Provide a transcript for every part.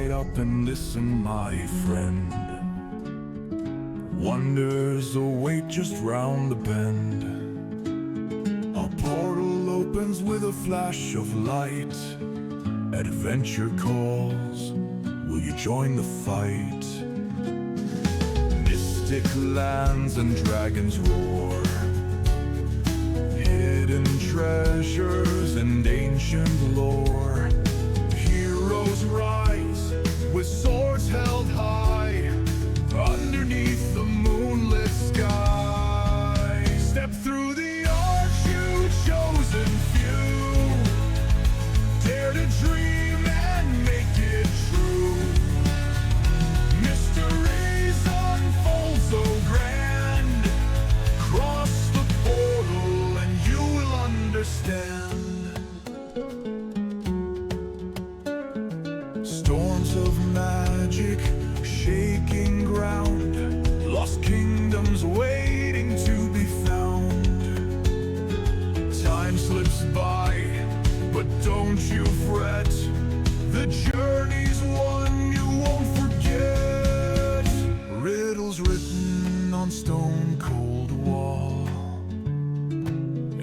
right up and listen, my friend. Wonders await just round the bend. A portal opens with a flash of light. Adventure calls, will you join the fight? Mystic lands and dragons roar, hidden treasures and ancient lore. Heroes rise with swords held high underneath the moonlit sky. Step through the arch, you chosen few. Dare to dream and make it true. Mysteries unfold so grand. Cross the portal and you will understand. Storms of magic shaking ground, lost kingdoms waiting to be found. Time slips by, but don't you fret. The journey's one you won't forget. Riddles written on stone cold wall,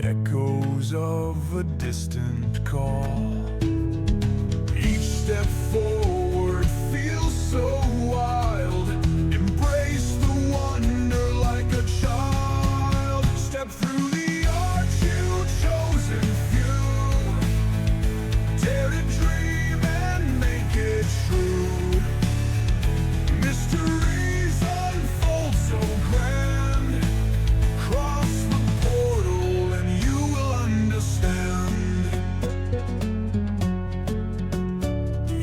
echoes of a distant call. Each step forward feels so wild. Embrace the wonder like a child. Step through the arch, you chosen few. Dare to dream and make it true. Mysteries unfold so grand. Cross the portal and you will understand.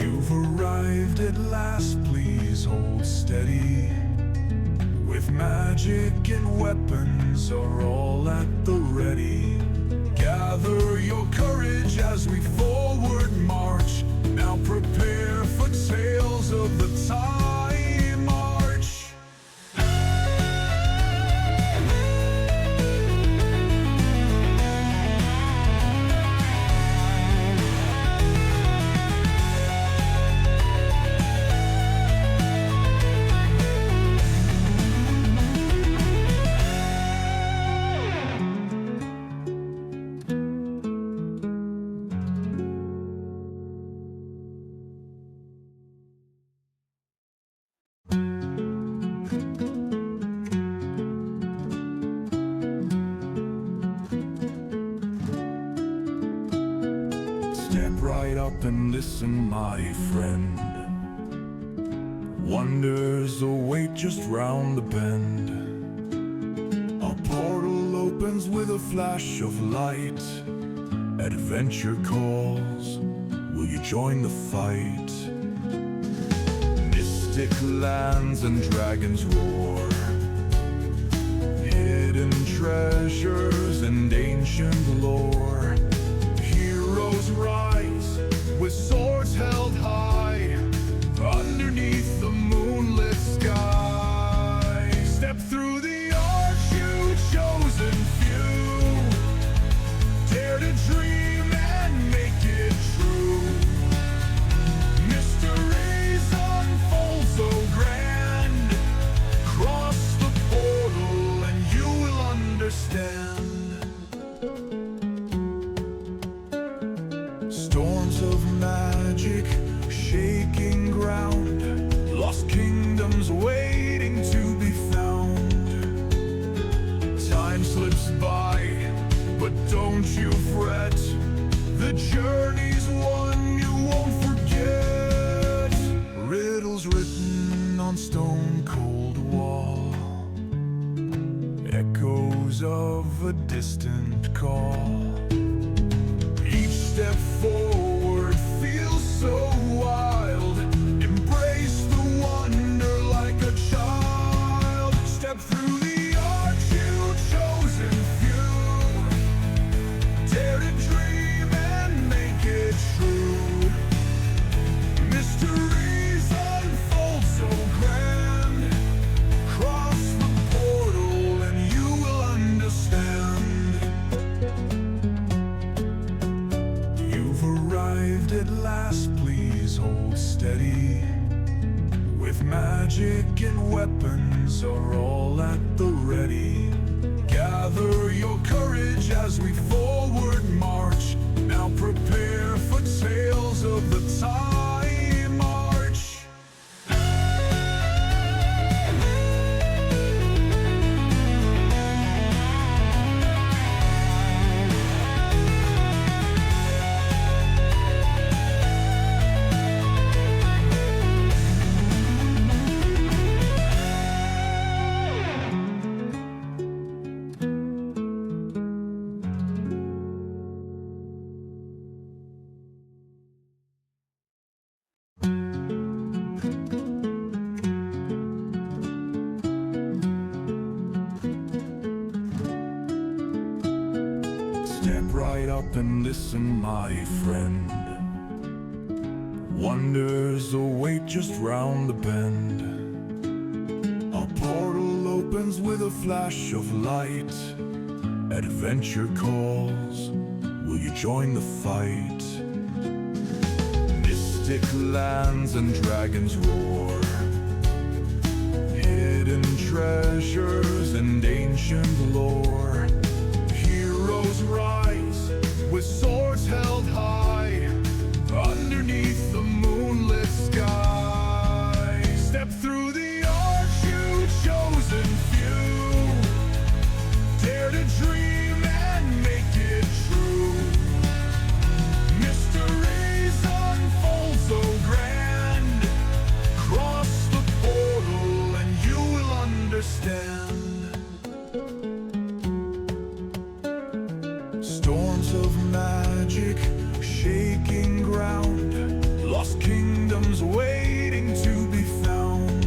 You've arrived at last, please hold steady. With magic and weapons are all at the ready. Gather your courage as we forward march. Now prepare for tales of the time march. Step right up and listen, my friend. Wonders await just round the bend. A portal opens with a flash of light. Adventure calls, will you join the fight? Mystic lands and dragons roar, hidden treasures and ancient lore. Heroes rise with swords held high underneath the moonlit sky. Step through the arch, you chosen few. Dare to dream and make it true. Mysteries unfold so grand. Cross the portal and you will understand. Storms of magic shaking ground, lost kingdoms waiting to be found. Time slips by, but don't you fret. The journey's one you won't forget. Riddles written on stone cold wall, echoes of a distant call. Each step forward feels so wild. Embrace the wonder like a child. Step through the arch, you chosen few. Dare to dream and make it true. Mysteries unfold so grand. Cross the portal and you will understand. You've arrived at last, please hold steady. with magic and weapons are all at the ready. Gather your courage as we forward march. Now prepare for tales of the time march. Step right up and listen, my friend. Wonders await just round the bend. A portal opens with a flash of light. Adventure calls, will you join the fight? Mystic lands and dragons roar. Hidden treasures and ancient lore. Heroes rise with swords held high underneath the moonlit sky. Step through the arch, you chosen few. Dare to dream and make it true. Mysteries unfold so grand. Cross the portal and you will understand. Storms of magic shaking ground. Lost kingdoms waiting to be found.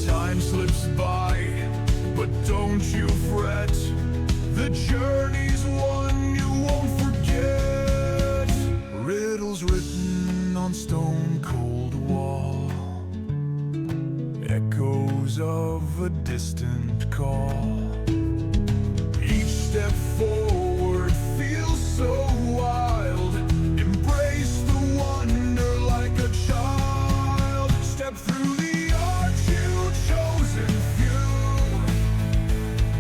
Time slips by, but don't you fret. The journey's one you won't forget. Riddles written on stone cold wall. Echoes of a distant call. Each step forward feels so wild. Embrace the wonder like a child. Step through the arch, you chosen few.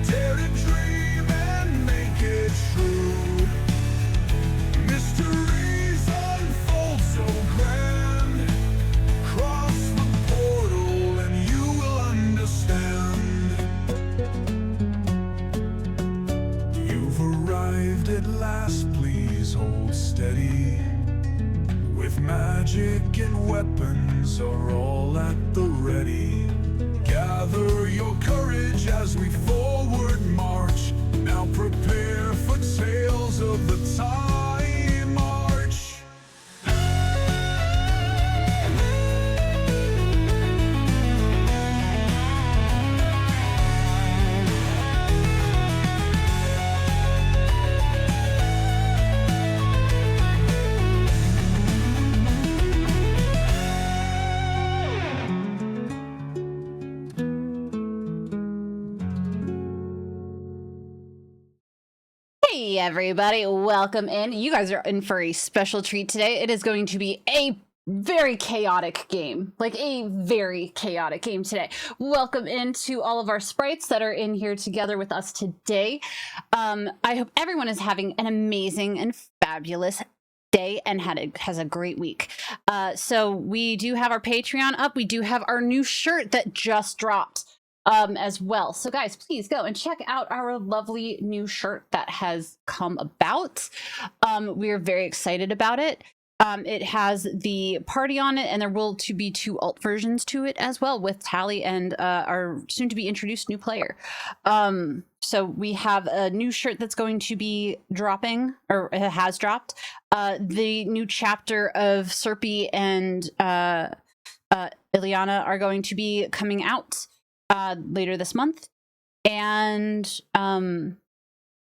Dare to dream and make it true. Mysteries unfold so grand. Cross the portal and you will understand. You've arrived at last, please hold steady. With magic and weapons are all at the ready. Gather your courage as we forward march. Now prepare for tales of the time march. Hey everybody, welcome in. You guys are in for a special treat today. It is going to be a very chaotic game, like a very chaotic game today. Welcome into all of our sprites that are in here together with us today. I hope everyone is having an amazing and fabulous day and has a great week. So we do have our Patreon up. We do have our new shirt that just dropped as well. So guys, please go and check out our lovely new shirt that has come about. We're very excited about it. It has the party on it, and there will be 2 alt versions to it as well, with Tally and our soon to be introduced new player. So we have a new shirt that's going to be dropping, or it has dropped. The new chapter of Serpy and Ileana are going to be coming out later this month, and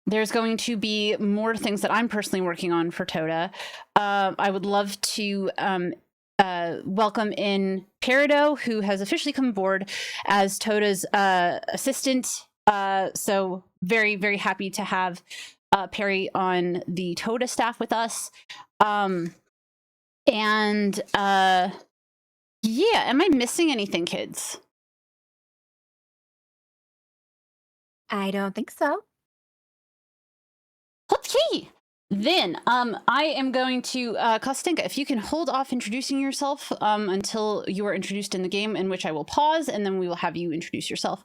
there's going to be more things that I'm personally working on for Toda. I would love to welcome in Peridot, who has officially come aboard as Toda's assistant. So very, very happy to have Perry on the Toda staff with us. Yeah, am I missing anything, kids? I don't think so. Okay. Then, I am going to, Kostinka, if you can hold off introducing yourself, until you are introduced in the game, in which I will pause, and then we will have you introduce yourself.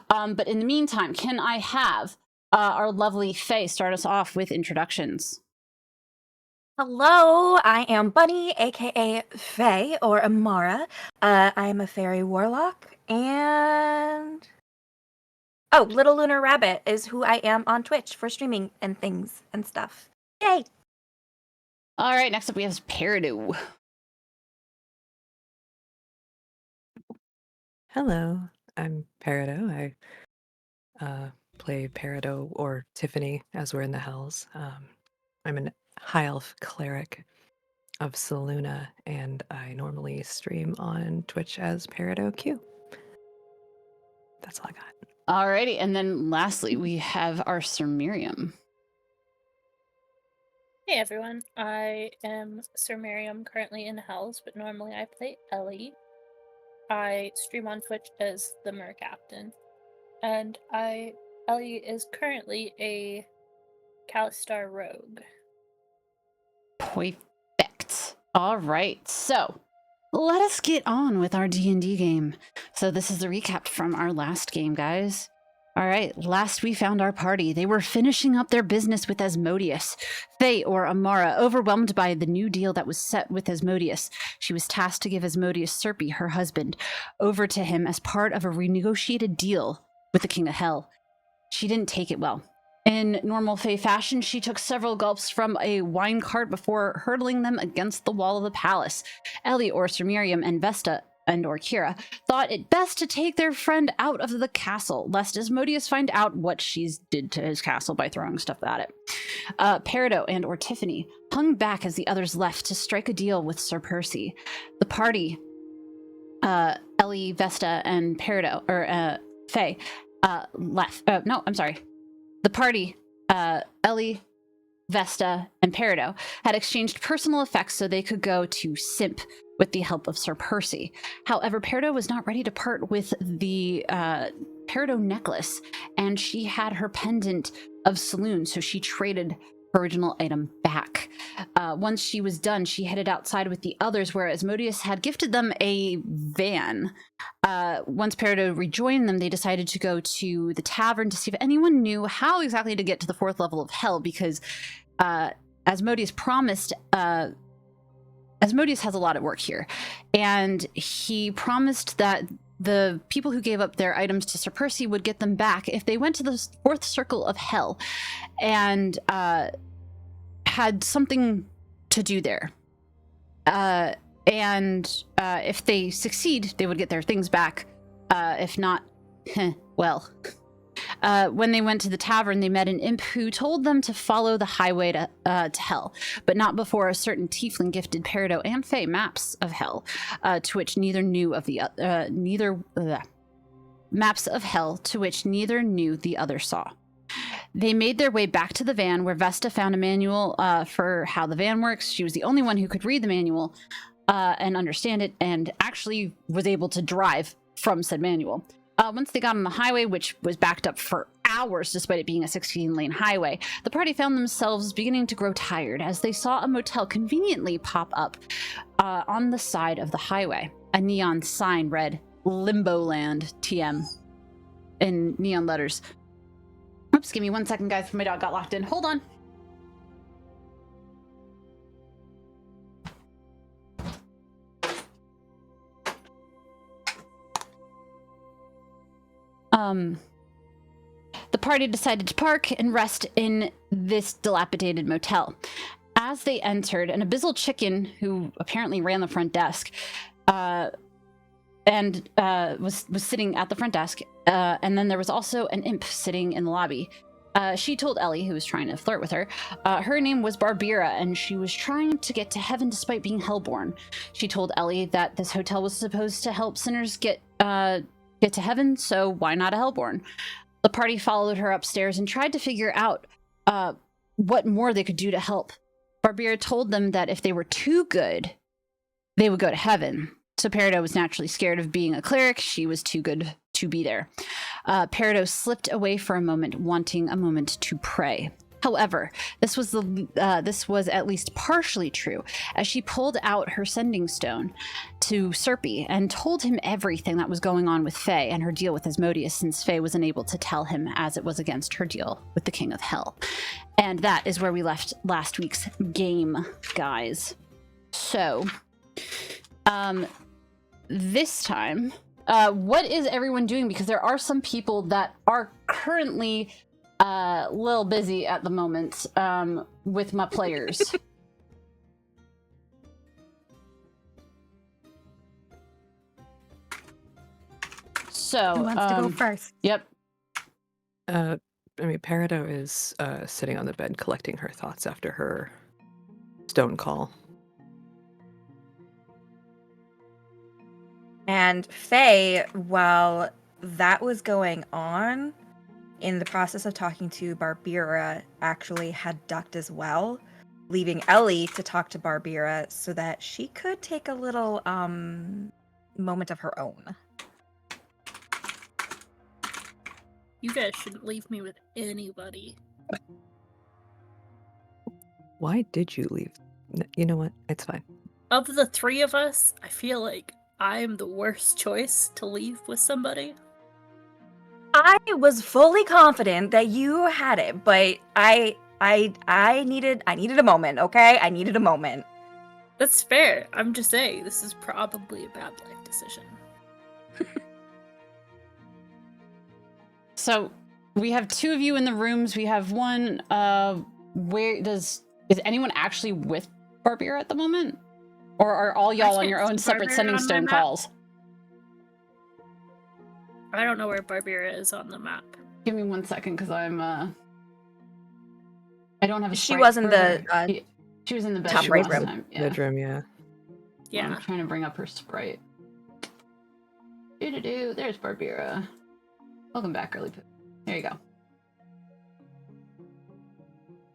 But in the meantime, can I have, our lovely Faye start us off with introductions? Hello, I am Bunny, aka Faye or Amara. I am a fairy warlock, and Little Lunar Rabbit is who I am on Twitch for streaming and things and stuff. Yay! All right, next up we have Peridot. Hello, I'm Peridot. I play Peridot or Tiffany as we're in the Hells. I'm an high elf cleric of Selûne, and I normally stream on Twitch as Peridot Q. That's all I got. Alrighty, and then lastly we have our Sir Miriam. Hey everyone, I am Sir Miriam, currently in Hells, but normally I play Ellie. I stream on Twitch as the Mer Captain, and Ellie is currently a Kalistar rogue. Perfect. All right, so let us get on with our D&D game. So this is the recap from our last game, guys. All right, last we found our party. They were finishing up their business with Asmodeus. Faye, or Amara, overwhelmed by the new deal that was set with Asmodeus. She was tasked to give Asmodeus Serpi, her husband, over to him as part of a renegotiated deal with the King of Hell. She didn't take it well. In normal Faye fashion, she took several gulps from a wine cart before hurtling them against the wall of the palace. Ellie, or Sir Miriam, and Vesta, and or Kira, thought it best to take their friend out of the castle, lest Asmodeus find out what she's did to his castle by throwing stuff at it. Peridot and or Tiffany hung back as the others left to strike a deal with Sir Percy. The party, Ellie, Vesta, and Peridot, or Faye, left. No, I'm sorry. The party, Ellie, Vesta, and Peridot had exchanged personal effects so they could go to Simp with the help of Sir Percy. However, Peridot was not ready to part with the Peridot necklace, and she had her pendant of Selûne, so she traded her original item back. Once she was done, she headed outside with the others, where Asmodeus had gifted them a van. Once Peridot rejoined them, they decided to go to the tavern to see if anyone knew how exactly to get to the 4th level of Hell, because Asmodeus promised... Asmodeus has a lot of work here, and he promised that the people who gave up their items to Sir Percy would get them back if they went to the 4th circle of Hell and had something to do there. And if they succeed, they would get their things back. If not, well... when they went to the tavern, they met an imp who told them to follow the highway to Hell, but not before a certain tiefling gifted Peridot and Faye maps of Hell, to which neither knew of the maps of Hell to which neither knew the other saw. They made their way back to the van, where Vesta found a manual for how the van works. She was the only one who could read the manual and understand it, and actually was able to drive from said manual. Once they got on the highway, which was backed up for hours despite it being a 16-lane highway, the party found themselves beginning to grow tired as they saw a motel conveniently pop up on the side of the highway. A neon sign read Limboland TM in neon letters. Oops, give me 1 second, guys. My dog got locked in. Hold on. The party decided to park and rest in this dilapidated motel. As they entered, an abyssal chicken, who apparently ran the front desk, was sitting at the front desk, and then there was also an imp sitting in the lobby. She told Ellie, who was trying to flirt with her, her name was Barbira, and she was trying to get to heaven despite being hellborn. She told Ellie that this hotel was supposed to help sinners get to heaven, so why not a hellborn? The party followed her upstairs and tried to figure out what more they could do to help. Barbira told them that if they were too good, they would go to heaven. So Peridot was naturally scared of being a cleric. She was too good to be there. Peridot slipped away for a moment, wanting a moment to pray. However, this was at least partially true, as she pulled out her sending stone to Serpy and told him everything that was going on with Faye and her deal with Asmodeus, since Faye was unable to tell him, as it was against her deal with the King of Hell. And that is where we left last week's game, guys. So, this time, what is everyone doing? Because there are some people that are currently a little busy at the moment with my players. So, Who wants to go first? Yep. Peridot is sitting on the bed collecting her thoughts after her stone call. And Faye, while that was going on, in the process of talking to Barbira, actually had ducked as well, leaving Ellie to talk to Barbira so that she could take a little moment of her own. You guys shouldn't leave me with anybody. Why did you leave? You know what? It's fine. Of the three of us, I feel like I'm the worst choice to leave with somebody. I was fully confident that you had it, but I needed a moment, okay? I needed a moment. That's fair. I'm just saying, this is probably a bad life decision. So we have two of you in the rooms. We have one. Is anyone actually with Barbira at the moment, or are all y'all on your own separate Barbira sending on my stone map? calls? I don't know where Barbira is on the map. Give me 1 second, because I'm I don't have a. She sprite was in for the her. She was in the top bedroom right last room. time. Yeah. Bedroom, yeah. Yeah. I'm trying to bring up her sprite. There's Barbira. Welcome back, early. There you go.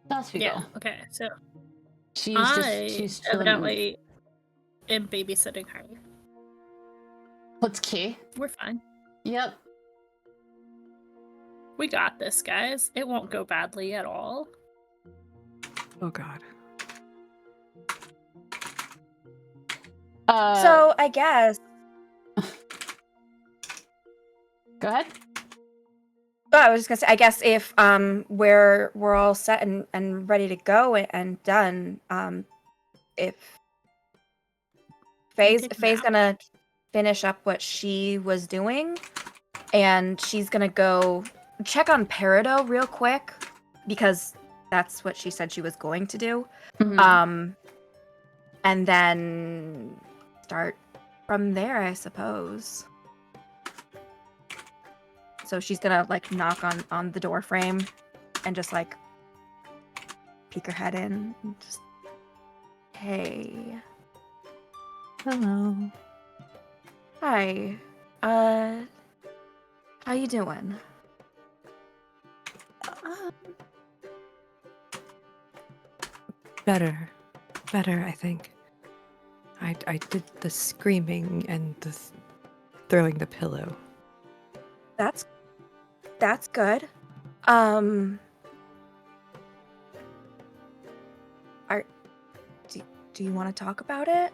That's Yeah. go. Okay. So She's I chilling. evidently am babysitting her. What's key? We're fine. Yep. We got this, guys. It won't go badly at all. Oh God. So I guess. Go ahead. Oh, I was just gonna say. I guess if we're all set and ready to go and done. If Faye's Take a nap. gonna finish up what she was doing, and she's gonna go check on Peridot real quick, because that's what she said she was going to do. Mhm. And then start from there, I suppose. So she's gonna like knock on the door frame and just like peek her head in and just, hey. Hello. Hi. How you doing? Better, I think. I did the screaming and the throwing the pillow. That's good. Do you want to talk about it?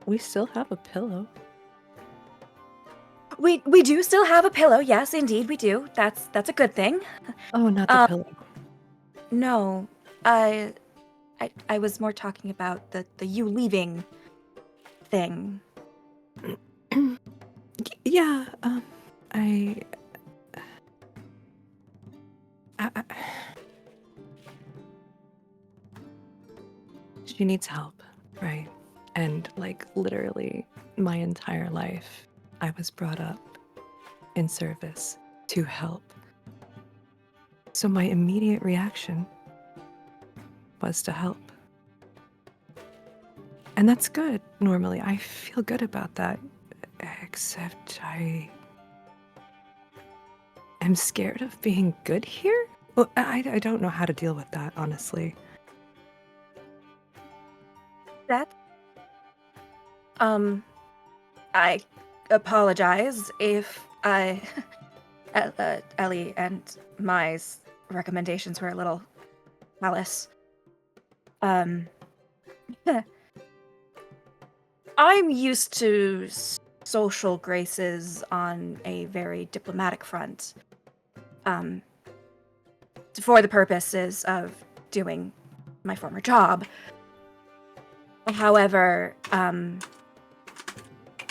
We still have a pillow. We do still have a pillow. Yes, indeed, we do. That's a good thing. Oh, not the pillow. No, I was more talking about the you leaving thing. Yeah. She needs help, right? And like literally my entire life, I was brought up in service to help. So my immediate reaction was to help. And that's good, normally. I feel good about that. Except I am scared of being good here? Well, I don't know how to deal with that, honestly. I apologize if Ellie and Mai's recommendations were a little callous. I'm used to social graces on a very diplomatic front, for the purposes of doing my former job. However,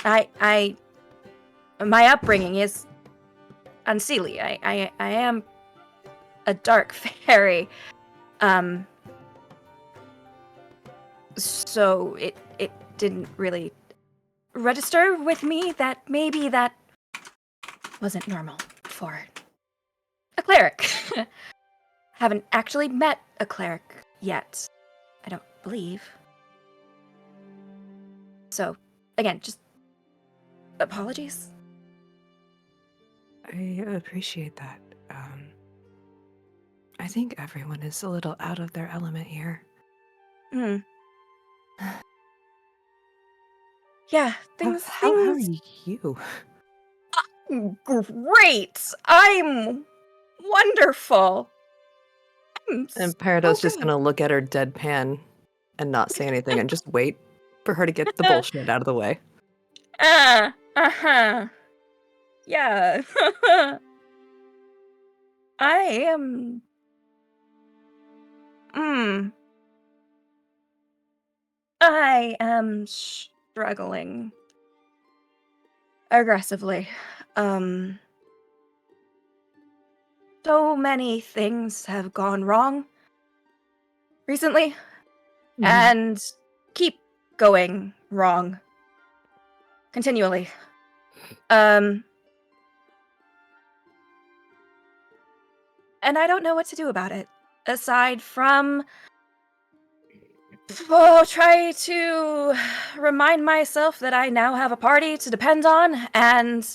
my upbringing is unseelie. I am a dark fairy. So it didn't really register with me that maybe that wasn't normal for a cleric. Haven't actually met a cleric yet, I don't believe. So, again, just apologies. I appreciate that. I think everyone is a little out of their element here. Yeah, How are you? Great! I'm wonderful. And Perido's just gonna look at her deadpan and not say anything and just wait for her to get the bullshit out of the way. Uh-huh. Yeah. I am... I am struggling aggressively. So many things have gone wrong recently and keep going wrong continually. And I don't know what to do about it aside from try to remind myself that I now have a party to depend on and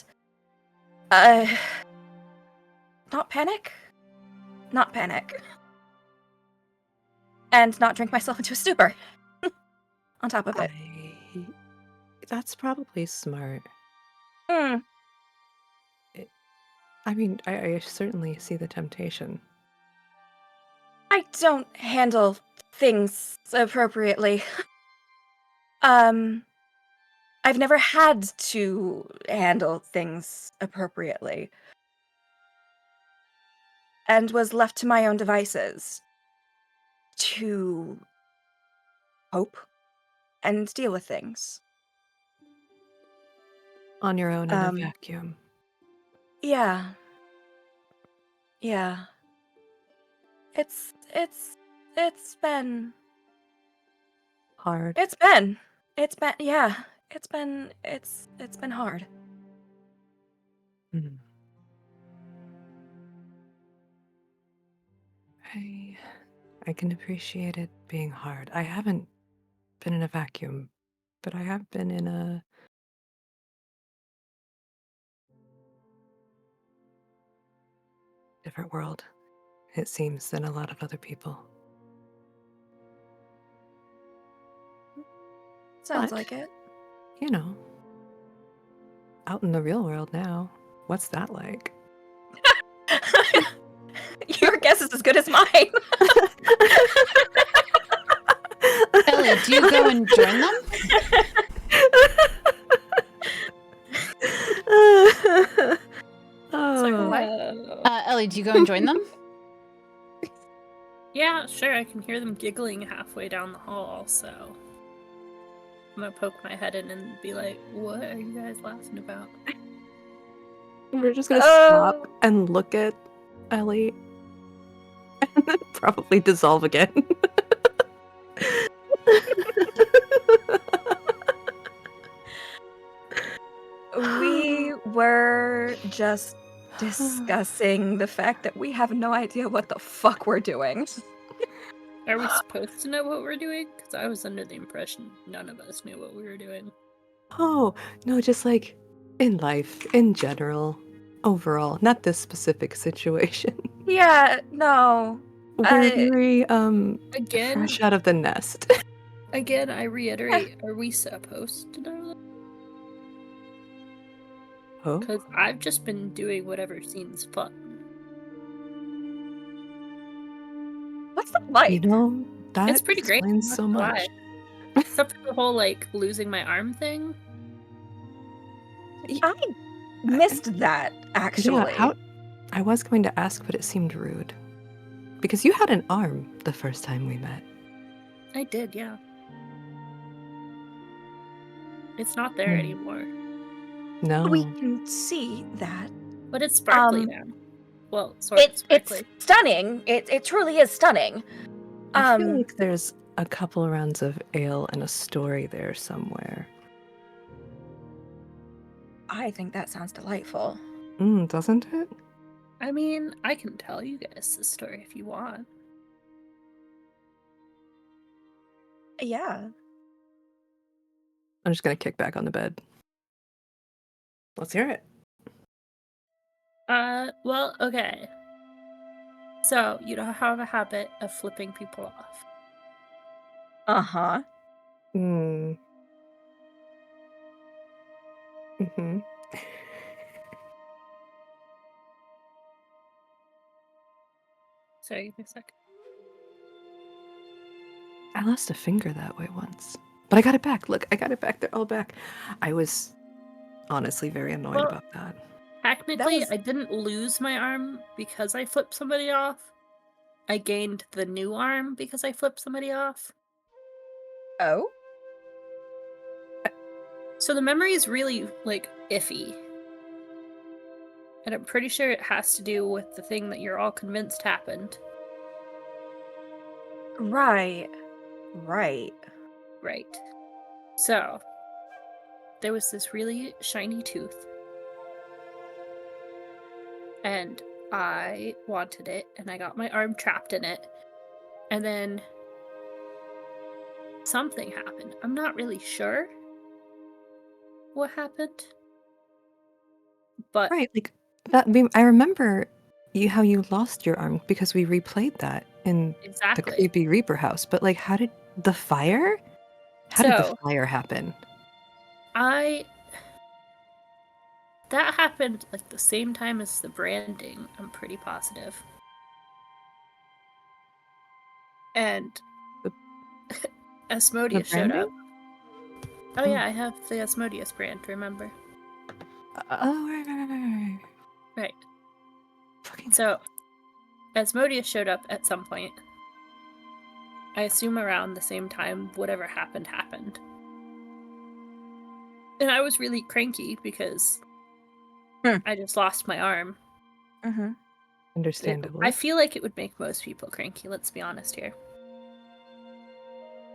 not panic. And not drink myself into a stupor. On top of it. That's probably smart. Mm. I mean, I certainly see the temptation. I don't handle things appropriately. I've never had to handle things appropriately. And was left to my own devices to cope and deal with things. On your own in a vacuum. Yeah. Yeah. It's been hard. It's been hard. I can appreciate it being hard. I haven't been in a vacuum, but I have been in a different world, it seems, than a lot of other people. Sounds like it. You know, out in the real world now, what's that like? Your guess is as good as mine. Ellie, do you go and join them? Ellie, do you go and join them? Yeah, sure. I can hear them giggling halfway down the hall, so I'm gonna poke my head in and be like, "What are you guys laughing about?" We're just gonna stop and look at Ellie and then probably dissolve again. We were just discussing the fact that we have no idea what the fuck we're doing. Are we supposed to know what we're doing? Because I was under the impression none of us knew what we were doing. Oh, no, just like in life, in general, overall, not this specific situation. Yeah, no. We're very, Again, fresh out of the nest. Again, I reiterate, are we supposed to know that? Oh, Because I've just been doing whatever seems fun. What's that like? you know, that It's pretty great. explains I'm so not gonna much. lie. Except for the whole, like, losing my arm thing. I missed that, actually. Yeah, I was going to ask, but it seemed rude. Because you had an arm the first time we met. I did, yeah. It's not there Hmm. anymore. No. We can see that. But it's sparkly Um, now. Well, sort of It's sparkly. stunning. It truly is stunning. I feel like there's a couple rounds of ale and a story there somewhere. I think that sounds delightful. Doesn't it? I mean, I can tell you guys this story if you want. Yeah. I'm just gonna kick back on the bed. Let's hear it. Well, okay. So, you don't have a habit of flipping people off. Uh-huh. Hmm. Mm-hmm. Sorry, give me a second. I lost a finger that way once. But I got it back. Look, I got it back. They're all back. I was honestly very annoyed Well, about that. Technically, was- I didn't lose my arm because I flipped somebody off. I gained the new arm because I flipped somebody off. Oh? So the memory is really, like, iffy. And I'm pretty sure it has to do with the thing that you're all convinced happened. Right. Right. Right. So, there was this really shiny tooth. And I wanted it, and I got my arm trapped in it. And then something happened. I'm not really sure what happened. But Right, like that. I remember how you lost your arm because we replayed that in the exactly. creepy Reaper house. But like, how did the fire? How did the So- fire happen? That happened like the same time as the branding, I'm pretty positive. And Asmodeus showed up. Oh yeah, I have the Asmodeus brand, remember? Oh, right. Right. Fucking So Asmodeus showed up at some point. I assume around the same time whatever happened. And I was really cranky because I just lost my arm. Mm-hmm. understandable. I feel like it would make most people cranky, let's be honest here.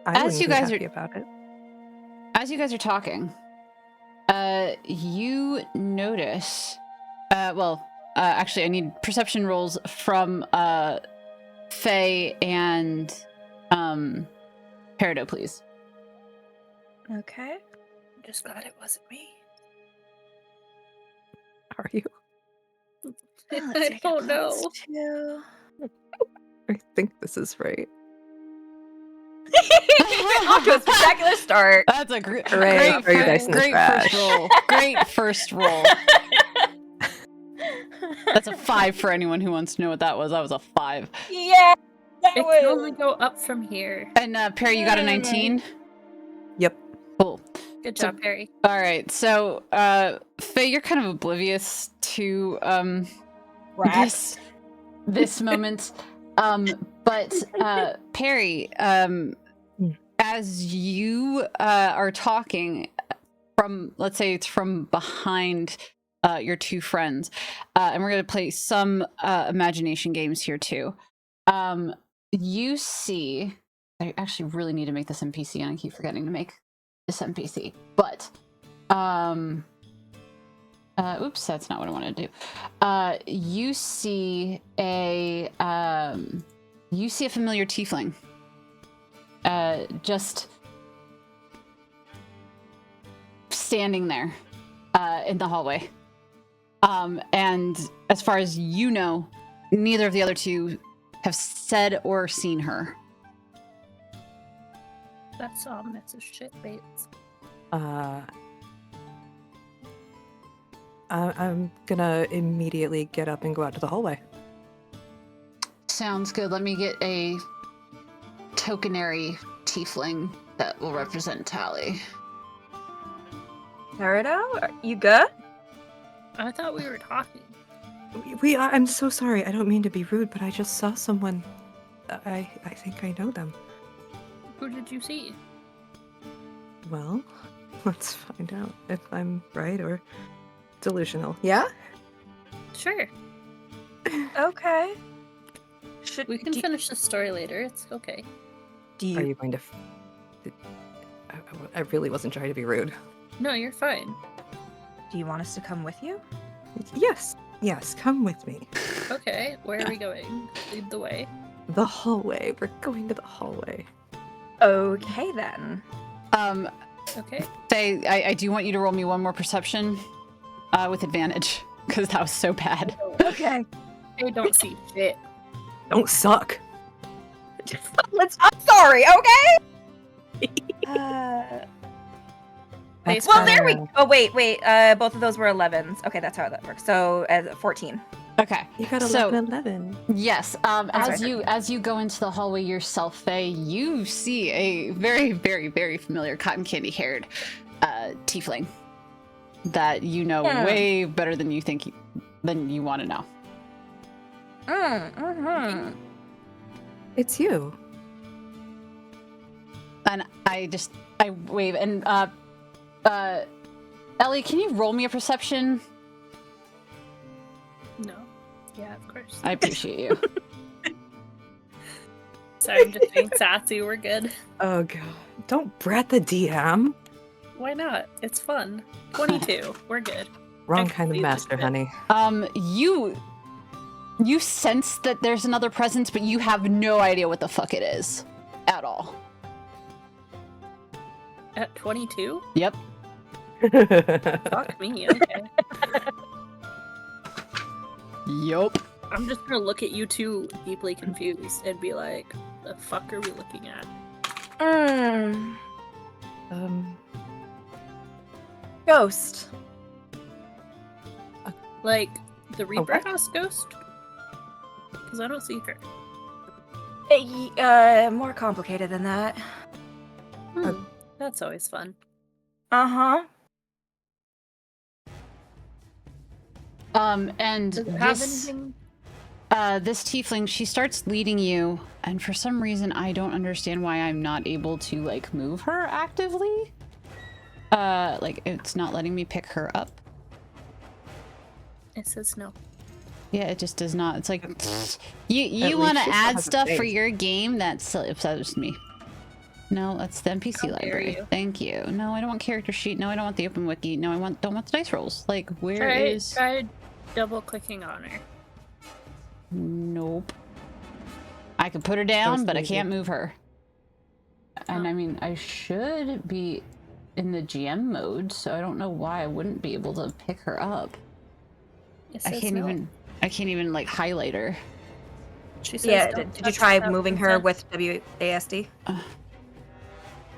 I As wouldn't you be guys happy are- about it. As you guys are talking, you notice. Actually, I need perception rolls from Faye and Peridot, please. Okay. I'm just glad it wasn't me. Are you? I don't know. I think this is right. Off to a spectacular start. That's a great, Hooray, throw your dice in the great first trash. roll. Great first roll. That's a 5 for anyone who wants to know what that was. That was a 5. Yeah. That It can only go up from here. And Perry, you got a 19. Yep. Cool. Good So- job, Perry. All right, so Faye, you're kind of oblivious to Rats. this moment, but Perry, as you are talking from, let's say it's from behind your two friends, and we're going to play some imagination games here too. You see, I actually really need to make this NPC, and I keep forgetting to make this NPC, but oops, that's not what I want to do. You see a familiar tiefling just standing there in the hallway, and as far as you know, neither of the other two have said or seen her. That's ominous as shit, Bates. I'm gonna immediately get up and go out to the hallway. Sounds good. Let me get a tokenary tiefling that will represent Tally. Peridot, you good? I thought we were talking. I'm so sorry. I don't mean to be rude, but I just saw someone. I think I know them. Who did you see? Well, let's find out if I'm right or delusional. Yeah? Sure. Okay. Should We can finish the story later. It's okay. Do Are you? you going to? I really wasn't trying to be rude. No, you're fine. Do you want us to come with you? Yes, come with me. Okay, where are we going? Lead the way. The hallway. We're going to the hallway. Okay then. Okay. Say, I do want you to roll me one more perception with advantage, because that was so bad. Okay. I don't see shit. Don't suck. I'm sorry. Okay. That's Well, there we. better. Oh wait. Both of those were 11s. Okay, that's how that works. So 14. Okay. You got So- 11. Yes. sorry. As you go into the hallway yourself, Faye, you see a very, very, very familiar cotton candy haired tiefling that you know way better than you think than you want to know. Mm-hmm. It's you. And I wave and Ellie, can you roll me a perception? No. Yeah, of course. I appreciate you. Sorry, I'm just being sassy. We're good. Oh god. Don't brat the DM. Why not? It's fun. 22. We're good. Wrong I kind of completely master, get it. honey. You sense that there's another presence, but you have no idea what the fuck it is at all. At 22? Yep. Fuck me. Okay. Yup. I'm just gonna look at you two deeply confused and be like, the fuck are we looking at? Ghost. Like, the Reaper what? House ghost? Because I don't see her. More complicated than that. That's always fun. Uh-huh. And Does it have this anything? this tiefling, she starts leading you, and for some reason I don't understand why I'm not able to like move her actively. Like it's not letting me pick her up. It says no. Yeah, it just does not. It's like you least want to she still add has a stuff for face. your game. That's upsets me. No, that's the NPC How dare library. you. Thank you. No, I don't want character sheet. No, I don't want the open wiki. No, don't want the dice rolls. Like where is? Try double clicking on her. Nope. I could put her down, was but I lazy. can't move her. And Oh. I mean, I should be in the GM mode, so I don't know why I wouldn't be able to pick her up. It I says can't no. even like highlight her. She says Yeah, don't did you touch try without moving her consent. with WASD?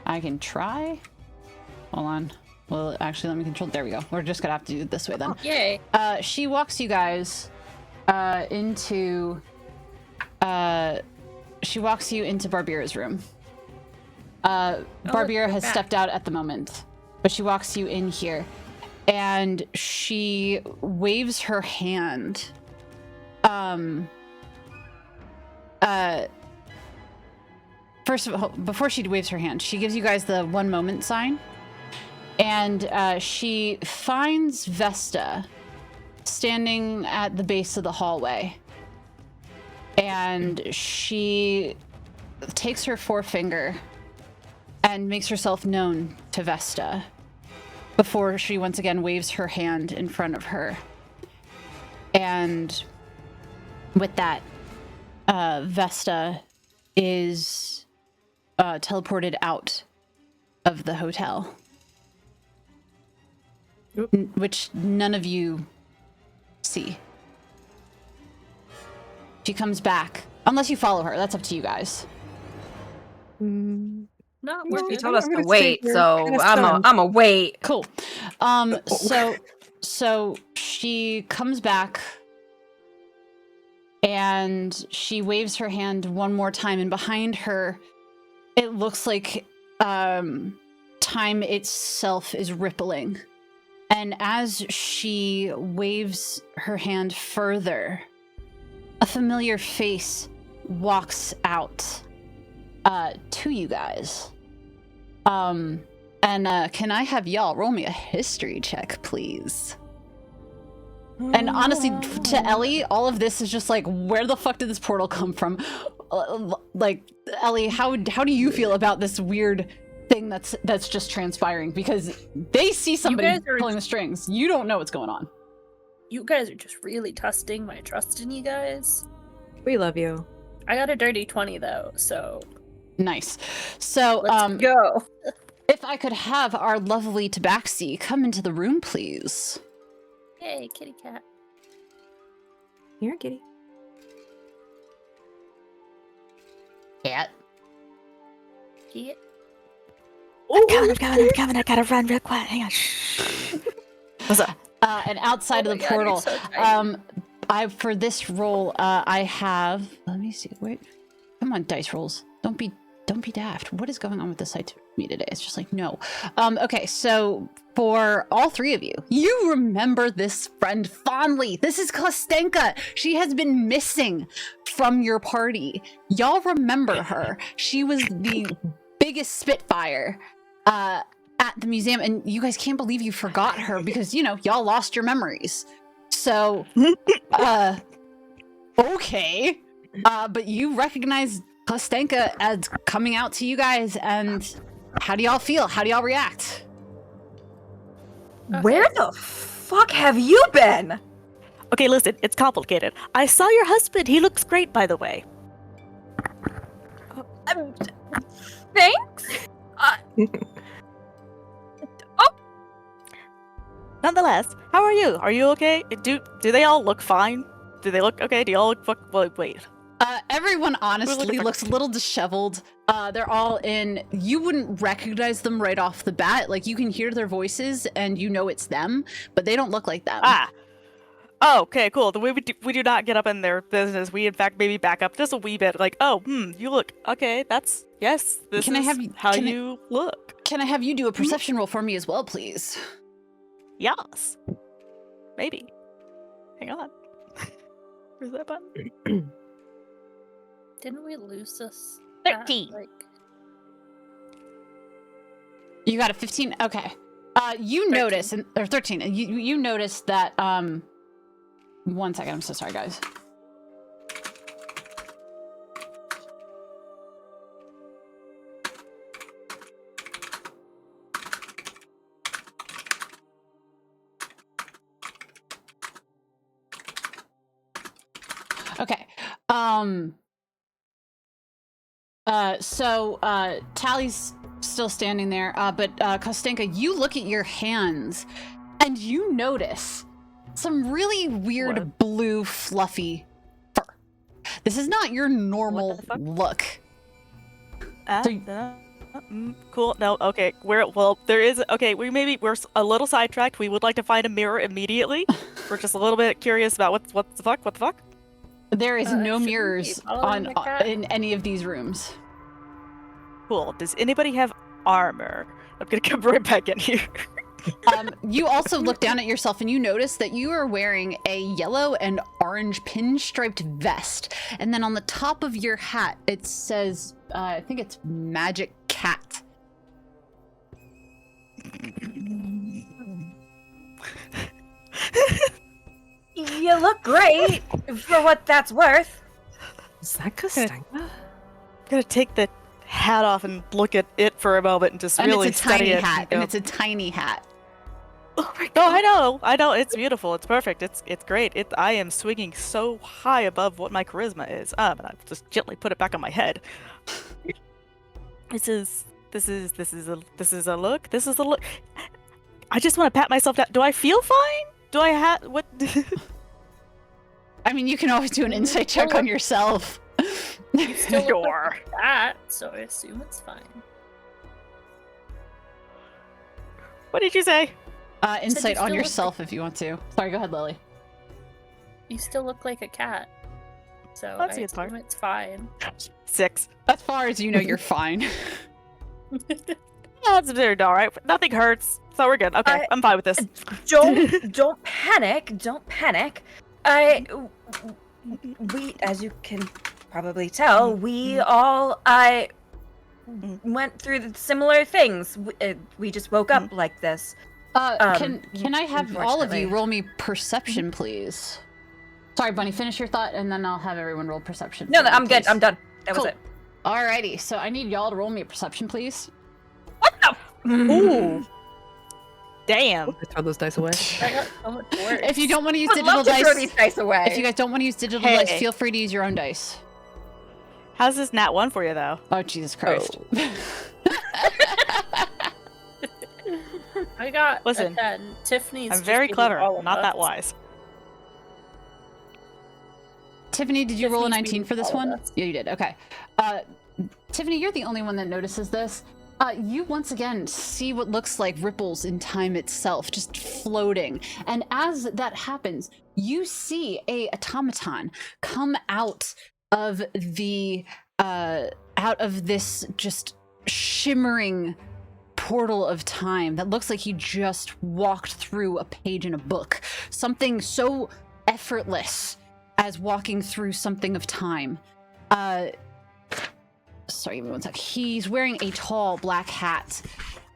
I can try. Hold on. Well, actually, let me control. There we go. We're just gonna have to do it this way then. Yay. She walks you guys into. She walks you into Barbira's room. Barbira we're has back. stepped out at the moment, but she walks you in here, and she waves her hand. First of all, before she waves her hand, she gives you guys the 1 moment sign, and she finds Vesta standing at the base of the hallway, and she takes her forefinger and makes herself known to Vesta before she once again waves her hand in front of her. And with that, Vesta is teleported out of the hotel, which none of you see. She comes back, unless you follow her. That's up to you guys. No, No, we're He good. told I'm us to gonna stay wait, here. so I'm gonna I'm stun. a wait. Cool. So she comes back and she waves her hand one more time, and behind her, it looks like time itself is rippling. And as she waves her hand further, a familiar face walks out to you guys. And can I have y'all roll me a history check, please? And honestly, to Ellie, all of this is just like, where the fuck did this portal come from? Like, Ellie, how do you feel about this weird thing that's just transpiring? Because they see somebody guys are- pulling the strings. You don't know what's going on. You guys are just really testing my trust in you guys. We love you. I got a dirty 20 though, so Nice. So, let's go. if I could have our lovely Tabaxi come into the room, please. Yay, kitty cat. Here, kitty. Cat. Yeah. I'm coming. I gotta run real quick. Hang on. Shh. What's up? And outside Oh of my the God, you're portal, so tiny. I for this roll, I have. Let me see. Wait, come on, dice rolls. Don't be daft. What is going on with the site to me today? It's just like no. Okay, so for all three of you, you remember this friend fondly. This is Kostenka. She has been missing from your party. Y'all remember her. She was the biggest Spitfire at the museum, and you guys can't believe you forgot her because, you know, y'all lost your memories. So, okay. But you recognize Kostenka as coming out to you guys, and how do y'all feel? How do y'all react? Where the fuck have you been? Okay, listen, it's complicated. I saw your husband. He looks great, by the way. Thanks. Nonetheless, how are you? Are you okay? Do they all look fine? Do they look okay? Do y'all look wait. Everyone honestly different. looks a little disheveled. They're all in. You wouldn't recognize them right off the bat. Like, you can hear their voices and you know it's them, but they don't look like them. Ah. Oh, okay, cool. The way we do not get up in their business. We in fact maybe back up just a wee bit. Like, oh, you look okay. That's yes. This Can I is have you- how can I- you look. Can I have you do a perception roll for me as well, please? Yes. Maybe. Hang on. Where's that button? Didn't we lose this? 13. You got a 15. Okay. You 13. notice, or 13. You notice that. 1 second. I'm so sorry, guys. Okay. So Tally's still standing there, but Kostenka, you look at your hands and you notice some really weird What? blue fluffy fur. This is not your normal the fuck? look. So you- Cool. No. Okay. There is. Okay. We're a little sidetracked. We would like to find a mirror immediately. We're just a little bit curious about what the fuck. What the fuck? There is no shouldn't we mirrors follow on the cat? in any of these rooms. Cool. Does anybody have armor? I'm gonna come right back in here. You also look down at yourself and you notice that you are wearing a yellow and orange pinstriped vest. And then on the top of your hat, it says, I think it's Magic Cat. You look great for what that's worth. Is that Kostenka? I'm gonna take the hat off and look at it for a moment and just And really it's a study tiny it. hat. And go, it's a tiny hat. oh my god! I know. It's beautiful. It's perfect. It's great. I am swinging so high above what my charisma is. And I just gently put it back on my head. This is a look. This is a look. I just want to pat myself down. Do I feel fine? Do I have what? I mean, you can always do an insight check on yourself. Still look Sure. like that, so I assume it's fine. What did you say? Insight still on look yourself if you want to. Sorry, go ahead, Lily. You still look like a cat. So That's I a good part. assume it's fine. 6. As far as you know, you're fine. Oh, it's all right. Nothing hurts, so we're good. Okay, I'm fine with this. Don't panic. Don't panic. We, as you can probably tell, we all went through similar things. We just woke up like this. Can I have all of you unfortunately. roll me perception, please? Sorry, Bunny, finish your thought, and then I'll have everyone roll perception. No, for me, I'm good. please. I'm done. That was Cool. it. Alrighty, so I need y'all to roll me a perception, please. What the? Ooh. Damn. I throw those dice away. I got so much worse. If you don't want to use I would digital love to throw dice, these dice away. if you guys don't want to use digital dice, Hey. feel free to use your own dice. How's this nat 1 for you, though? Oh, Jesus Christ. I got Listen, a 10. Tiffany's I'm just very beating clever, all of not that us. wise. Tiffany, did you roll a Tiffany's 19 beating for this all of one? us. Yeah, you did. Okay. Tiffany, you're the only one that notices this. You once again see what looks like ripples in time itself, just floating. And as that happens, you see a automaton come out of the out of this just shimmering portal of time that looks like he just walked through a page in a book. Something so effortless as walking through something of time. Sorry, give me one sec. He's wearing a tall black hat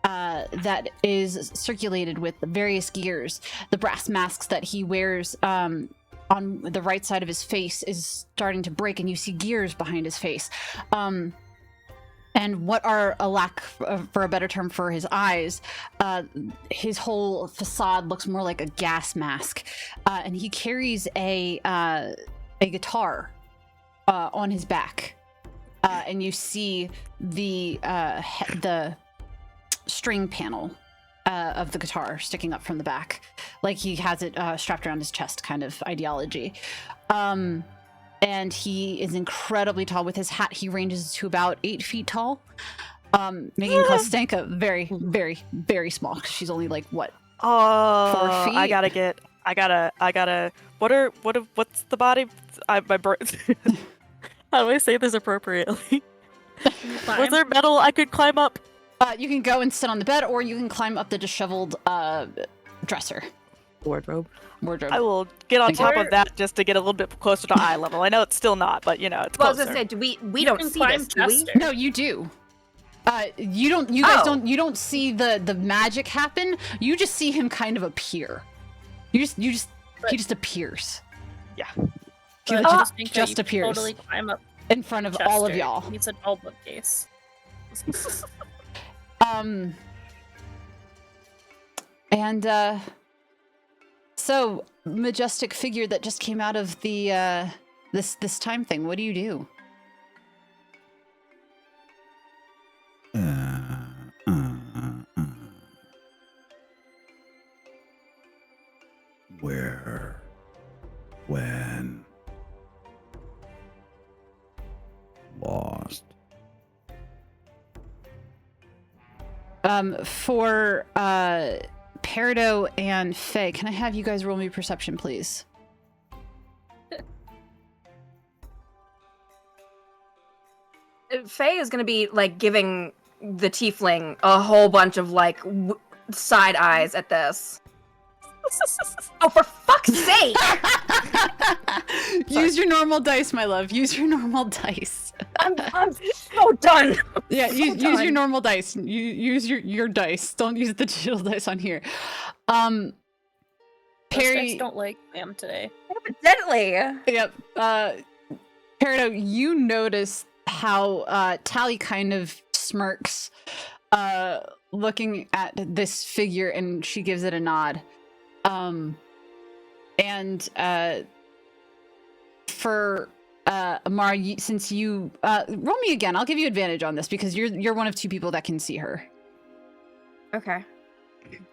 that is circulated with various gears. The brass masks that he wears on the right side of his face is starting to break, and you see gears behind his face. And what are, a lack for a better term, for his eyes, his whole facade looks more like a gas mask. And he carries a guitar on his back. And you see the string panel of the guitar sticking up from the back, like he has it strapped around his chest, kind of ideology. And he is incredibly tall. With his hat, he ranges to about 8 feet tall, making Kostenka very, very, very small. 'Cause she's only like what? Oh, 4 feet? I gotta. What's the body? My brain. How do I say this appropriately? Was there metal I could climb up? You can go and sit on the bed, or you can climb up the disheveled dresser Wardrobe. wardrobe. I will get on Thank you. top of that just to get a little bit closer to eye level. I know it's still not, but you know, it's Well, I was closer. gonna say, do we You don't can see climb this, do we? Chester. No, you do. You don't. You guys Oh. don't. You don't see the magic happen. You just see him kind of appear. He just appears Yeah. He But legit I think that just you can appears Totally climb up in front of all of Chester. y'all. He's an old bookcase. And so majestic figure that just came out of the this time thing. What do you do? Where? When? Lost. For Peridot and Faye, can I have you guys roll me perception, please? Faye is gonna be like giving the tiefling a whole bunch of like side eyes at this. Oh, for fuck's sake! Use your normal dice, my love. Use your normal dice. I'm so done. Yeah, So use your done. normal dice. You use your dice. Don't use the digital dice on here. Those Perry, dice don't like Sam today. Evidently. yep. Peridot, you notice how Tally kind of smirks, looking at this figure, and she gives it a nod. For Amara, since you roll me again, I'll give you advantage on this because you're one of two people that can see her. Okay.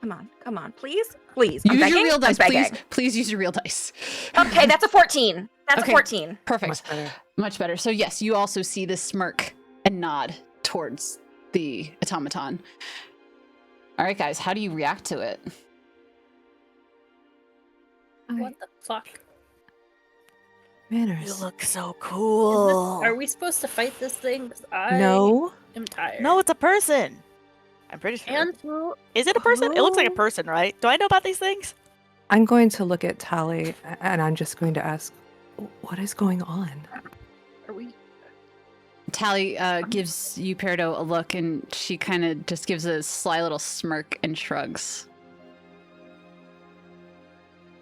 Come on, please. I'm Use your begging, real I'm dice, please. begging. Please use your real dice. Okay, that's a 14. That's Okay. a 14. Perfect. Much better. Much better. So yes, you also see this smirk and nod towards the automaton. All right, guys, how do you react to it? What the fuck? You Manners. look so Is cool. this, are we supposed to fight this thing? 'Cause I No. am tired. No, it's a person. I'm pretty sure. And Is it a person? It looks like a who- person, right? Do I know about these things? I'm going to look at Tally and I'm just going to ask, what is going on? are we? Tally gives you Peridot a look, and she kind of just gives a sly little smirk and shrugs.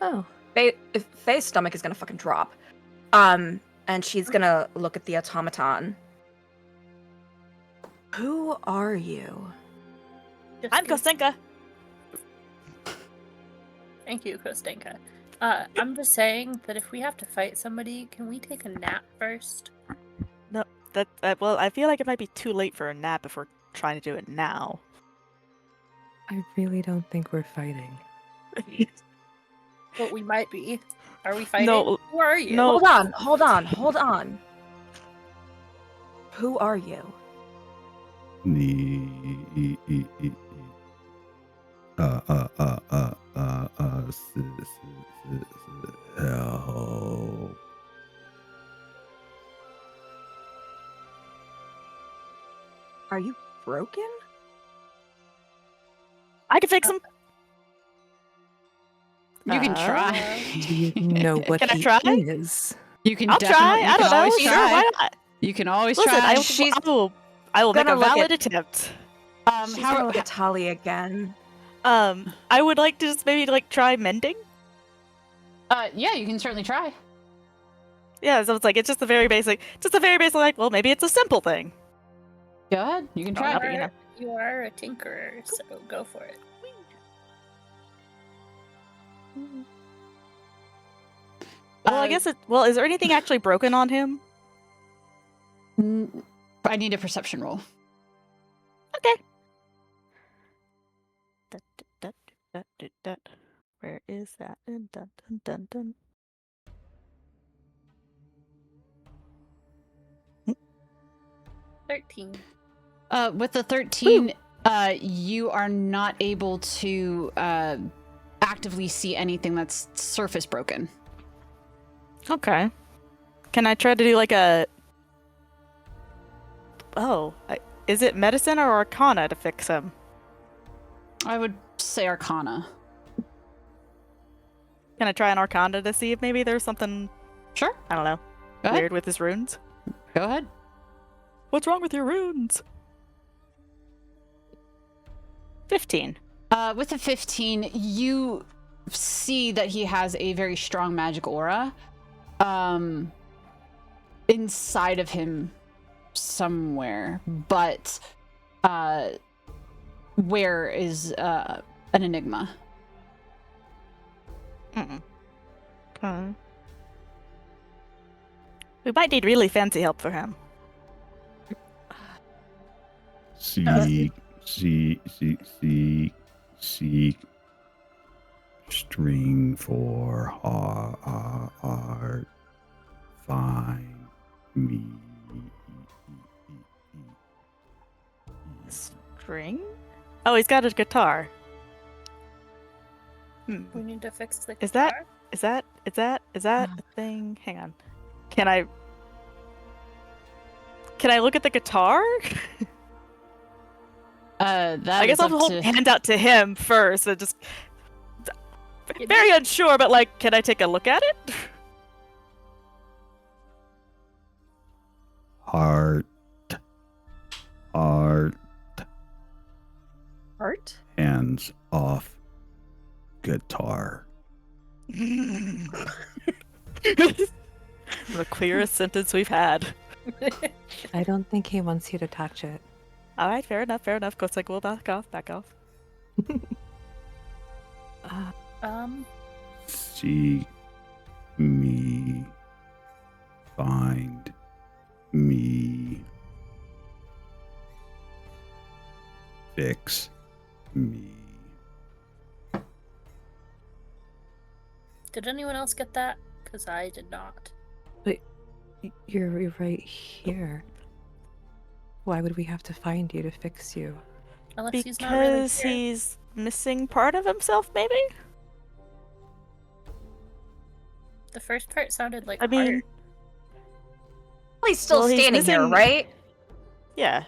Oh, Faye's stomach is gonna fucking drop. And she's gonna look at the automaton. Who are you? Just I'm give- Kostenka. Thank you, Kostenka. I'm just saying that if we have to fight somebody, can we take a nap first? Well, I feel like it might be too late for a nap if we're trying to do it now. I really don't think we're fighting. But we might be. Are we fighting? No, Who are you? no. Hold on. Who are you? Help. Are you broken? I can fix him. You can try. Do you know what Can I he try? is? You can I'll definitely. try. You I can don't know. always Sure, try. why not? You can always Listen, try. She's I will make gonna a look valid at- attempt. She's how, gonna look at Tali again. I would like to just maybe like try mending. yeah, you can certainly try. Yeah, so it's like it's just a very basic, like, well, maybe it's a simple thing. Go ahead. You can Oh, try. no, but you know. You are a tinkerer, so go for it. Well, I guess it. Well, is there anything actually broken on him? I need a perception roll. Okay. Where is that? Dun, dun, dun, dun, dun. 13. With the 13, you are not able to actively see anything that's surface broken. Okay. Can I try to do like a? Oh, is it medicine or arcana to fix him? I would say Arcana. Can I try an arcana to see if maybe there's something, Sure. I don't know, Go ahead. weird with his runes? Go ahead. What's wrong with your runes? 15. With the 15, you see that he has a very strong magic aura inside of him somewhere, but where is an enigma. Okay. We might need really fancy help for him. Seek. String for heart. Find me. String? Oh, he's got a guitar. Hmm. We need to fix the Is that- guitar. Is that a thing? Hang on. Can I look at the guitar? That I guess is I'll up hold to- my hand out to him first and just very unsure, but like, can I take a look at it? Heart. Art? Hands off. Guitar. The clearest sentence we've had. I don't think he wants you to touch it. All right, fair enough. Goes like, we'll back off. Seek me. Find me. Fix me. Did anyone else get that? Because I did not. You're right here. Why would we have to find you to fix you? Unless he's not really Because here. he's missing part of himself, maybe? The first part sounded like I mean, heart. Well, he's still Well, he's standing here, missing- right? yeah.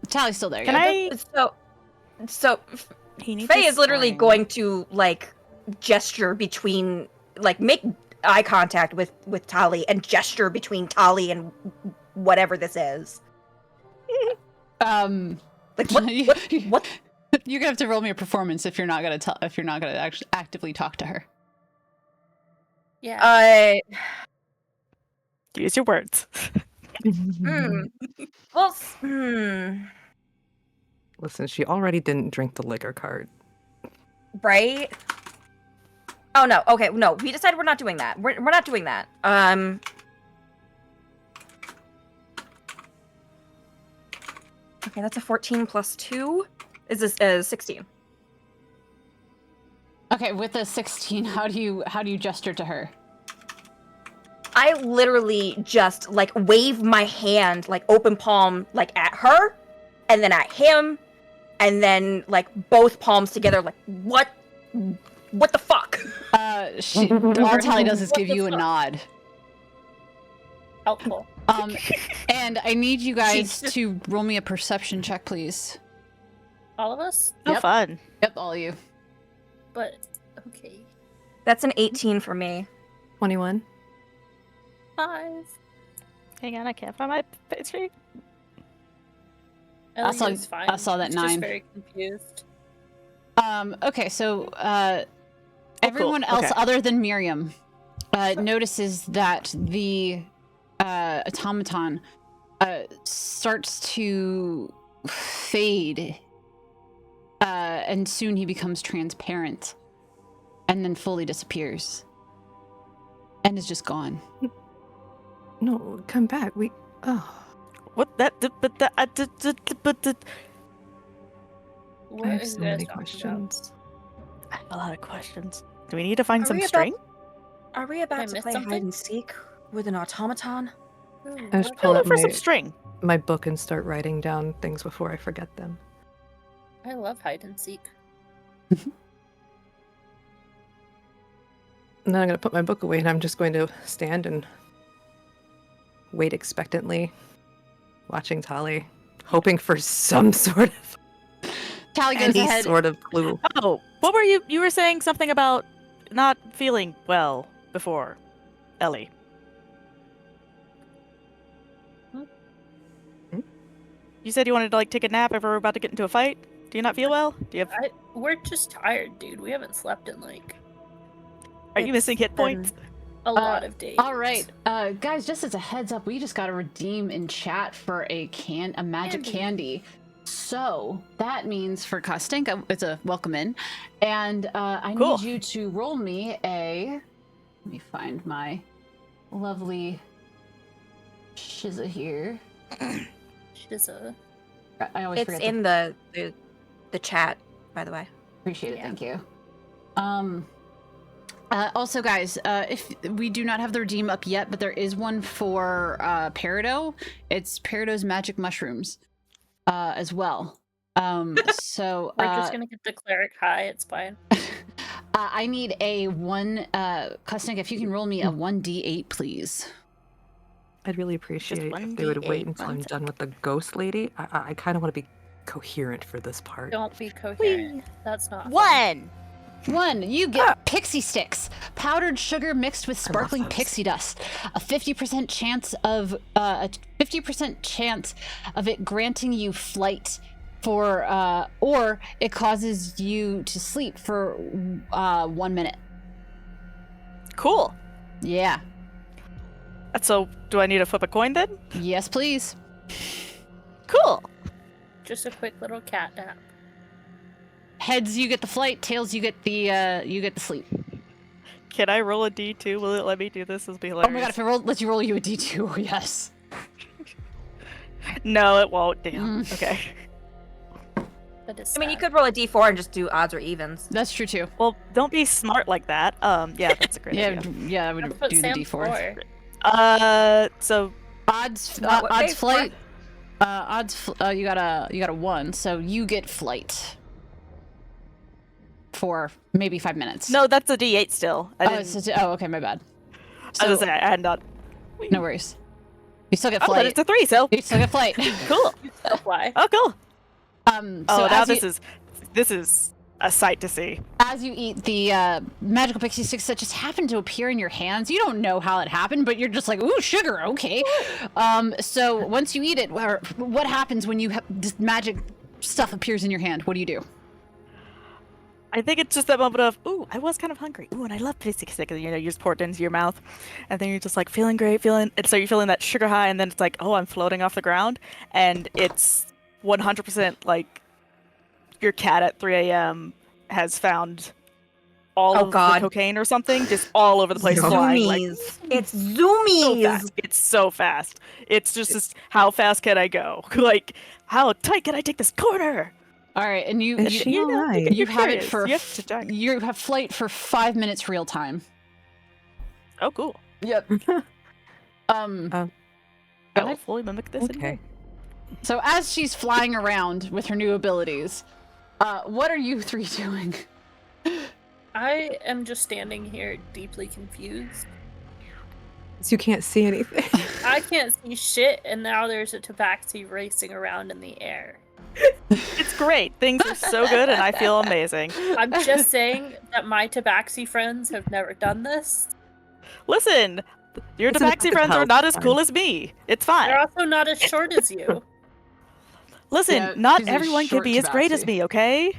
Tally's still there. Can yeah. I? So He needs Faye a is literally spring. going to like gesture between, like, make eye contact with Tali and gesture between Tali and whatever this is. Like what? You're gonna have to roll me a performance if you're not gonna actually actively talk to her. Yeah. Use your words. Well, Listen, she already didn't drink the liquor card. right? Oh no. Okay, no. We decided we're not doing that. We're not doing that. Okay, that's a 14 plus 2. Is this 16? Okay, with a 16, how do you gesture to her? I literally just like wave my hand, like open palm, like at her, and then at him, and then like both palms together, like what the fuck? All Tally does is What give the you a fuck? nod. Helpful. And I need you guys She's- to roll me a perception check, please. All of us? No Yep. fun. Yep, all of you. But, okay. That's an 18 for me. 21. 5. Hang on, I can't find my pastry. Ellie saw- is fine. I saw that She's 9. Just very confused. Okay, so cool. everyone else Okay. other than Miriam notices that the automaton starts to fade, and soon he becomes transparent, and then fully disappears, and is just gone. No, come back. We. Oh. What that? But that. I What have is so you guys many talking questions. I have a lot of questions. Do we need to find Are some we about- string? Are we I about to miss play hide something? and seek with an automaton? about? Ooh, I just what- pull Pull up for some my- string. My book and start writing down things before I forget them. I love hide and seek. And then I'm going to put my book away and I'm just going to stand and wait expectantly, watching Tali, hoping for some sort of Tally goes any ahead. sort of clue. Oh, what were you? You were saying something about not feeling well before, Ellie. You said you wanted to like take a nap if we were about to get into a fight. Do you not feel well? Do you have? We're just tired, dude. We haven't slept in like Are you missing hit points? a lot of days. All right, guys. Just as a heads up, we just got to redeem in chat for a magic candy. So that means for Kostink, it's a welcome in, and I Cool. need you to roll me a. Let me find my lovely shiza here. She's a I always It's forget. in the chat, by the way. Appreciate it. Yeah. Thank you. Also, guys, if we do not have the redeem up yet, but there is one for Peridot. It's Perido's magic mushrooms, as well. So we're just gonna get the cleric high, it's fine. I need a one. Kostink, if you can roll me a 1d8, please. I'd really appreciate one if they would wait D8, until one I'm done with the ghost lady. I kind of want to be coherent for this part. Don't be coherent. That's not fun. One. 1, you get pixie sticks, powdered sugar mixed with sparkling those. pixie dust. A 50% chance of it granting you flight for, or it causes you to sleep for 1 minute. Cool. Yeah. So, do I need to flip a coin then? Yes, please. Cool. Just a quick little cat nap. Heads, you get the flight. Tails, you get the sleep. Can I roll a D2? Will it let me do this? This will be hilarious. Oh my god! If it lets you roll you a d2, yes. No, it won't. Damn. Okay. That is I mean, you sad. could roll a d4 and just do odds or evens. That's true too. Well, don't be smart like that. Yeah, that's a great Yeah, idea. yeah, I That's would what do the Sam's d4. for. So Odds, Not what odds pays for flight. You got a 1, so you get flight for maybe 5 minutes. No, that's a D8 still. Okay, my bad. I was gonna say, I had not. No worries. You still get Oh, flight. but it's a 3, so You still get flight. cool. Still fly. Oh, cool. So Oh, now as this is a sight to see. as you eat the magical pixie sticks that just happen to appear in your hands, you don't know how it happened, but you're just like, ooh, sugar, okay. So once you eat it, what happens when this magic stuff appears in your hand? What do you do? I think it's just that moment of, ooh, I was kind of hungry. Ooh, and I love pixie stick. You know, you just pour it into your mouth, and then you're just like feeling great, and so you're feeling that sugar high, and then it's like, oh, I'm floating off the ground, and it's 100% like your cat at 3 a.m. has found all of the cocaine or something, just all over the place, flying. Like, It's zoomies. so fast. It's so fast. It's just how fast can I go? Like, how tight can I take this corner? All right, and you Is she know, alright? you you're have it curious. for You have to check. you have flight for 5 minutes real time. Oh, cool. Yep. Can I fully mimic this? Okay. So as she's flying around with her new abilities, what are you 3 doing? I am just standing here deeply confused. So you can't see anything. I can't see shit, and now there's a tabaxi racing around in the air. It's great. Things are so good, and I feel amazing. I'm just saying that my tabaxi friends have never done this. Listen, your It's tabaxi enough friends are help, not as fine. cool as me. It's fine. They're also not as short as you. Listen, Yeah, not she's a everyone can short be as great as tabaxi. me, okay?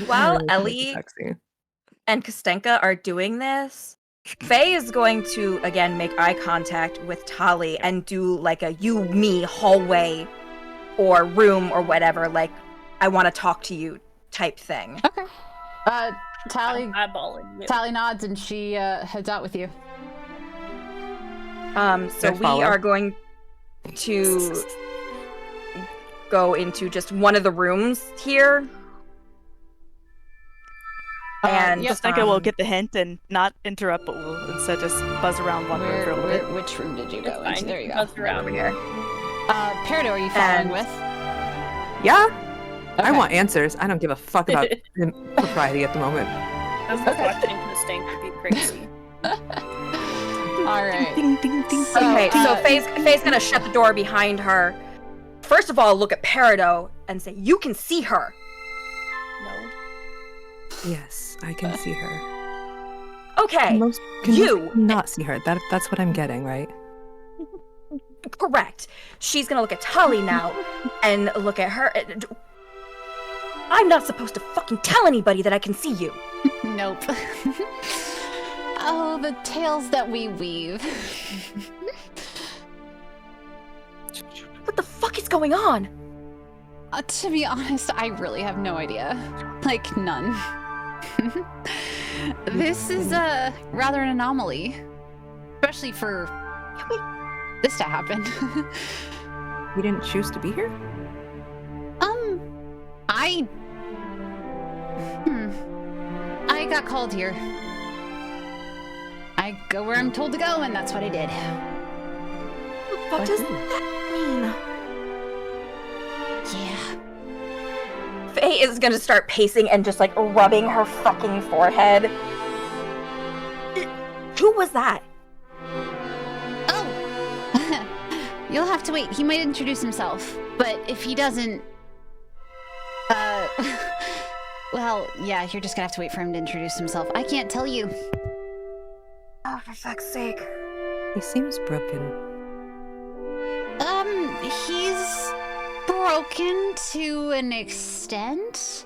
While Really Ellie sexy. and Kostenka are doing this, Faye is going to again make eye contact with Tali and do like a you me hallway or room or whatever, like I want to talk to you type thing. Okay. Tally I'm eyeballing you. Tally nods and she heads out with you. So I we follow. are going to go into just one of the rooms here. And yep. Kostenka will get the hint and not interrupt, but will instead just buzz around one room for a little bit. Which room did you It's go into? fine. There you go. Buzz around. over here. Peridot, are you following And- with? Yeah, I Okay. want answers. I don't give a fuck about propriety at the moment. I'm just watching Kostenka be crazy. All right. Ding, ding, ding, So, ding. Okay, so uh, Faye's gonna shut the door behind her. First of all, look at Peridot and say, "You can see her." No. Yes, I can see her. Okay, Most can you- not see her. That's what I'm getting, right? correct. She's gonna look at Tali now and look at her. I'm not supposed to fucking tell anybody that I can see you. Nope. Oh, the tales that we weave. What the fuck is going on? To be honest, I really have no idea. Like, none. This is rather an anomaly. Especially for this to happen. You didn't choose to be here? I got called here. I go where I'm told to go, and that's what I did. What does that mean? Yeah. Faye is gonna start pacing and just like rubbing her fucking forehead. Who was that? Oh! You'll have to wait. He might introduce himself. But if he doesn't... well, yeah, you're just gonna have to wait for him to introduce himself. I can't tell you. Oh, for fuck's sake. He seems broken. He's broken to an extent.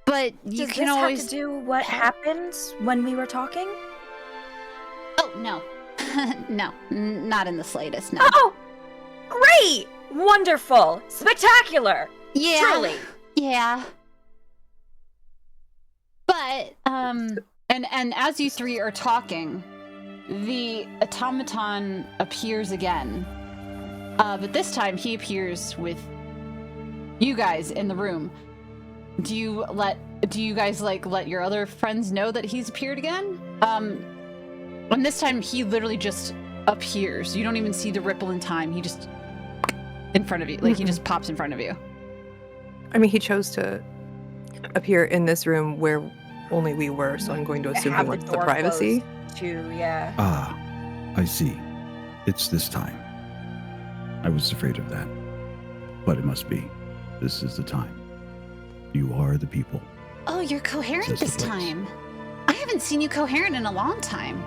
But you Does can this always... have to do what happened when we were talking? Oh, no. No, not in the slightest, no. Oh! Great! Wonderful! Spectacular! Yeah. Truly! Yeah. But, and as you three are talking, the automaton appears again. But this time he appears with you guys in the room. Do you guys let your other friends know that he's appeared again? And this time he literally just appears. You don't even see the ripple in time. He just in front of you, like he just pops in front of you. I mean, he chose to appear in this room where only we were, so I'm going to assume he Have wants the door privacy. closed too, yeah. Ah, I see. It's this time. I was afraid of that. But it must be. This is the time. You are the people. Oh, you're coherent Says this the place. time. I haven't seen you coherent in a long time.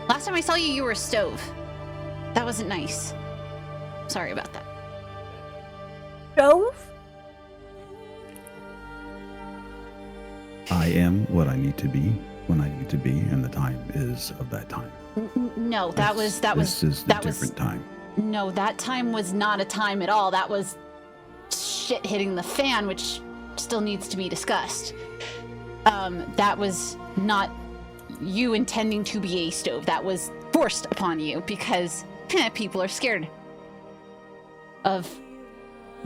Last time I saw you, you were a stove. That wasn't nice. Sorry about that. Stove? I am what I need to be when I need to be, and the time is of that time. No, This is the different time. No, that time was not a time at all. That was shit hitting the fan, which still needs to be discussed. That was not you intending to be a stove. That was forced upon you because people are scared of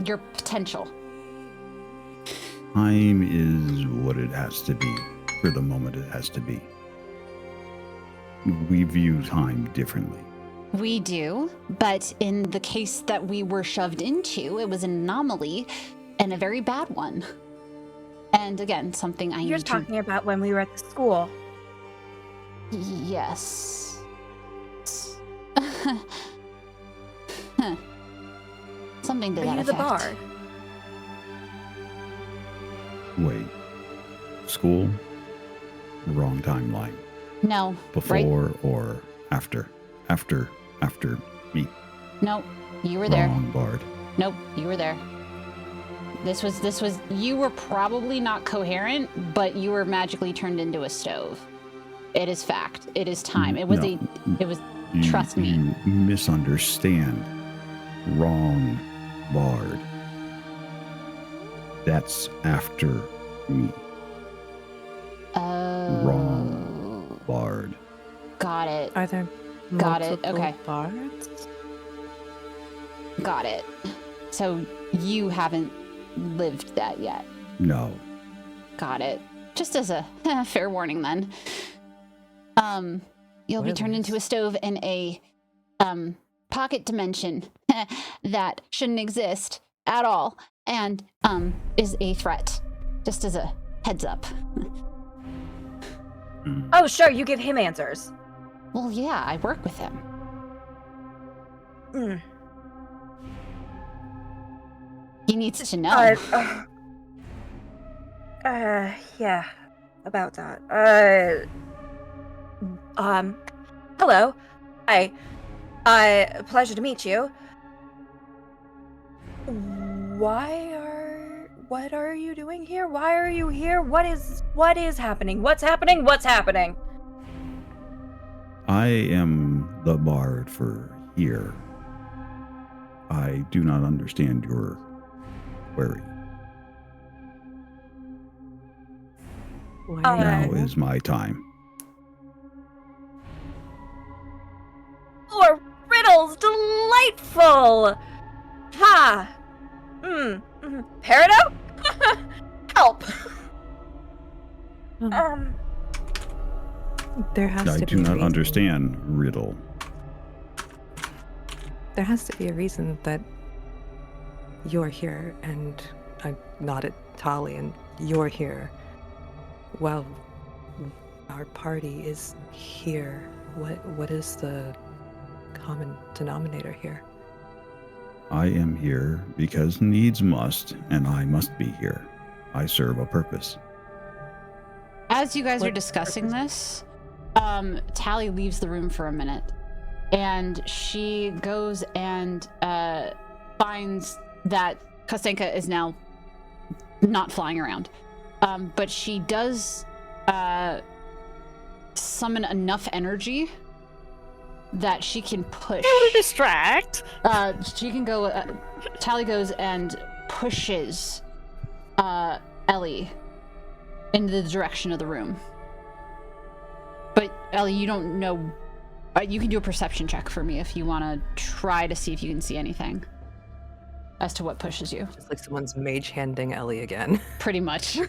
your potential. Time is what it has to be for the moment it has to be. We view time differently. We do, but in the case that we were shoved into, it was an anomaly and a very bad one. And again, something I You're need talking about when we were at the school. to... Yes. Something to Are that you effect. the bard? Wait. School? Wrong timeline. No. Before or after? After me. Nope. You were there. Wrong bard. Nope. You were there. This was, you were probably not coherent, but you were magically turned into a stove. It is fact. It is time. It was No. trust me. You misunderstand. Wrong bard. That's after me. Wrong bard. Got it. Are there Got it, multiple okay. bards? Got it. So you haven't lived that yet. No. Got it. Just as a fair warning then. You'll be turned into a stove in a pocket dimension that shouldn't exist at all and is a threat. Just as a heads up. Oh, sure, you give him answers. Well, yeah, I work with him. Mm. He needs to know. Yeah, about that. Hello. Hi. Pleasure to meet you. What are you doing here? Why are you here? What is happening? What's happening? What's happening? I am the bard for here. I do not understand your query. Why Now Uh, is my time. Or riddles, delightful. Ha. Peridot? Help. There has I to do be a not reason. understand riddle. There has to be a reason that you're here, and I nod at Tali, and you're here. Well, our party is here. What is the common denominator here? I am here because needs must, and I must be here. I serve a purpose. As you guys are What discussing purpose? this, Tally leaves the room for a minute, and she goes and finds that Kostenka is now not flying around, but she does summon enough energy that she can push. To distract. She can go. Tally goes and pushes Ellie into the direction of the room. But Ellie, you don't know. You can do a perception check for me if you want to try to see if you can see anything as to what pushes you. It's like someone's mage handing Ellie again. Pretty much.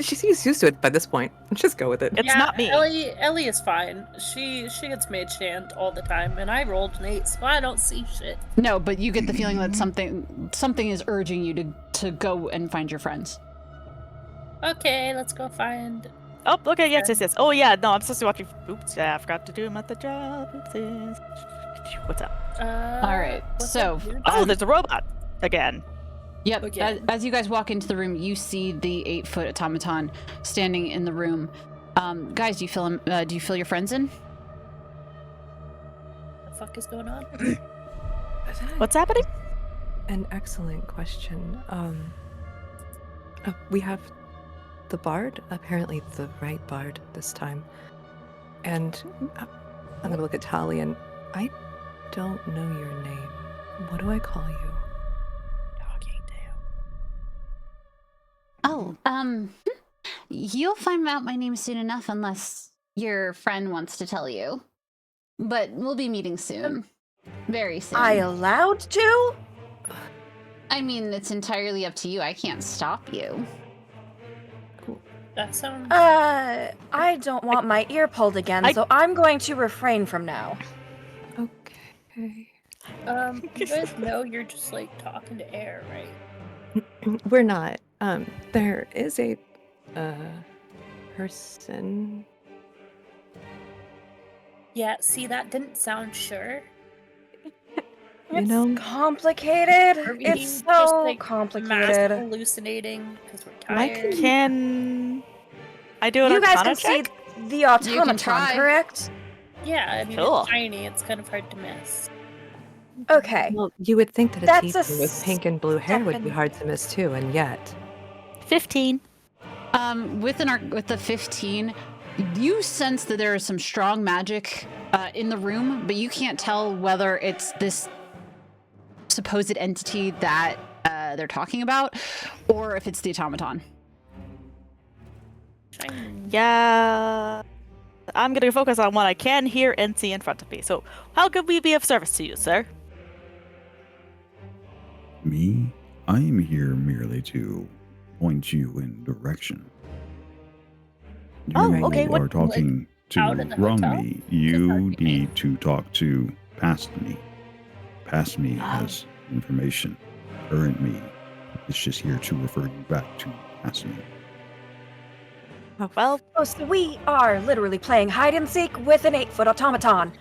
She's used to it by this point. Just go with it. It's not me. Ellie is fine. She gets mage hand all the time, and I rolled an 8, so I don't see shit. No, but you get the feeling that something is urging you to go and find your friends. Okay, let's go find. Oh, okay, yes. Oh, yeah, no, I'm supposed to be walking. Oops, yeah, I forgot to do my job. Oopsies. What's up? All right, what's so up, dude? Oh, there's a robot again. Yep. Again. As you guys walk into the room, you see the 8-foot automaton standing in the room. Guys, do you feel him? Do you feel your friends in? What the fuck is going on? What's happening? An excellent question. We have the bard, apparently the right bard this time. And I'm gonna look at Tali, and I don't know your name. What do I call you? Oh, you'll find out my name soon enough unless your friend wants to tell you. But we'll be meeting soon. Very soon. I allowed to? I mean, it's entirely up to you. I can't stop you. That sounds. I don't want my ear pulled again, so I'm going to refrain from now. Okay. You guys know you're just like talking to air, right? We're not. There is a person. Yeah. See, that didn't sound sure. You know, Complicated. Are we It's just, so like, complicated. Mass hallucinating because we're Like, tired. can I do an You guys Arcana can see check? the automaton, try. correct? Yeah, I mean Cool. it's tiny. It's kind of hard to miss. Okay. well, you would think that a That's a teacher with pink and blue hair would be second- hard to miss too, and yet. 15. With the 15, you sense that there is some strong magic in the room, but you can't tell whether it's this supposed entity that they're talking about, or if it's the automaton. Shiny. Yeah. I'm gonna focus on what I can hear and see in front of me. So, how could we be of service to you, sir? Me? I am here merely to point you in direction. You Oh, okay, what- are talking out to of the hotel? Rummy. You Because need to talk to Past Me. Past Me has information. Current Me is just here to refer you back to Past Me. Well, Oh, so we are literally playing hide and seek with an 8-foot automaton.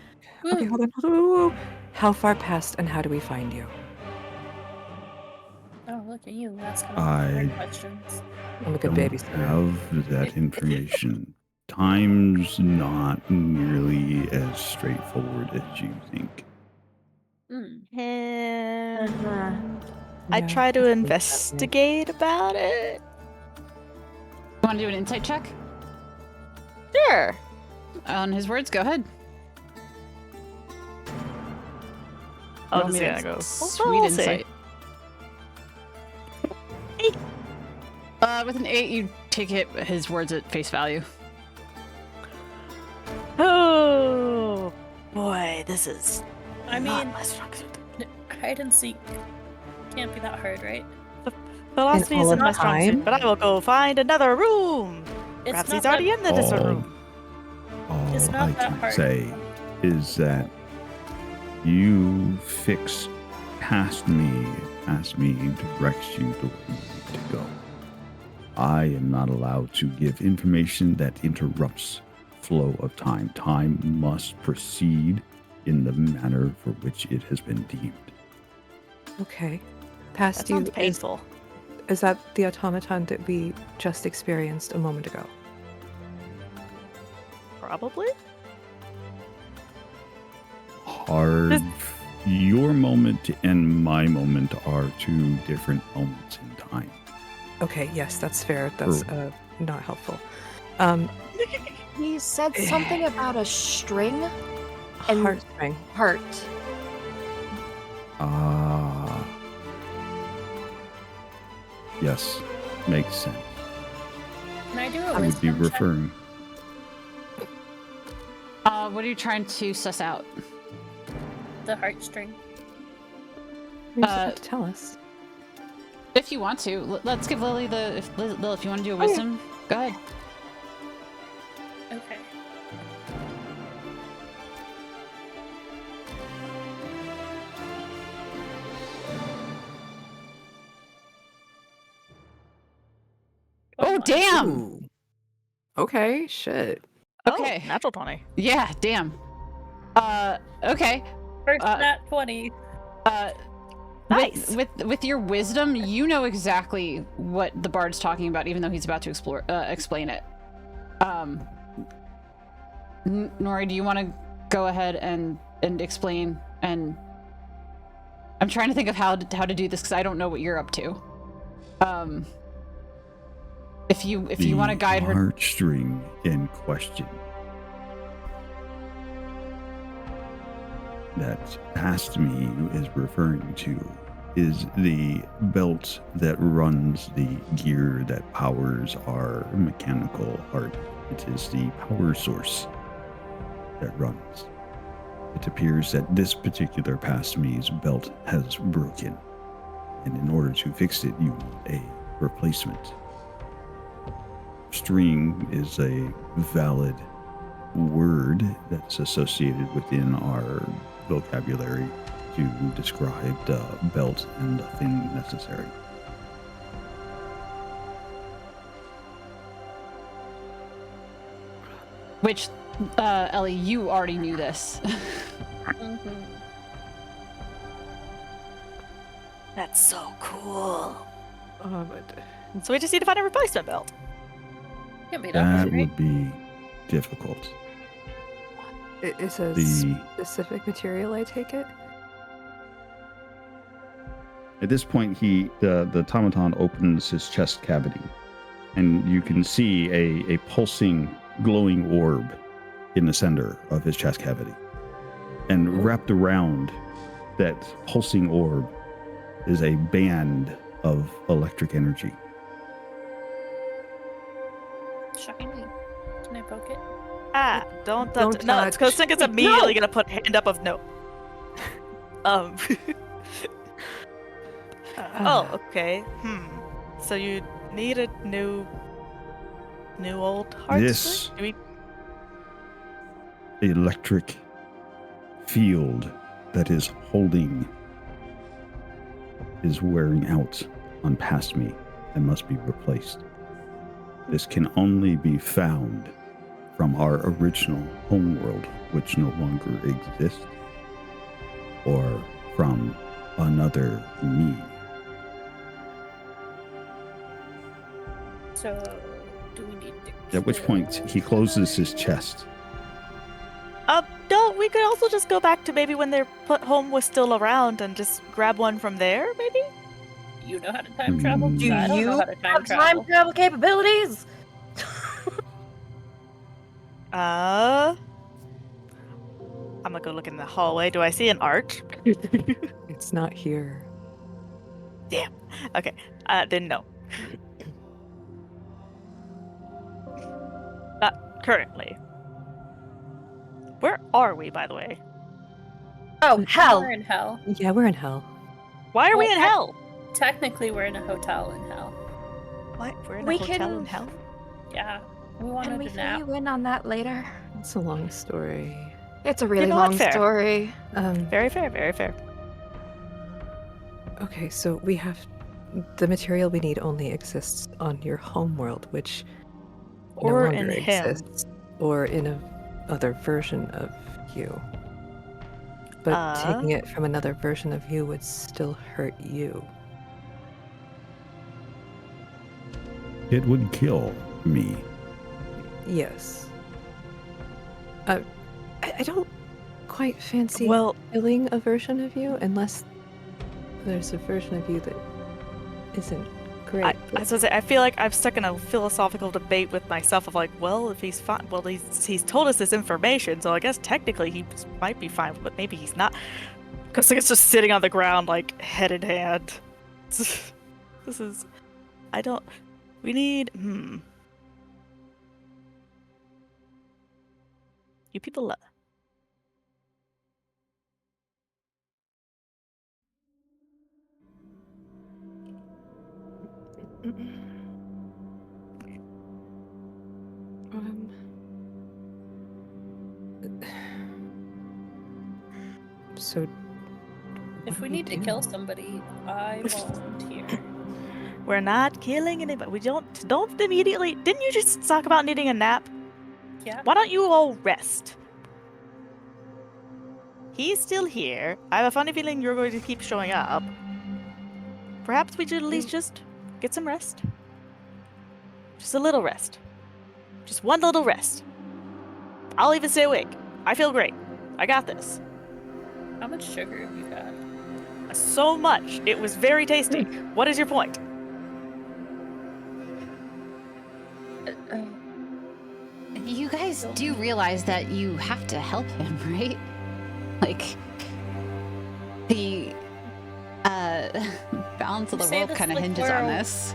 Okay, hold on. Ooh. How far past, and how do we find you? Oh, look at you asking all I- the hard questions. I'm a good Don't babysitter. have that information. Time's not nearly as straightforward as you think. Hmm. I Yeah, try to that's investigate about it. You want to do an insight check Sure. on his words? Go ahead. Oh, Roll this is me gonna a go. Sweet We'll see. insight. 8. With an 8, you take his words at face value. Oh boy, this is. I not mean, my strong suit. hide and seek can't be that hard, right? Philosophy all isn't of my strong suit, time? but I will go find another room. It's Perhaps not he's already that- in the different room. All It's not I that can hard. say is that you fix Past Me, Past Me directs you to where you need to go. I am not allowed to give information that interrupts flow of time. Time must proceed in the manner for which it has been deemed. Okay. Past That you sounds painful. is that the automaton that we just experienced a moment ago? Probably. Hard. Your moment and my moment are two different moments in time. Okay, yes, that's fair. That's not helpful. He said something about a string and Heartstring. heart. Yes, makes sense. Can I do a I would be wisdom check? referring. What are you trying to suss out? The heartstring. You just Uh, have to tell us. If you want to, let's give Lily the. If Lil, if you want to do a wisdom, go ahead. Okay. Oh, damn! Ooh. Okay, shit. Okay. Oh, natural 20. Yeah, damn. Okay. First Uh, nat 20. Nice. With your wisdom, you know exactly what the bard's talking about, even though he's about to explain it. Nori, do you want to go ahead and explain? And I'm trying to think of how to do this because I don't know what you're up to. If you want to guide her. The heartstring in question that Past Me is referring to is the belt that runs the gear that powers our mechanical heart. It is the power source that runs. It appears that this particular Past Me's belt has broken, and in order to fix it, you need a replacement. String is a valid word that's associated within our vocabulary to describe the belt and the thing necessary. Which, Ellie, you already knew this. That's so cool. But So we just need to find a replacement belt. Can't be That right? would be difficult. it's a The specific material, I take it? At this point, the automaton opens his chest cavity, and you can see a pulsing, glowing orb in the center of his chest cavity. And wrapped around that pulsing orb is a band of electric energy. Shiny. Can I poke it? Don't Don't touch. No, touch. because Tinker's immediately gonna put hand up of no. Oh, okay. So you need a new old heart. This Do we? electric field that is holding is wearing out on Past Me and must be replaced. This can only be found from our original homeworld, which no longer exists, or from another me. So, do we need to At which point he closes his chest. No, we could also just go back to maybe when their home was still around and just grab one from there, maybe? You know how to time travel? Do I don't know how to time Have travel. time travel capabilities? I'm gonna go look in the hallway. Do I see an arch? It's not here. Damn. Okay. Then no. Not currently. Where are we, by the way? Oh, hell. We're in hell. Yeah, we're in hell. Why are we Well, in hell? Technically, we're in a hotel in hell. What? We're in We a hotel can- in hell? Yeah. We Can wanted we a fill nap. you in on that later? It's a long story. It's a really know what? long Fair. story. Very fair, very fair. Okay, so we have the material we need only exists on your homeworld, which no Or longer in him. exists, or in a other version of you. But taking it from another version of you would still hurt you. It would kill me. Yes. I don't quite fancy Well, killing a version of you unless there's a version of you that isn't great. I but- was gonna say, I feel like I'm stuck in a philosophical debate with myself of like, well, if he's fine, well, he's told us this information, so I guess technically he might be fine, but maybe he's not. Because it's just sitting on the ground, like, head in hand. This is... I don't... We need... You people... Um, so If what we do need to do? kill somebody, I volunteer. We're not killing anybody. We don't immediately. Didn't you just talk about needing a nap? Yeah. Why don't you all rest? He's still here. I have a funny feeling you're going to keep showing up. Perhaps we should at least just get some rest. Just a little rest. Just one little rest. I'll even stay awake. I feel great. I got this. How much sugar have you got? So much. It was very tasty. What is your point? You guys do realize that you have to help him, right? Like, the balance of the You say world this kind of like hinges we're on a- this.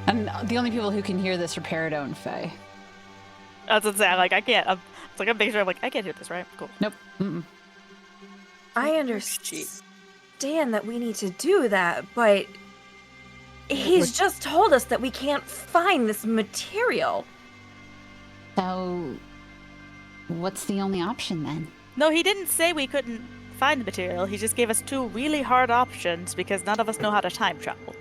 And the only people who can hear this are Peridot and Faye. That's what I'm saying. Like, I can't. I'm making sure. I'm like, I can't hear this, right? Cool. Nope. Mm-mm. I understand that we need to do that, but he's just told us that we can't find this material. So, what's the only option then? No, he didn't say we couldn't find the material. He just gave us two really hard options because none of us know how to time travel.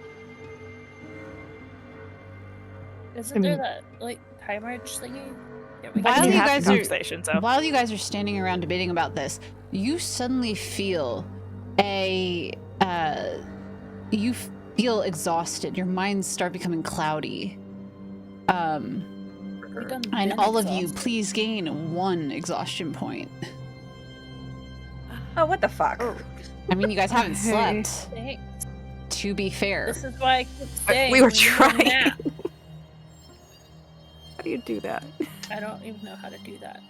Isn't there that like time march thingy? Yeah, we While I can didn't you have guys the are- conversation, so While you guys are standing around debating about this, you suddenly feel you feel exhausted. Your minds start becoming cloudy. we done And been all of you, exhausted. please gain 1 exhaustion point. Oh, what the fuck? I mean, you guys haven't Okay. slept, Thanks. to be fair. This is why I keep staying. we were need a trying. nap. How do you do that? I don't even know how to do that.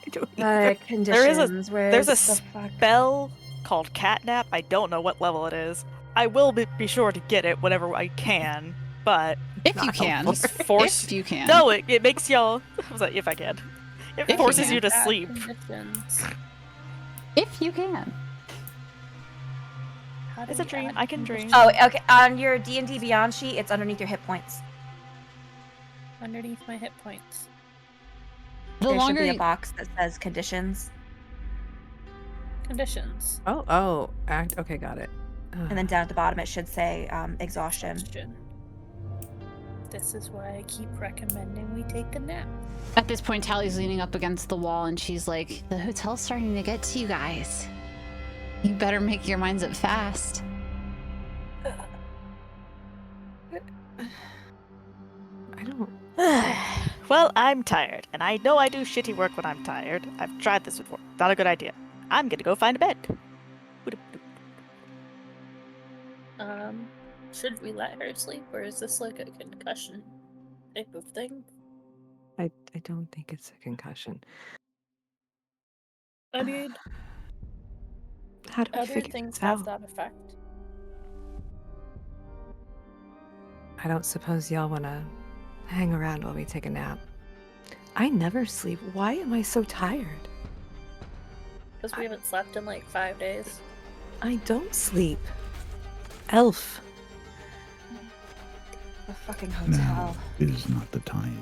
I don't either. Conditions. where there's a the fuck? spell called catnap. I don't know what level it is. I will be sure to get it whenever I can, but If you Not can. just force. If you can. No, it makes y'all. I was like, if I can. It If you forces can. you to Bad sleep. conditions. If you can. How do It's a we dream. add I can dream. conditions? Oh, okay. On your D&D Beyond sheet, it's underneath your hit points. Underneath my hit points. The There should longer be a you- box that says conditions, Conditions. Okay, got it. and then down at the bottom it should say exhaustion. Exhaustion. This is why I keep recommending we take a nap. At this point, Tally's leaning up against the wall and she's like, the hotel's starting to get to you guys. You better make your minds up fast. I don't. Well, I'm tired, and I know I do shitty work when I'm tired. I've tried this before. Not a good idea. I'm gonna go find a bed. Should we let her sleep, or is this like a concussion type of thing? I don't think it's a concussion. I mean, How do we other figure things this have out? that effect. I don't suppose y'all want to hang around while we take a nap. I never sleep. Why am I so tired? Because we haven't slept in like 5 days. I don't sleep. Elf. The fucking Now hotel. is not the time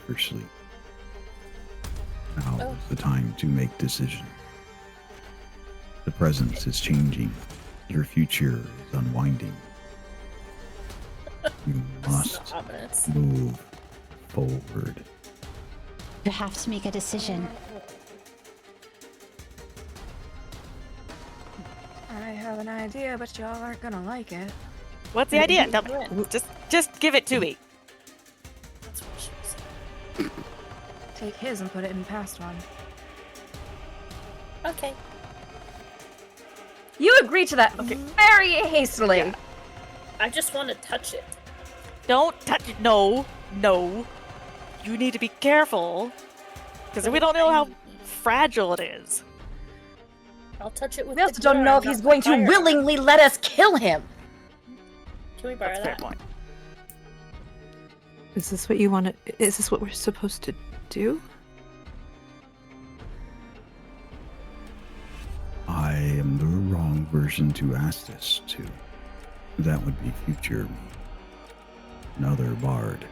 for sleep. Now Oh. is the time to make decisions. The present is changing. Your future is unwinding. You must Ominous. move forward. You have to make a decision. I have an idea, but y'all aren't gonna like it. What's the idea? Tell me. Just give it to me. That's what she said. Take his and put it in the past one. Okay. You agree to that very hastily. Yeah. I just want to touch it. Don't touch it. No. You need to be careful. Because we don't know how fragile it is. I'll touch it with We also the don't know door, if he's not going the to fire. willingly let us kill him. Can we borrow That's a fair that? point. Is this what you want to? Is this what we're supposed to do? I am the wrong person to ask this to. That would be future me. another bard.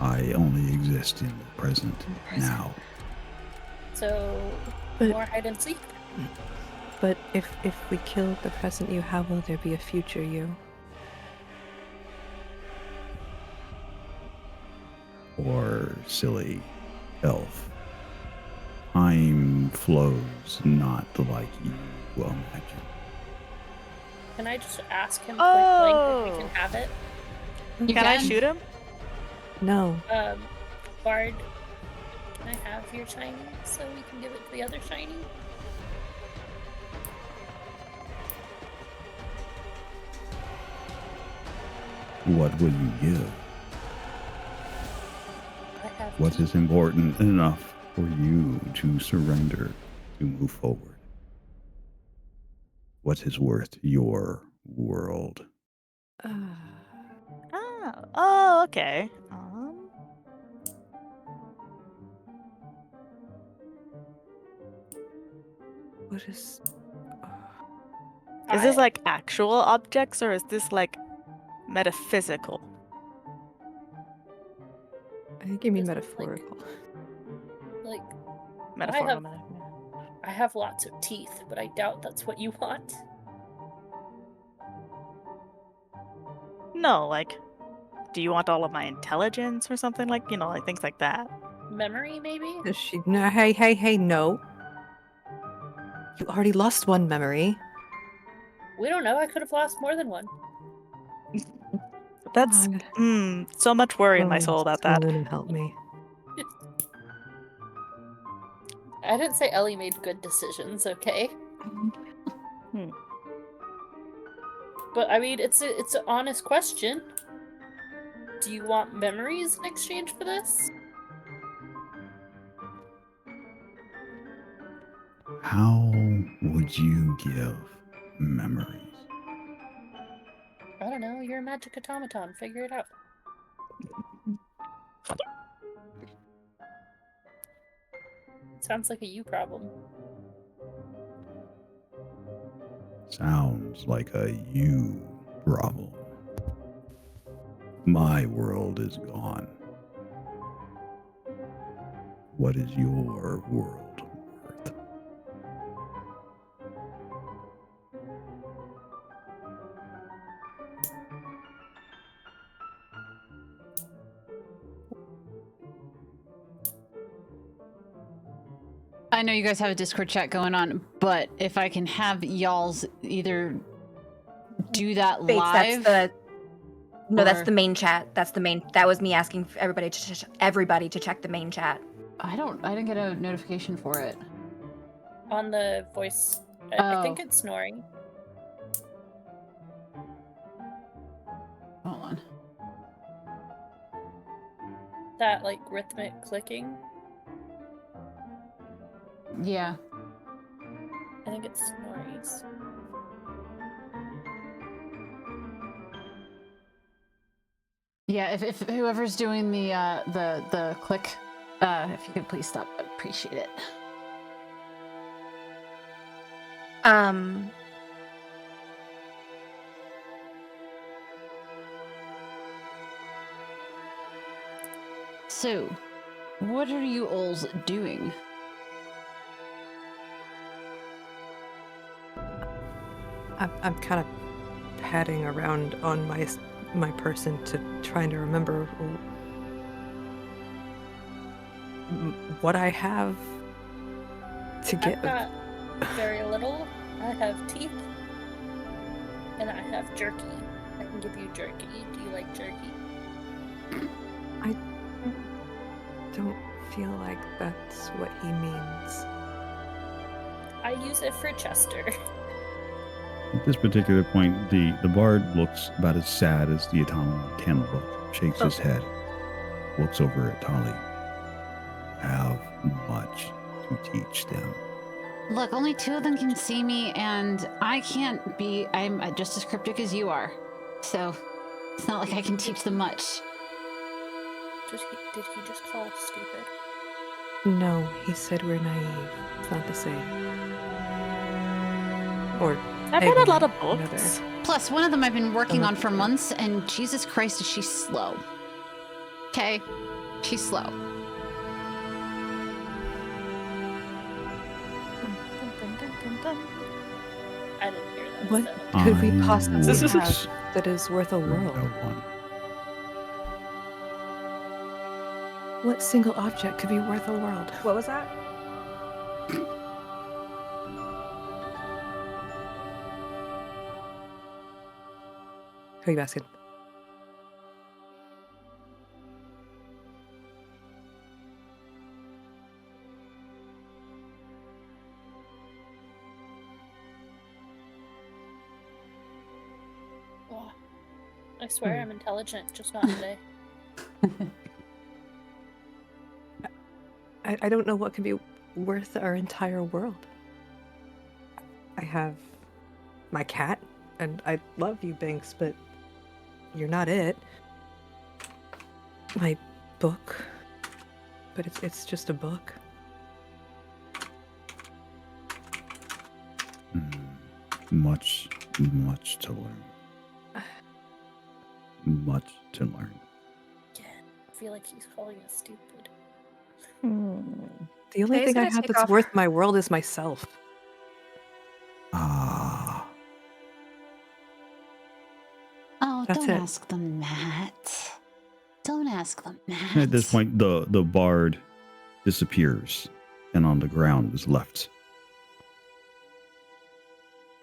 I only exist in the present, now. So, But- more hide and seek? But if we kill the present you, how will there be a future you? Or silly elf. Time flows not like you will imagine. Can I just ask him point blank if we Oh. can have it? You Can I can. shoot him? No. Bard, can I have your shiny so we can give it to the other shiny? What will you give? I have What tea. is important enough for you to surrender to move forward? What is worth your world? Oh, okay. What is? Is this like actual objects or is this like metaphysical? I think you mean This is like- metaphorical. like Metaphorical. I have lots of teeth, but I doubt that's what you want. No, like, do you want all of my intelligence or something like, like things like that? Memory, maybe? Is she? No. Hey! No. You already lost one memory. We don't know. I could have lost more than one. That's so much worry in my soul about that. Selena, help me. I didn't say Ellie made good decisions, okay? But I mean, it's an honest question. Do you want memories in exchange for this? How would you give memories? I don't know. You're a magic automaton. Figure it out. Sounds like a you problem. Sounds like a you problem. My world is gone. What is your world worth? I know you guys have a Discord chat going on, but if I can have y'all's either do that Fates, live. that's or- the main chat. That was me asking for everybody to check the main chat. I didn't get a notification for it. On the voice, I think Oh. it's snoring. Hold on. That like rhythmic clicking. Yeah. I think it's Snorri's. Yeah, if whoever's doing the click, if you could please stop, I'd appreciate it. So, what are you alls doing? I'm kind of patting around on my person to trying to remember what I have to I've get. got very little. I have teeth. And I have jerky. I can give you jerky. Do you like jerky? I don't feel like that's what he means. I use it for Chester. At this particular point, the bard looks about as sad as the automaton can look, shakes his head, looks over at Tali. Have much to teach them. Look, only 2 of them can see me, and I'm just as cryptic as you are. So, it's not like I can teach them much. Did he just call us stupid? No, he said we're naive. It's not the same. Or I've Hey, read a lot of Gwen, another- books. Plus, one of them I've been working Oh, on for okay. months, and Jesus Christ, is she slow. Okay? She's slow. I didn't hear that. What So. could we I possibly would have that is worth a prefer world? no one. What single object could be worth a world? What was that? Who are you asking? Oh, I swear Hmm. I'm intelligent, just not today. I don't know what could be worth our entire world. I have my cat, and I love you, Binks, but you're not it. My book, but it's just a book. Much to learn. Much to learn. Again, I feel like he's calling us stupid. The only Faye's thing I gonna have take that's off worth her- my world is myself. Ah, Oh, That's don't it. ask them that. Don't ask them that. at this point, the bard disappears, and on the ground is left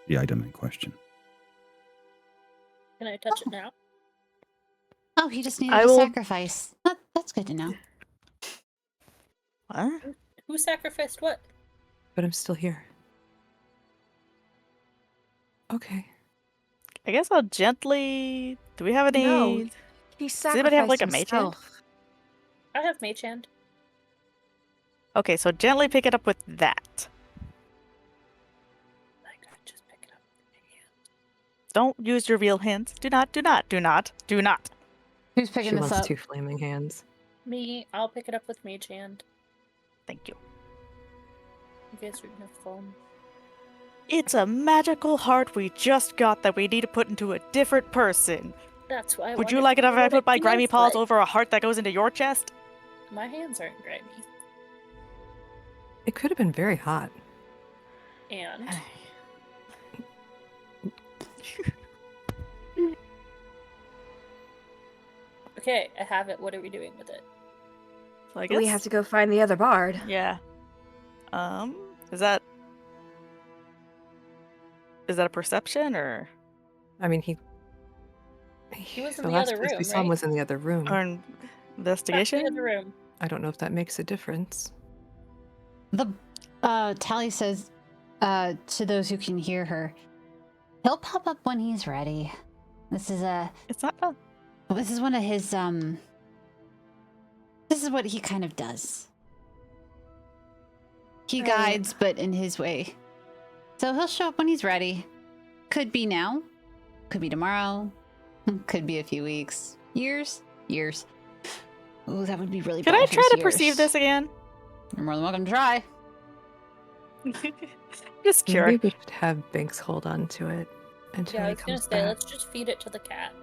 the item in question. Can I touch it now? Oh, he just needed I a will- sacrifice. That's good to know. What? Who sacrificed what? But I'm still here. Okay. I guess I'll gently. Do we have any? No. He Does anybody have, like, a mage hand? himself. I have mage hand. Okay, so gently pick it up with that. I could just pick it up with my hand. Don't use your real hands. Do not. Who's picking She this wants up? 2 flaming hands. Me, I'll pick it up with mage hand. Thank you. You guys are gonna have fun. It's a magical heart we just got that we need to put into a different person. That's why. Would you like it if I put my grimy paws over a heart that goes into your chest? My hands aren't grimy. It could have been very hot. And okay, I have it. What are we doing with it? So I guess We have to go find the other bard. Yeah. Is that a perception or I mean, he was in the the last other place we room, saw him right? was in the other room. or Back to investigation? the other room. I don't know if that makes a difference. The Tally says to those who can hear her, he'll pop up when he's ready. This is It's not fun. this is one of his this is what he kind of does. He Right. guides, but in his way. So he'll show up when he's ready. Could be now, could be tomorrow, could be a few weeks, years. Ooh, that would be really Could bad I if it try was to perceive years. this again? You're more than welcome to try. Just Maybe curious. we should have Binks hold on to it until Yeah, I he was gonna comes say, back. let's just feed it to the cat.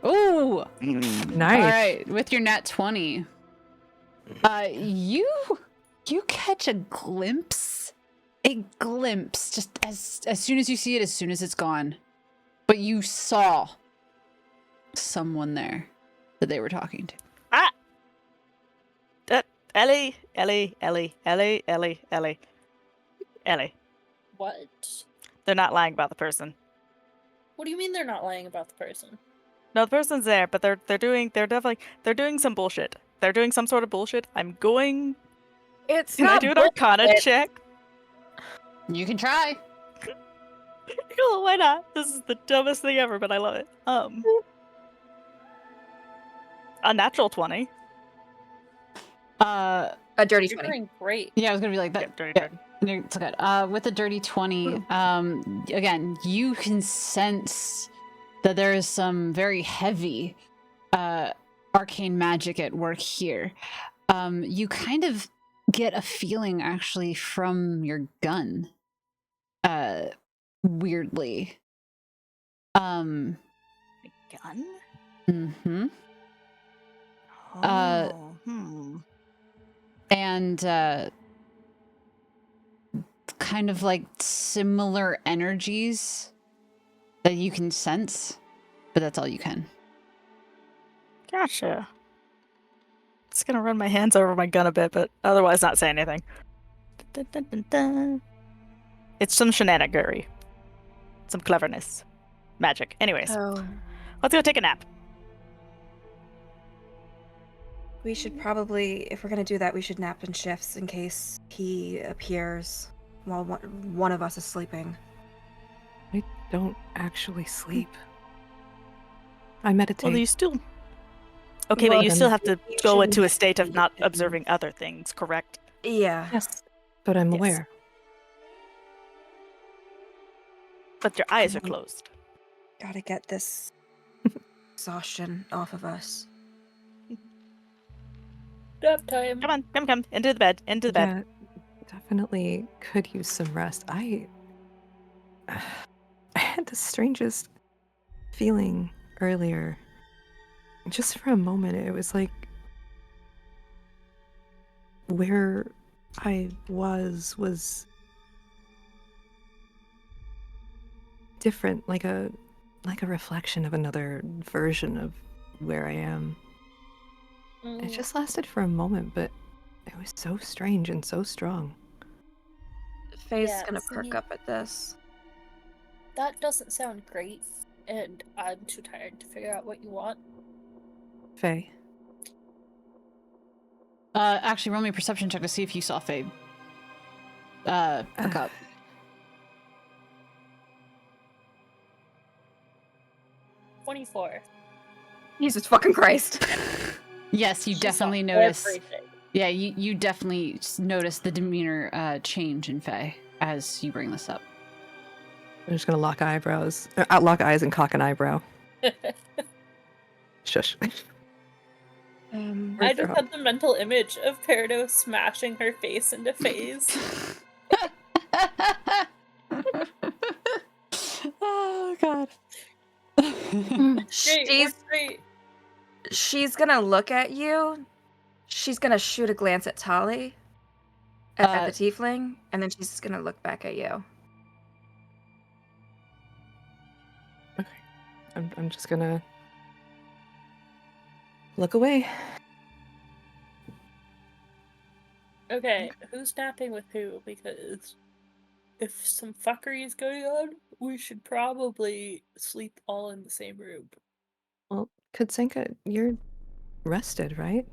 Ooh, Nice. all right. With your nat 20, you catch a glimpse, just as soon as you see it, as soon as it's gone. But you saw someone there that they were talking to. Ellie. What? They're not lying about the person. What do you mean they're not lying about the person? No, the person's there, but they're doing some bullshit. They're doing some sort of bullshit. I'm going. It's Can I not do an Arcana bullshit. check? You can try. Cool, why not? This is the dumbest thing ever, but I love it. A natural 20. Uh, A dirty You're 20. doing great. yeah, I was gonna be like that. Yeah, dirty Yeah. 20. No, it's good. With the dirty 20, again, you can sense that there is some very heavy arcane magic at work here. You kind of get a feeling actually from your gun. weirdly. Gun? Mm-hmm. Oh, And kind of like similar energies that you can sense, but that's all you can. Gotcha. Just gonna run my hands over my gun a bit, but otherwise not say anything. Dun, dun, dun, dun. It's some shenanigery. Some cleverness. Magic. Anyways, Oh, let's go take a nap. we should probably, if we're gonna do that, we should nap in shifts in case he appears while one of us is sleeping. I don't actually sleep. I meditate. Well, you still... Okay, Well, but you then still have to you go shouldn't into a state of be not doing observing other things, correct? Yeah. Yes, but I'm Yes. aware. But your eyes are Mhm. closed. Gotta get this exhaustion off of us. Nap time. Come on, come. Into the bed, into the bed. Yeah, definitely could use some rest. I had the strangest feeling earlier. Just for a moment, it was like where I was different, like a reflection of another version of where I am. It just lasted for a moment, but it was so strange and so strong. Faye's Yeah, gonna see- perk up at this. That doesn't sound great, and I'm too tired to figure out what you want. Faye, Actually, roll me a perception check to see if you saw Faye. Perk up. 24. Jesus fucking Christ. Yes, you She saw definitely notice. everything. Yeah, you definitely notice the demeanor change in Faye as you bring this up. I'm just gonna lock eyes and cock an eyebrow. Shush. I just had the mental image of Peridot smashing her face into Faye's. Oh god. Great. She's gonna look at you. She's gonna shoot a glance at Tali, at the tiefling, and then she's gonna look back at you. Okay. I'm just gonna look away. Okay, who's napping with who? Because if some fuckery is going on, we should probably sleep all in the same room. Well, Kutsenka, you're rested, right?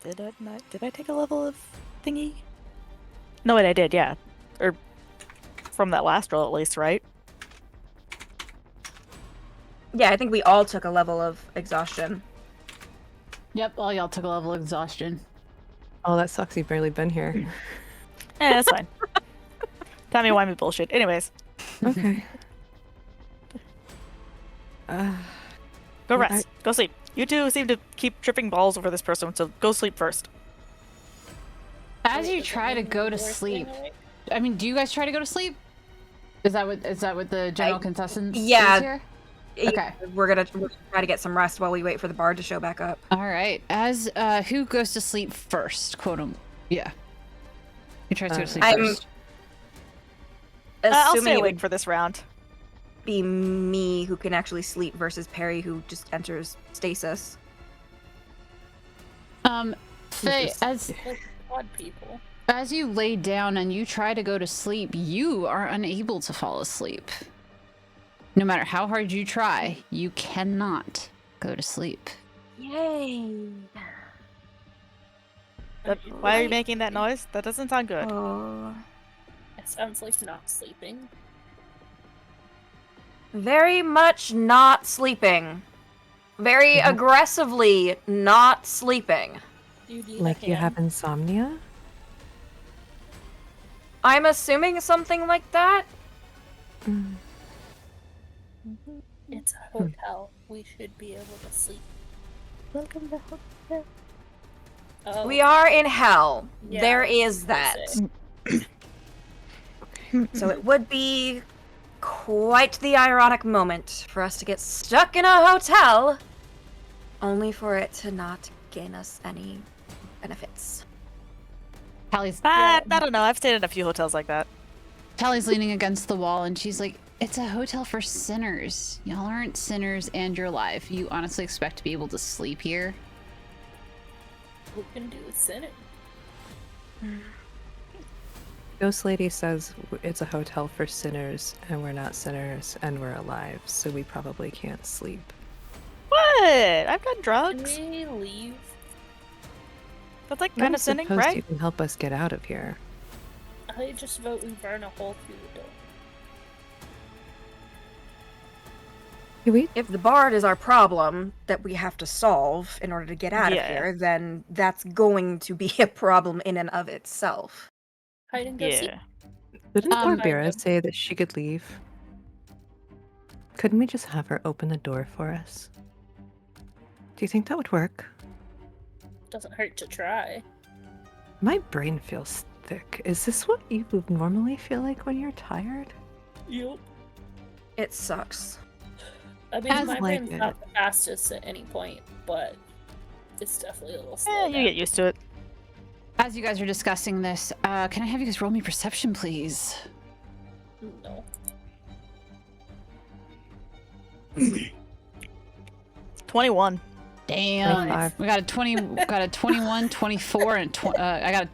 Did I take a level of thingy? No, wait, I did, yeah. Or from that last roll, at least, right? Yeah, I think we all took a level of exhaustion. Yep, all y'all took a level of exhaustion. Oh, that sucks. You've barely been here. That's fine. Timey-wimey bullshit. Anyways, Okay. go Yeah, rest. Go sleep. You two seem to keep tripping balls over this person, so go sleep first. As you Does it try to mean go to you're staying sleep, awake? I mean, do you guys try to go to sleep? Is that what the general consensus yeah. is here? Okay. We're gonna try to get some rest while we wait for the bard to show back up. All right. As who goes to sleep first? Yeah. Who tries to go to sleep I'm- first? I'll Assuming stay it awake would for this round. be me who can actually sleep versus Perry who just enters stasis. Faye, Just- as Like odd people. as you lay down and you try to go to sleep, you are unable to fall asleep. No matter how hard you try, you cannot go to sleep. Yay! Why are you making that noise? That doesn't sound good. Oh, It sounds like not sleeping. very much not sleeping. Very Mhm. aggressively not sleeping. You need Like a you hand. have insomnia? I'm assuming something like that. Mm. It's a hotel. We should be able to sleep. Welcome to hotel. Oh, We are in hell. yeah, There I was is gonna that. say. So it would be quite the ironic moment for us to get stuck in a hotel, only for it to not gain us any benefits. Tally's I don't know. I've stayed in a few hotels like that. Tally's leaning against the wall and she's like, "It's a hotel for sinners. Y'all aren't sinners and you're alive. You honestly expect to be able to sleep here?" What can do with sinning? Ghost Lady says it's a hotel for sinners, and we're not sinners, and we're alive, so we probably can't sleep. What? I've done Can drugs. we leave? That's like I kind of sinning, suppose right? you can help us get out of here. I just vote we burn a hole through the door. Can we? If the bard is our problem that we have to solve in order to get out of Yeah. here, then that's going to be a problem in and of itself. Hide and go seek. Yeah. Didn't Um, Barbara Kind of. say that she could leave? Couldn't we just have her open the door for us? Do you think that would work? Doesn't hurt to try. My brain feels thick. Is this what you normally feel like when you're tired? Yep. It sucks. I mean, As my like brain's it. not the fastest at any point, but it's definitely a little slow. Eh, you get used to it. As you guys are discussing this, can I have you guys roll me perception, please? No. 21. Damn. 25. We got a 20, got a 21, 24, and I got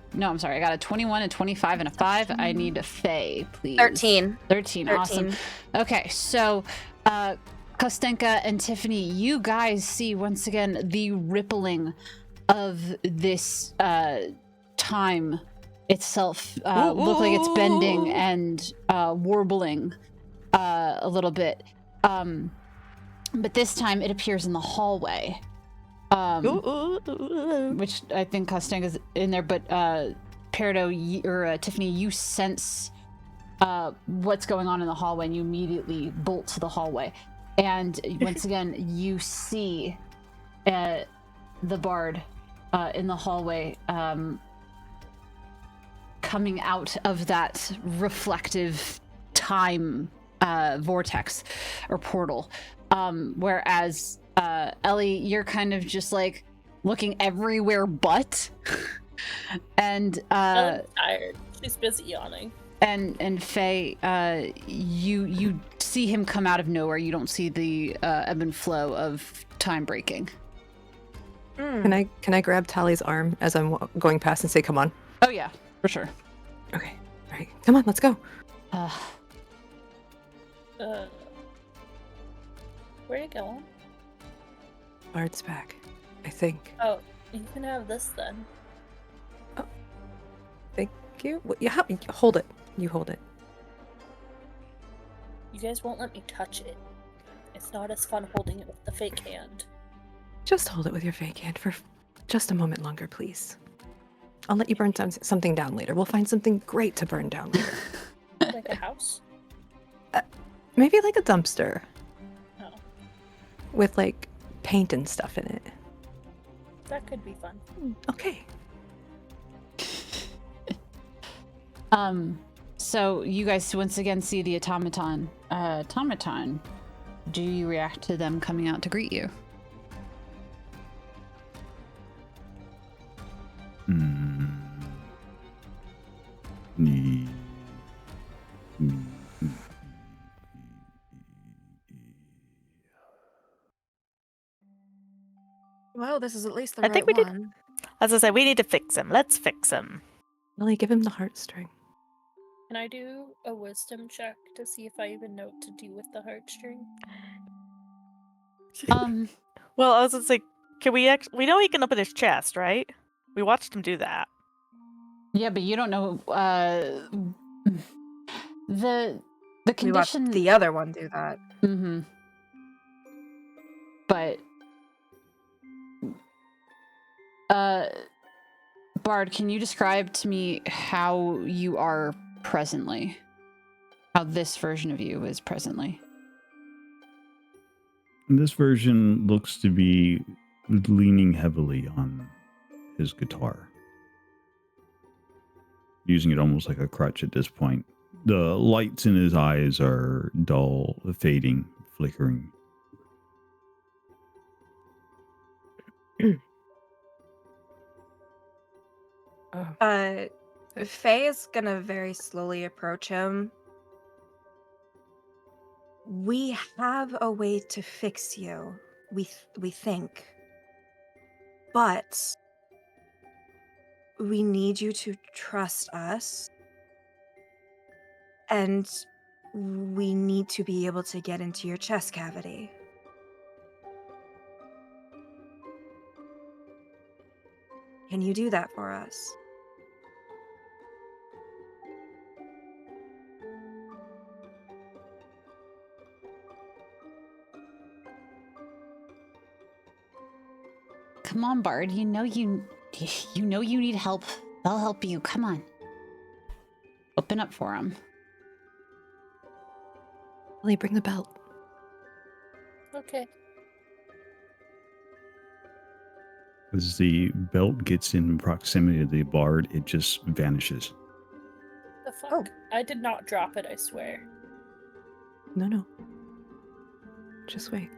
a 21, and 25, and a 5. I need a Fae, please. 13. 13, awesome. Okay, so Kostenka and Tiffany, you guys see once again the rippling of this time itself. Look like it's bending and warbling a little bit. But this time it appears in the hallway. Which I think Kostenka's in there, but Peridot or Tiffany, you sense what's going on in the hallway, and you immediately bolt to the hallway. And once again, you see the bard in the hallway coming out of that reflective time vortex or portal. Whereas Ellie, you're kind of just like looking everywhere but. And Ellie's tired. She's busy yawning. and Faye, you see him come out of nowhere. You don't see the ebb and flow of time breaking. Can I grab Tally's arm as I'm going past and say, "Come on"? Oh yeah, for sure. Okay. All right. Come on. Let's go. Where are you going? Bard's back. I think. Oh, you can have this then. Thank you. Yeah. Hold it. You hold it. You guys won't let me touch it. It's not as fun holding it with the fake hand. Just hold it with your fake hand for just a moment longer, please. I'll let you burn something down later. We'll find something great to burn down later. Like a house? Maybe like a dumpster Oh, with like paint and stuff in it. that could be fun. Okay. So you guys once again see the automaton. Automaton, do you react to them coming out to greet you? Well, this is at least the I right think we did- one. As I say, we need to fix him. Let's fix him. Lily, give him the heartstring. Can I do a wisdom check to see if I even know what to do with the heartstring? Well, I was gonna say, can we actually? We know he can open his chest, right? We watched him do that. Yeah, but you don't know the We watched condition. the other one do that. Mm-hmm. But Bard, can you describe to me how you are presently? How this version of you is presently? This version looks to be leaning heavily on his guitar, using it almost like a crutch at this point. The lights in his eyes are dull, fading, flickering. Oh, Faye is gonna very slowly approach him. We have a way to fix you. We think, but we need you to trust us, and we need to be able to get into your chest cavity. Can you do that for us? Come on, Bard. You know you need help. They'll help you. Come on. Open up for him. Ellie, bring the belt. Okay. As the belt gets in proximity to the bard, it just vanishes. The fuck? Oh. I did not drop it, I swear. No. Just wait.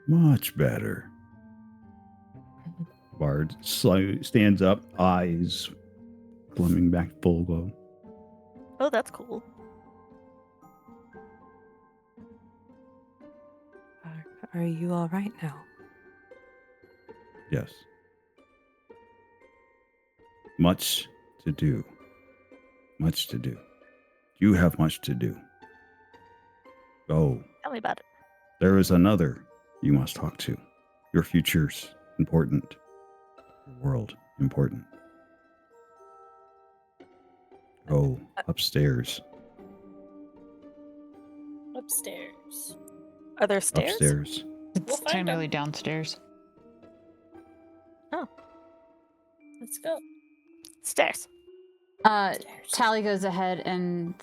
Much better. Bard stands up, eyes glimmering back full glow. Oh, that's cool. Are you all right now? Yes. Much to do. Much to do. You have much to do. Go. Tell me about it. There is another you must talk to. Your future's important. Your world important. Go upstairs. Upstairs. Are there stairs? Upstairs. It's We'll find technically him. downstairs. Let's go. Stairs. Stairs. Tally goes ahead and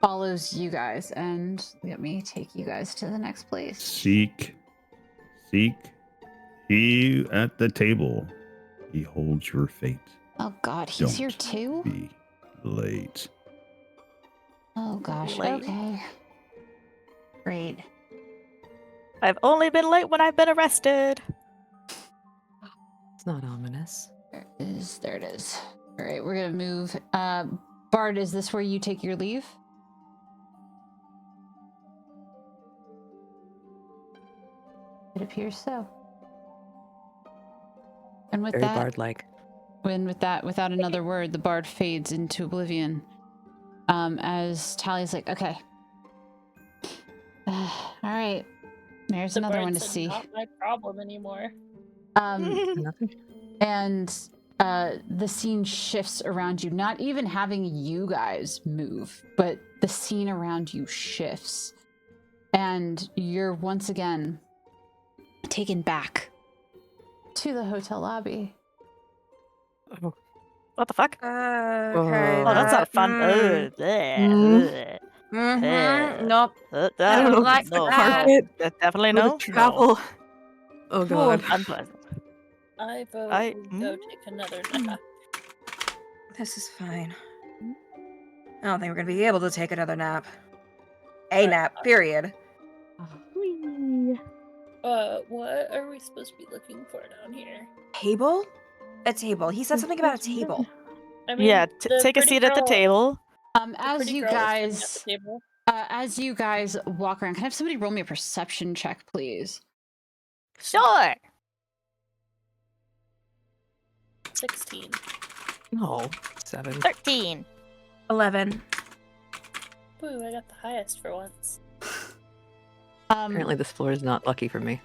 follows you guys, and let me take you guys to the next place. Seek. He at the table. He holds your fate. Oh God, he's here Don't too. Be late. Oh gosh. Late. Okay. Great. I've only been late when I've been arrested. It's not ominous. There it is. All right, we're gonna move. Bard, is this where you take your leave? It appears so. And with Very that, bard-like. without another word, the bard fades into oblivion. As Tally's like, okay. All right. There's The another bird one to said, see. Not my problem anymore. Nothing. And the scene shifts around you, not even having you guys move, but the scene around you shifts. And you're once again taken back to the hotel lobby. Oh, What the fuck? Okay. Oh, that's not fun. Mm, Bleh. nope. I don't like no, that. no. Definitely Go to no. travel. Oh god. Unpleasant. I vote I- we go take another nap. This is fine. I don't think we're gonna be able to take another nap. A nap, period. What are we supposed to be looking for down here? Table? A table. He said something about a table. I mean, Yeah, the take a pretty seat at the girl- table. the As pretty you girl is sitting at guys, the table. as you guys walk around, can I have somebody roll me a perception check, please? Sure. 16. No. 7. 13. 11. Ooh, I got the highest for once. Apparently this floor is not lucky for me.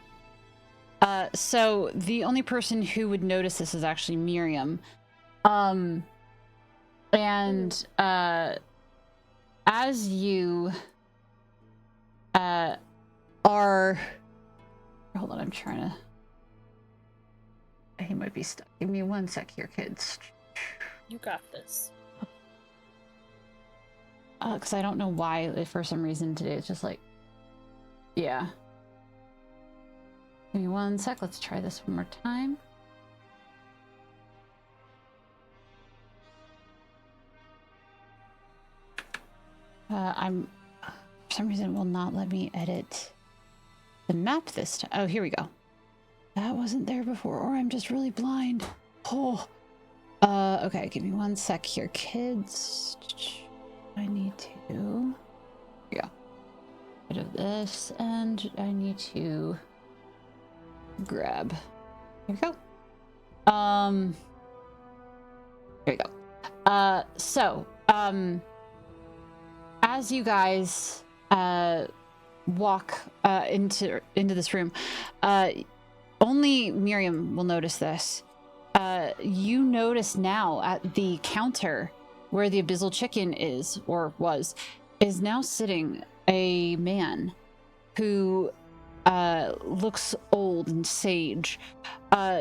So the only person who would notice this is actually Miriam. And as you are, hold on, I'm trying to. He might be stuck. Give me one sec here, kids. You got this. Because I don't know why, if for some reason today it's just like Yeah. Give me one sec. Let's try this one more time. I'm, for some reason, it will not let me edit the map this time. Oh, here we go. That wasn't there before, or I'm just really blind. Oh. Okay, give me one sec here, kids. I need to... Here we go. Rid of this, and I need to grab... Here we go. Here we go. As you guys walk into this room, only Miriam will notice this. You notice now at the counter where the abyssal chicken is, or was, is now sitting a man who looks old and sage.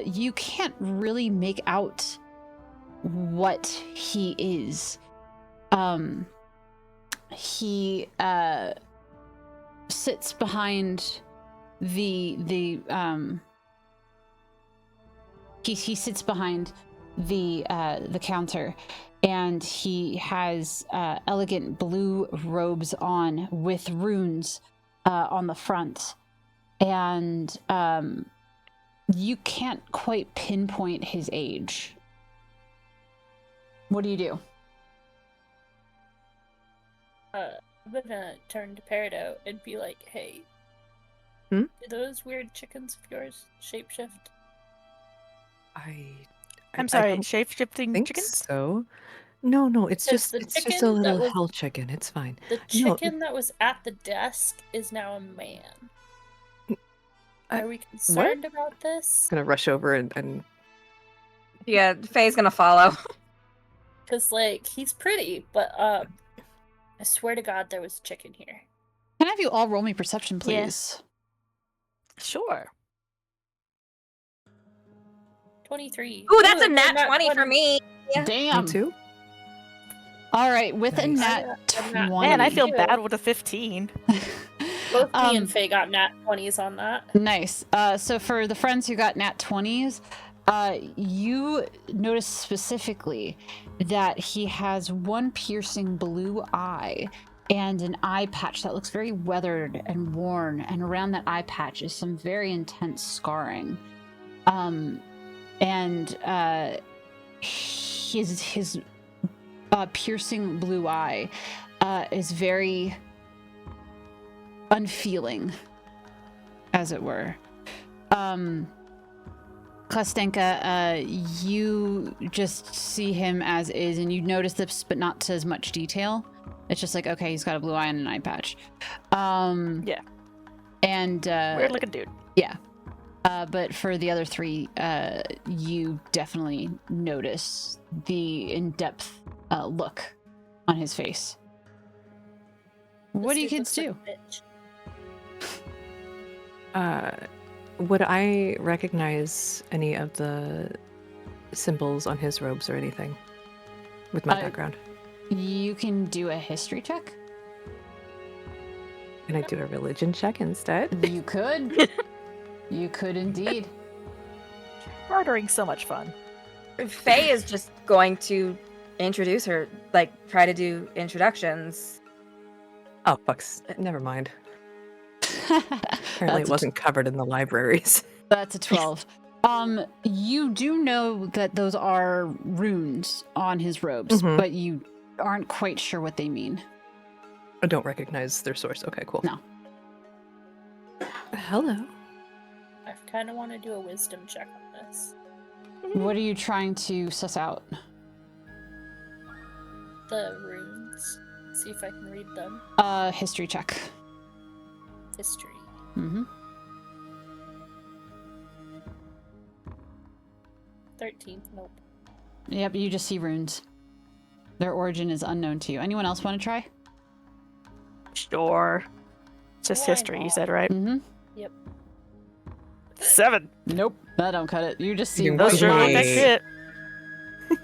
You can't really make out what he is. He sits behind he sits behind the counter, and he has elegant blue robes on with runes on the front, and you can't quite pinpoint his age. What do you do? I'm gonna turn to Peridot and be like, hey, Hmm? do those weird chickens of yours shapeshift? I'm sorry, don't shape-shifting think chickens? so. No, it's Because just the it's just a chicken that little was- hell chicken. It's fine. The No, chicken that was at the desk is now a man. Are we concerned about this? I'm gonna rush over and Yeah, Faye's gonna follow. Because, like, he's pretty, but, I swear to God there was a chicken here. Can I have you all roll me perception, Yeah. please? Sure. 23. Ooh, that's a it's nat 20 for me. Yeah. Damn. me too. All right, with a Nice. nat I'm not- 20. Man, I feel Ew. bad with a 15. Both me Um, and Faye got nat 20s on that. Nice. So for the friends who got nat 20s, you notice specifically that he has one piercing blue eye and an eye patch that looks very weathered and worn, and around that eye patch is some very intense scarring. His piercing blue eye is very unfeeling, as it were. Kostenka, you just see him as is, and you notice this, but not to as much detail. It's just like, okay, he's got a blue eye and an eye patch. Yeah. And Weird looking dude. yeah. But for the other three, you definitely notice the in-depth look on his face. What do you kids do? Would I recognize any of the symbols on his robes or anything with my background? You can do a history check. Can I do a religion check instead? You could. You could indeed. Murdering so much fun. Faye is just going to introduce her, like, try to do introductions. Oh, fucks. Never mind. Apparently That's it a wasn't covered in the libraries. That's a 12. You do know that those are runes on his robes, Mhm. but you aren't quite sure what they mean. I don't recognize their source. Okay, cool. No. Hello. I kind of want to do a wisdom check on this. What are you trying to suss out? The runes. See if I can read them. History check. History. Mm-hmm. 13th. Nope. Yep, you just see runes. Their origin is unknown to you. Anyone else want to try? Sure. It's just Why history, you not? said, right? Mm-hmm. 7. Nope, that don't cut it. You just see You Those white sure look like lines. shit.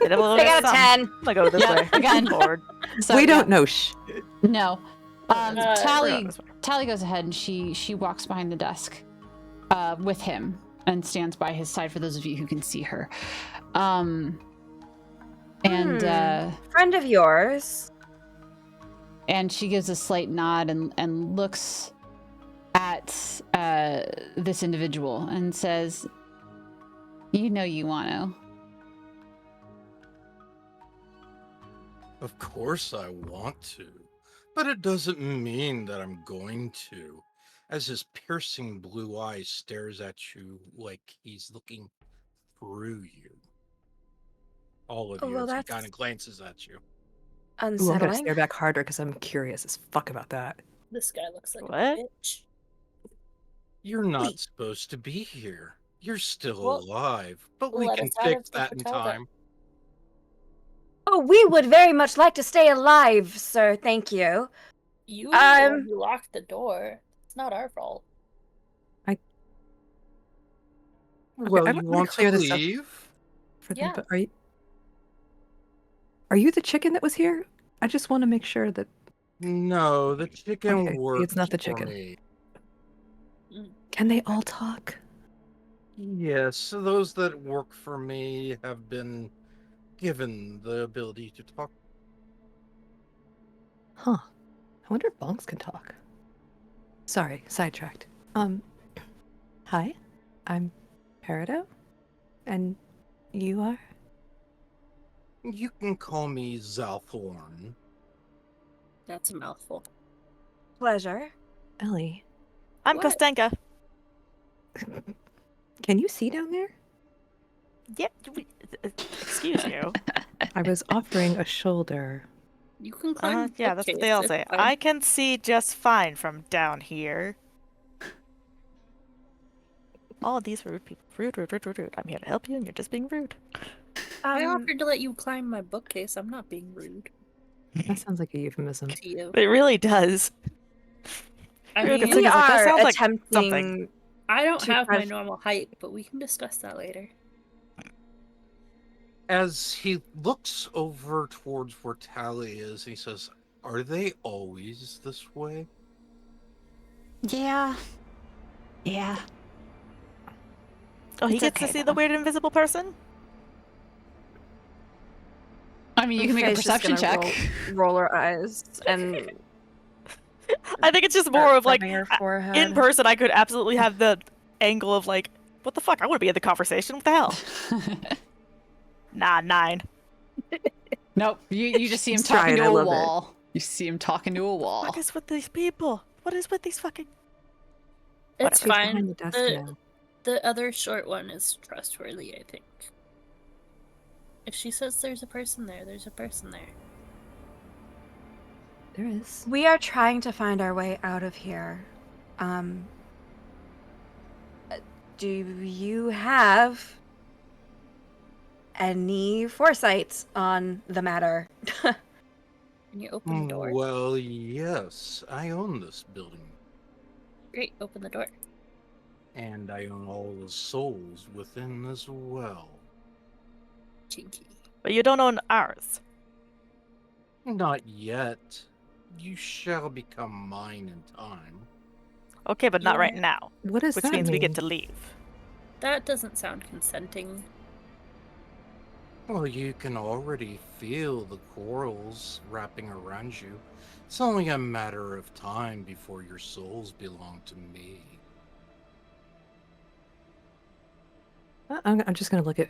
Did a little They bit of got a something. 10. I'm gonna go this Yeah, way. again. Lord. So, we yeah, don't know. Shh. No. we're Tally Tally goes ahead and she walks behind the desk with him and stands by his side for those of you who can see her. And Friend of yours. and she gives a slight nod and looks at this individual and says, "You know you want to." Of course I want to, but it doesn't mean that I'm going to. As his piercing blue eye stares at you like he's looking through you. All of Oh, you well, as he that's kind of glances at you. Ooh, I'm gonna unsettling. stare back harder because I'm curious as fuck about that. This guy looks like What? a bitch. You're not Wait. supposed to be here. You're still Well, alive, but we let can us out of fix the that in hotel then. time. Oh, we would very much like to stay alive, sir. Thank you. You locked the door. It's not our fault. Well, I you wanna want clear to this up. leave? For them, Yeah. but are you the chicken that was here? I just want to make sure that. No, the chicken Okay, see, works it's not the for chicken. me. Can they all talk? Yes, those that work for me have been given the ability to talk. Huh. I wonder if bonks can talk. Sorry, sidetracked. Hi, I'm Peridot, and you are? You can call me Zalthorn. That's a mouthful. Pleasure. Ellie. I'm What? Kostenka. Can you see down there? Yeah, excuse you. I was offering a shoulder. You can climb. Yeah, that's what they all say. I can see just fine from down here. All of these rude people. Rude. I'm here to help you, and you're just being rude. I offered to let you climb my bookcase. I'm not being rude That sounds like a euphemism. to you. It really does. I Rude, mean, it's we like, that are sounds like attempting. something. I don't to have my press- normal height, but we can discuss that later. As he looks over towards where Tally is, he says, "Are they always this way?" Yeah. Oh, he It's gets to okay, see the though. weird invisible person? I mean, you can make a Faye's just perception gonna check. Roll her eyes and I think it's just more of like, her forehead. in person, I could absolutely have the angle of like, what the fuck? I want to be in the conversation. What the hell? Nah, 9. Nope. You just see him He's talking trying, to I a love it. wall. You see him talking to a wall. What is with these people? What is with these fucking... It's He's fine. behind the desk now. The other short one is trustworthy, I think. If she says there's a person there, there's a person there. There is. We are trying to find our way out of here. Do you have any foresight on the matter? Can you open the door? Well, yes, I own this building, Great, open the door. and I own all the souls within as well. Chinky. But you don't own ours. Not yet. You shall become mine in time. Okay, but not right Yeah. now. What does Which that means mean? we get to leave. That doesn't sound consenting. Well, you can already feel the corals wrapping around you. It's only a matter of time before your souls belong to me. I'm just gonna look at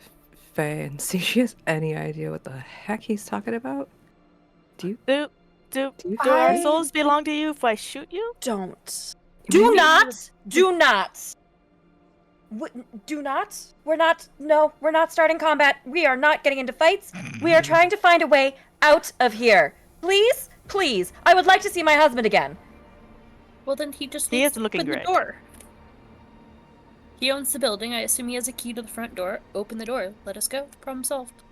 Faye and see if she has any idea what the heck he's talking about. Do you? Do you our I- souls belong to you if I shoot you? Don't. Maybe- Do not. Do not. Do not. We're not. No, we're not starting combat. We are not getting into fights. We are trying to find a way out of here. Please, please. I would like to see my husband again. Well, then he just He needs isn't to looking open great. the door. He owns the building. I assume he has a key to the front door. Open the door. Let us go. Problem solved.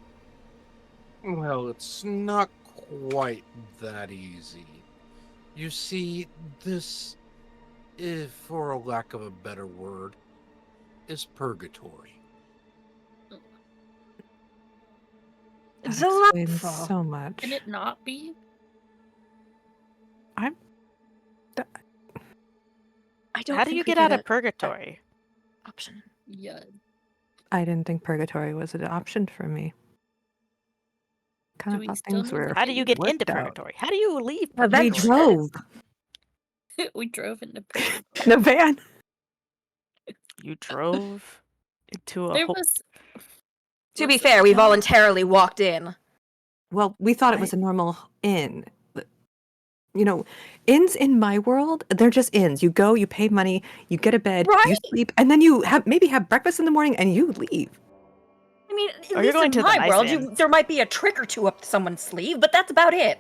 Well, it's not quite that easy. You see, this, if for a lack of a better word, is purgatory. That explains Delightful. so much. Can it not be? I don't How do think you we get out did of purgatory? option. Yeah. I didn't think purgatory was an option for me. Kind Do of we thought still things need were How do you get into worked out. purgatory? How do you leave Well, We that's- purgatory? drove We drove into purgatory. in a van. You drove into a There whole. was. To be Listen, fair, we no, voluntarily walked in. Well, we thought it was a normal inn. You know, inns in my world, they're just inns. You go, you pay money, you get a bed, you Right. sleep, and then you maybe have breakfast in the morning and you leave. I mean, at you're least going in to the my nice world, inn. there might be a trick or two up someone's sleeve, but that's about it.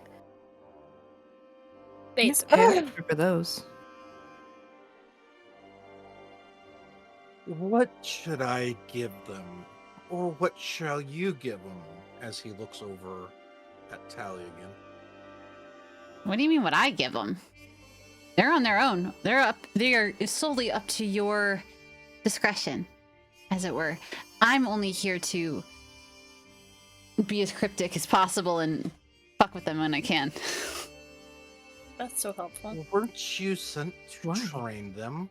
basically. For those. What should I give them? Or what shall you give them? As he looks over at Tally again. What do you mean what I give them? They're on their own. They are solely up to your discretion, as it were. I'm only here to be as cryptic as possible and fuck with them when I can. That's so helpful. Weren't you sent to Why? train them?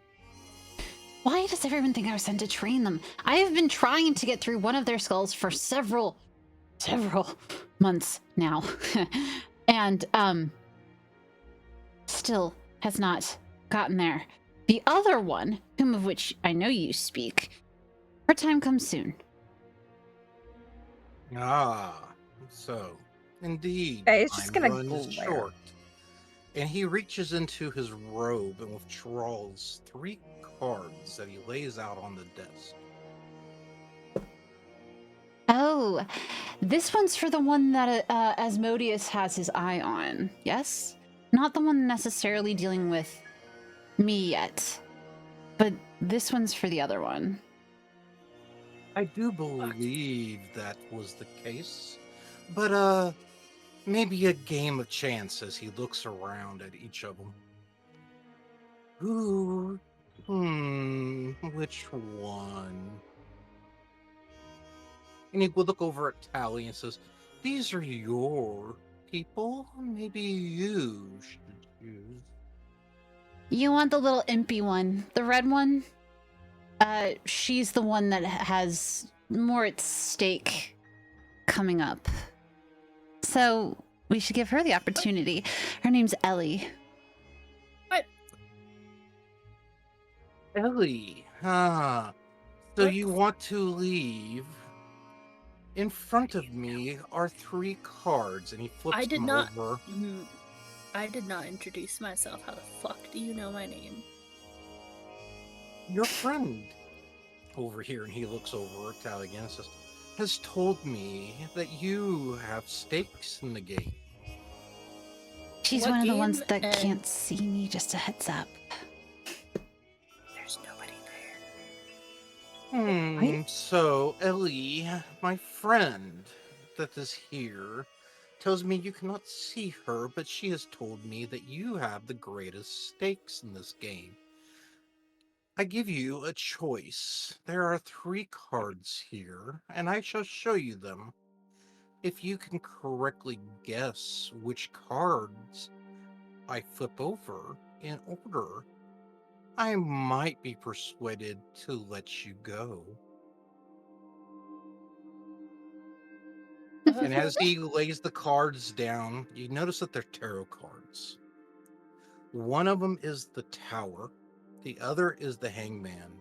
Why does everyone think I was sent to train them? I have been trying to get through one of their skulls for several months now. And still has not gotten there. The other one, whom of which I know you speak, her time comes soon. Ah, so indeed. Okay, it's just time gonna runs glare. short. And he reaches into his robe and withdraws 3 cards that he lays out on the desk. Oh, this one's for the one that Asmodeus has his eye on. Yes? Not the one necessarily dealing with me yet. But this one's for the other one. I do believe that was the case. But, maybe a game of chance as he looks around at each of them. Ooh, which one? And he would look over at Tally and says, "These are your people. Maybe you should choose." You want the little impy one, the red one? She's the one that has more at stake coming up. So we should give her the opportunity. Her name's Ellie. Ellie, so you want to leave? In front of me are 3 cards, and he flips I did them not. over. I did not introduce myself. How the fuck do you know my name? Your friend over here, and he looks over at Tally again and says, has told me that you have stakes in the game. She's What one of the ones game? that And- can't see me, just a heads up. There's nobody there. So, Ellie, my friend that is here, tells me you cannot see her, but she has told me that you have the greatest stakes in this game. I give you a choice. There are 3 cards here, and I shall show you them. If you can correctly guess which cards I flip over in order, I might be persuaded to let you go. And as he lays the cards down, you notice that they're tarot cards. One of them is the Tower, the other is the Hangman,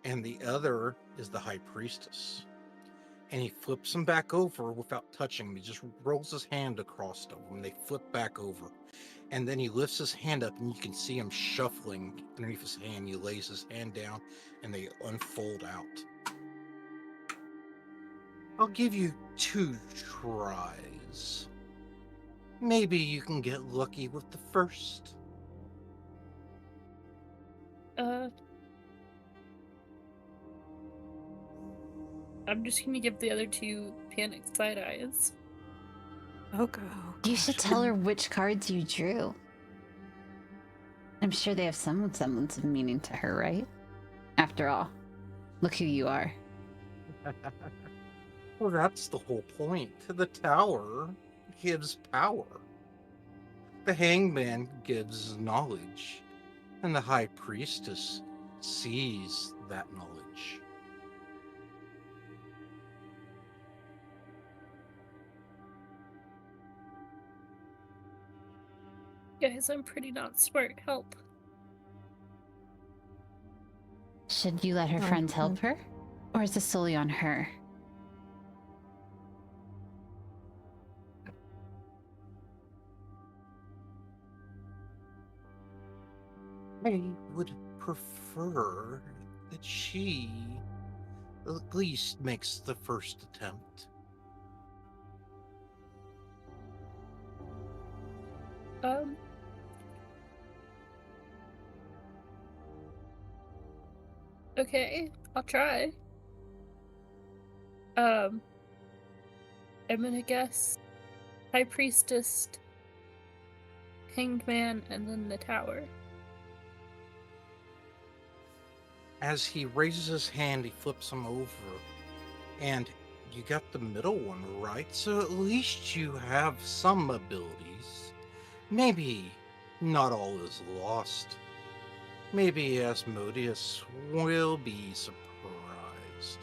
and the other is the High Priestess. And he flips them back over without touching them. He just rolls his hand across them, and they flip back over. And then he lifts his hand up, and you can see him shuffling underneath his hand. He lays his hand down, and they unfold out. I'll give you 2 tries. Maybe you can get lucky with the first. I'm just gonna give the other 2 panicked side eyes. Oh, go. You should tell her which cards you drew. I'm sure they have some semblance of meaning to her, right? After all, look who you are. Well, that's the whole point. The Tower gives power. The Hangman gives knowledge. And the High Priestess sees that knowledge. Guys, I'm pretty not smart. Help. Should you let her Oh, friends help well. her? Or is this solely on her? I would prefer that she at least makes the first attempt. Okay, I'll try. I'm gonna guess High Priestess, Hanged Man, and then the tower. As he raises his hand, he flips him over. And you got the middle one right, so at least you have some abilities. Maybe not all is lost. Maybe Asmodeus will be surprised.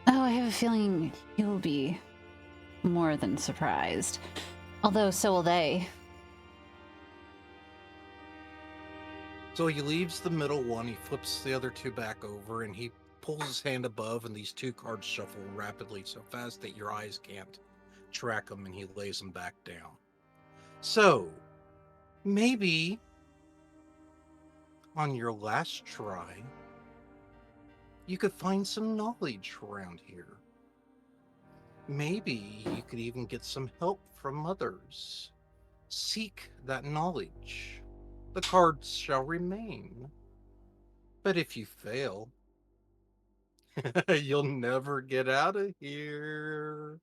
Oh, I have a feeling you'll be more than surprised. Although, so will they. So he leaves the middle one, he flips the other two back over, and he pulls his hand above, and these two cards shuffle rapidly so fast that your eyes can't track them, and he lays them back down. So, maybe on your last try, you could find some knowledge around here. Maybe you could even get some help from others. Seek that knowledge. The cards shall remain. But if you fail, you'll never get out of here.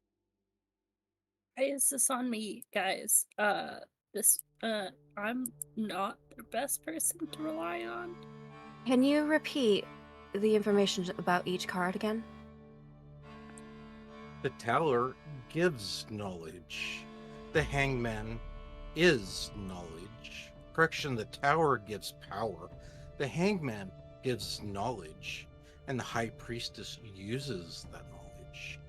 Why is this on me, guys? I'm not the best person to rely on. Can you repeat the information about each card again? The Tower gives knowledge. The Hangman is knowledge. Correction, the Tower gives power. The Hangman gives knowledge. And the High Priestess uses that knowledge.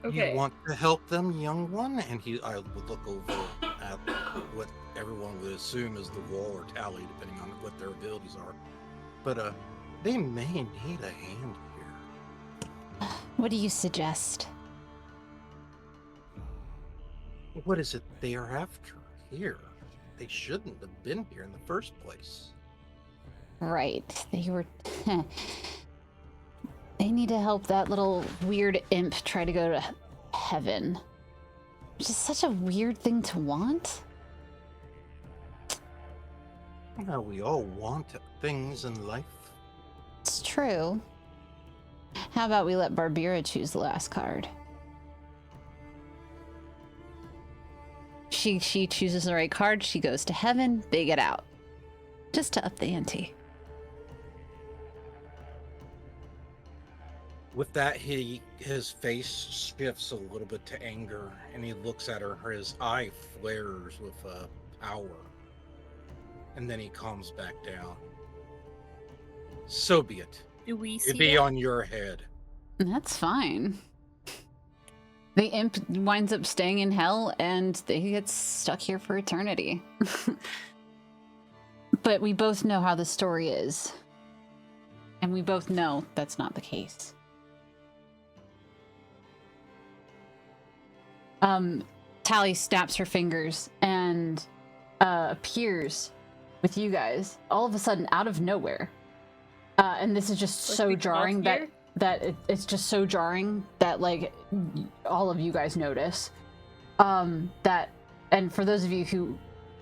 Okay. You want to help them, young one? And I would look over at what everyone would assume is the wall or tally, depending on what their abilities are. But they may need a hand here. What do you suggest? What is it they are after here? They shouldn't have been here in the first place. Right. They were... They need to help that little weird imp try to go to heaven. Which is such a weird thing to want. Well, we all want things in life. It's true. How about we let Barbira choose the last card? She chooses the right card, she goes to heaven, they get out. Just to up the ante. With that, his face shifts a little bit to anger, and he looks at her. His eye flares with power, and then he calms back down. So be it. Do we see It'd be it? on your head. That's fine. The imp winds up staying in hell, and they get stuck here for eternity. But we both know how the story is. And we both know that's not the case. Tally snaps her fingers and appears with you guys all of a sudden out of nowhere. And this is just Like so we both jarring hear? it's just so jarring that like all of you guys notice. That, and for those of you who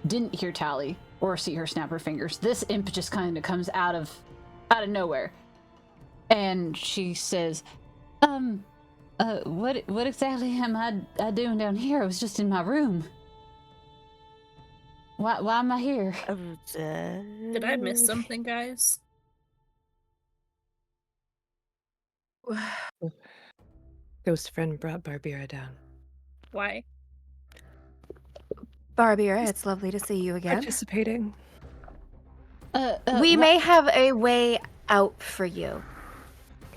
didn't hear Tally or see her snap her fingers, this imp just kind of comes out of nowhere. And she says, what exactly am I doing down here? I was just in my room. Why am I here? Did I miss something, guys? Ghost friend brought Barbira down. Why? Barbira, it's lovely to see you again. Participating. We may have a way out for you.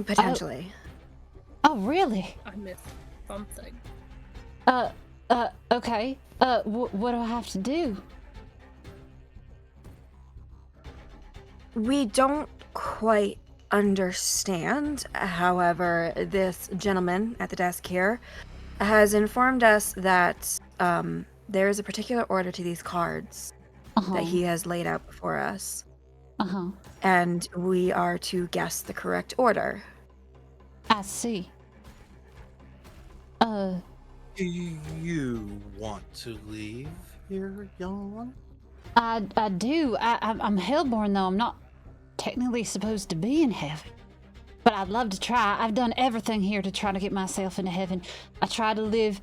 Potentially. Oh, really? I missed something. Okay. What do I have to do? We don't quite understand. However, this gentleman at the desk here has informed us that there is a particular order to these cards that he has laid out before us. And we are to guess the correct order. I see. Do you want to leave here, young one? I do. I'm hellborn, though. I'm not technically supposed to be in heaven. But I'd love to try. I've done everything here to try to get myself into heaven. I try to live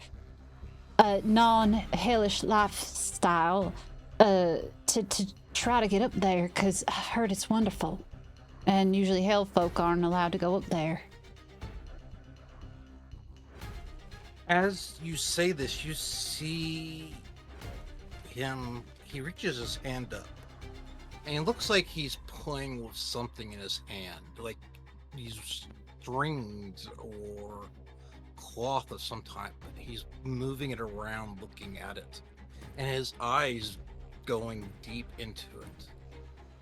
a non-hellish lifestyle to try to get up there, because I've heard it's wonderful. And usually hell folk aren't allowed to go up there. As you say this, you see him, he reaches his hand up, and it looks like he's playing with something in his hand, like these strings or cloth of some type. He's moving it around, looking at it, and his eyes going deep into it.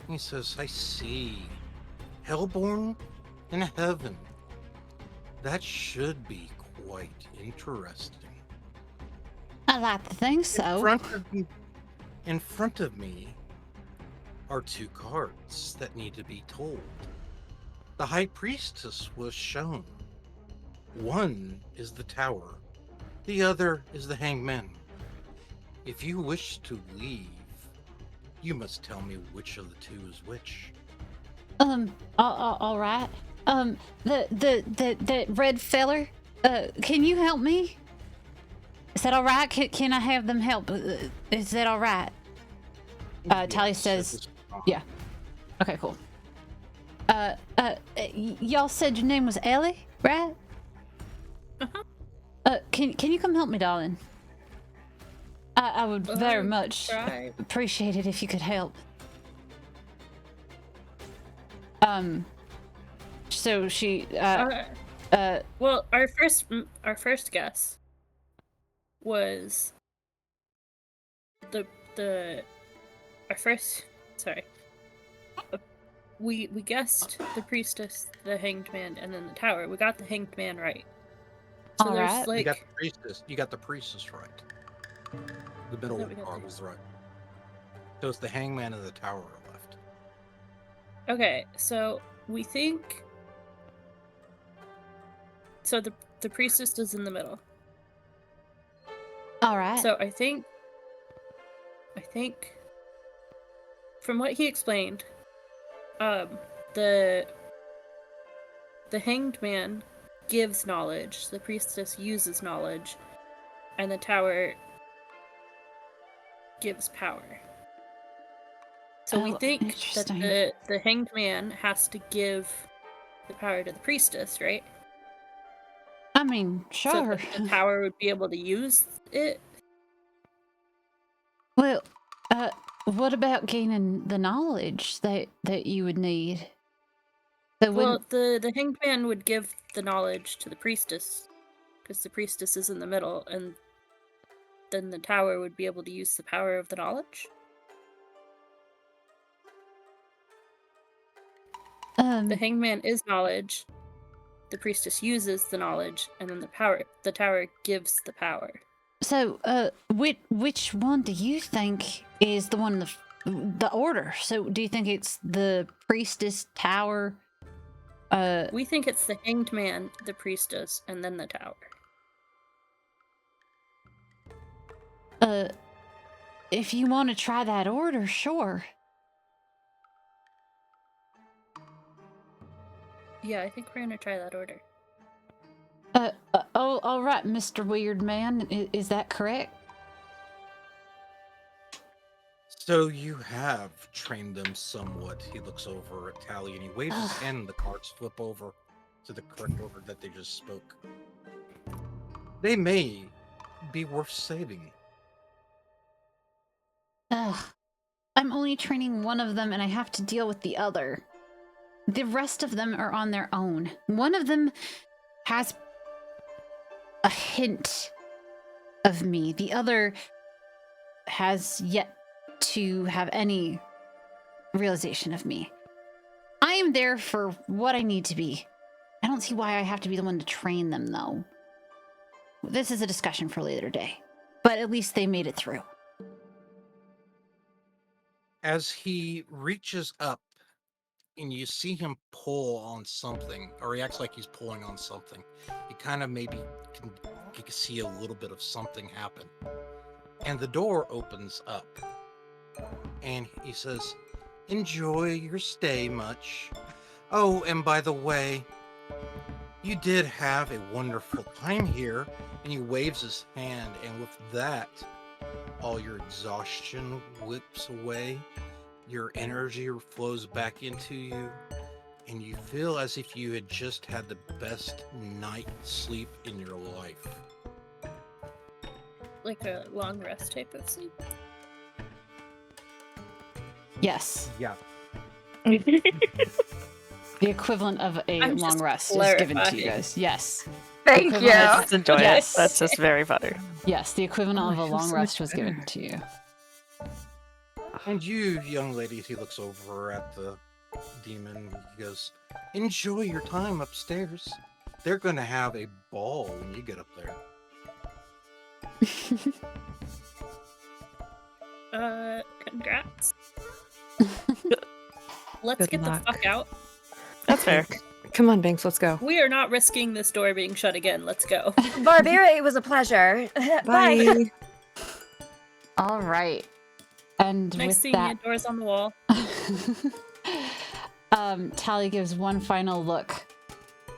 He says, I see. Hellborn in heaven. That should be quite interesting. I like to think so. In front of me are two cards that need to be told. The High Priestess was shown. One is the Tower. The other is the Hangman. If you wish to leave, you must tell me which of the two is which. All right. The red feller, can you help me? Is that all right? Can I have them help? Is that all right? Talia says, yeah. Okay, cool. Y'all said your name was Ellie, right? Can you come help me, darling? I would very much appreciate it if you could help. So she, well, our first guess was we guessed the priestess, the hanged man, and then the tower. We got the hanged man right. So all right. You got the priestess. You got the priestess right. The middle card was right. So it's the hangman and the tower are left. Okay, so we think. So the priestess is in the middle. All right. So I think from what he explained, the hanged man gives knowledge, the priestess uses knowledge, and the tower gives power. So we think that the hanged man has to give the power to the priestess, right? I mean, sure. So that the tower would be able to use it. Well, what about gaining the knowledge that you would need? Well, the hanged man would give the knowledge to the priestess, because the priestess is in the middle, and then the tower would be able to use the power of the knowledge. The hanged man is knowledge. The priestess uses the knowledge, and then the tower gives the power. So, which one do you think is the one the order? So, do you think it's the priestess, tower? We think it's the hanged man, the priestess, and then the tower. If you want to try that order, sure. Yeah, I think we're gonna try that order. Oh, all right, Mr. Weird Man. Is that correct? So you have trained them somewhat. He looks over at Tally and he waves his hand and the cards flip over to the correct order that they just spoke. They may be worth saving. Ugh. I'm only training one of them and I have to deal with the other. The rest of them are on their own. One of them has a hint of me. The other has yet to have any realization of me. I am there for what I need to be. I don't see why I have to be the one to train them, though. This is a discussion for later day. But at least they made it through. As he reaches up and you see him pull on something, or he acts like he's pulling on something, you kind of maybe can see a little bit of something happen. And the door opens up. And he says, "Enjoy your stay much. Oh, and by the way, you did have a wonderful time here." And he waves his hand, and with that, all your exhaustion whips away. Your energy flows back into you, and you feel as if you had just had the best night's sleep in your life. Like a long rest type of sleep. Yes. Yeah. The equivalent of a I'm long just rest is given to you clarifying. guys. Yes. Thank Equivalent you. is- Just enjoy Yes. it. That's just very funny. Yes, the equivalent Oh, of I a feel long so rest much was given better. to you. And you, young ladies, he looks over at the demon. He goes, "Enjoy your time upstairs. They're going to have a ball when you get up there." Congrats. Let's Good get luck. the fuck out. That's fair. Come on, Banks, let's go. We are not risking this door being shut again. Let's go. Barbara, it was a pleasure. Bye. All right. And Nice with seeing that, you. Doors on the wall. Tally gives one final look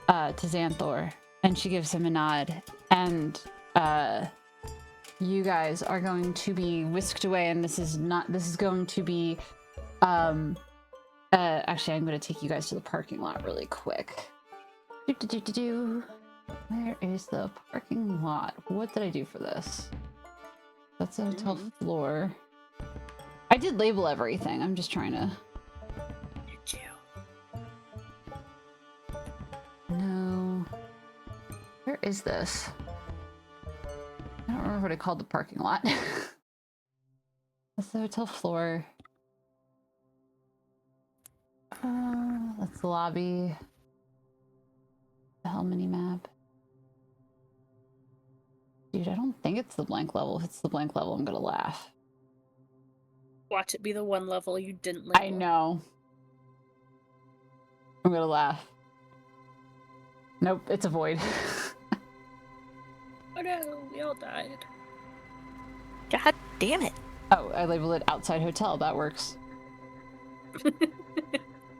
to Xanthor, and she gives him a nod. And you guys are going to be whisked away, and this is going to be actually, I'm going to take you guys to the parking lot really quick. Where is the parking lot? What did I do for this? That's a hotel floor. I did label everything. I'm just trying to... Did you? No. Where is this? I don't remember what I called the parking lot. That's the hotel floor. That's the lobby. The hell mini map. Dude, I don't think it's the blank level. If it's the blank level, I'm gonna laugh. Watch it be the one level you didn't label. I know. I'm gonna laugh. Nope, it's a void. Oh no, we all died. God damn it. Oh, I labeled it outside hotel. That works.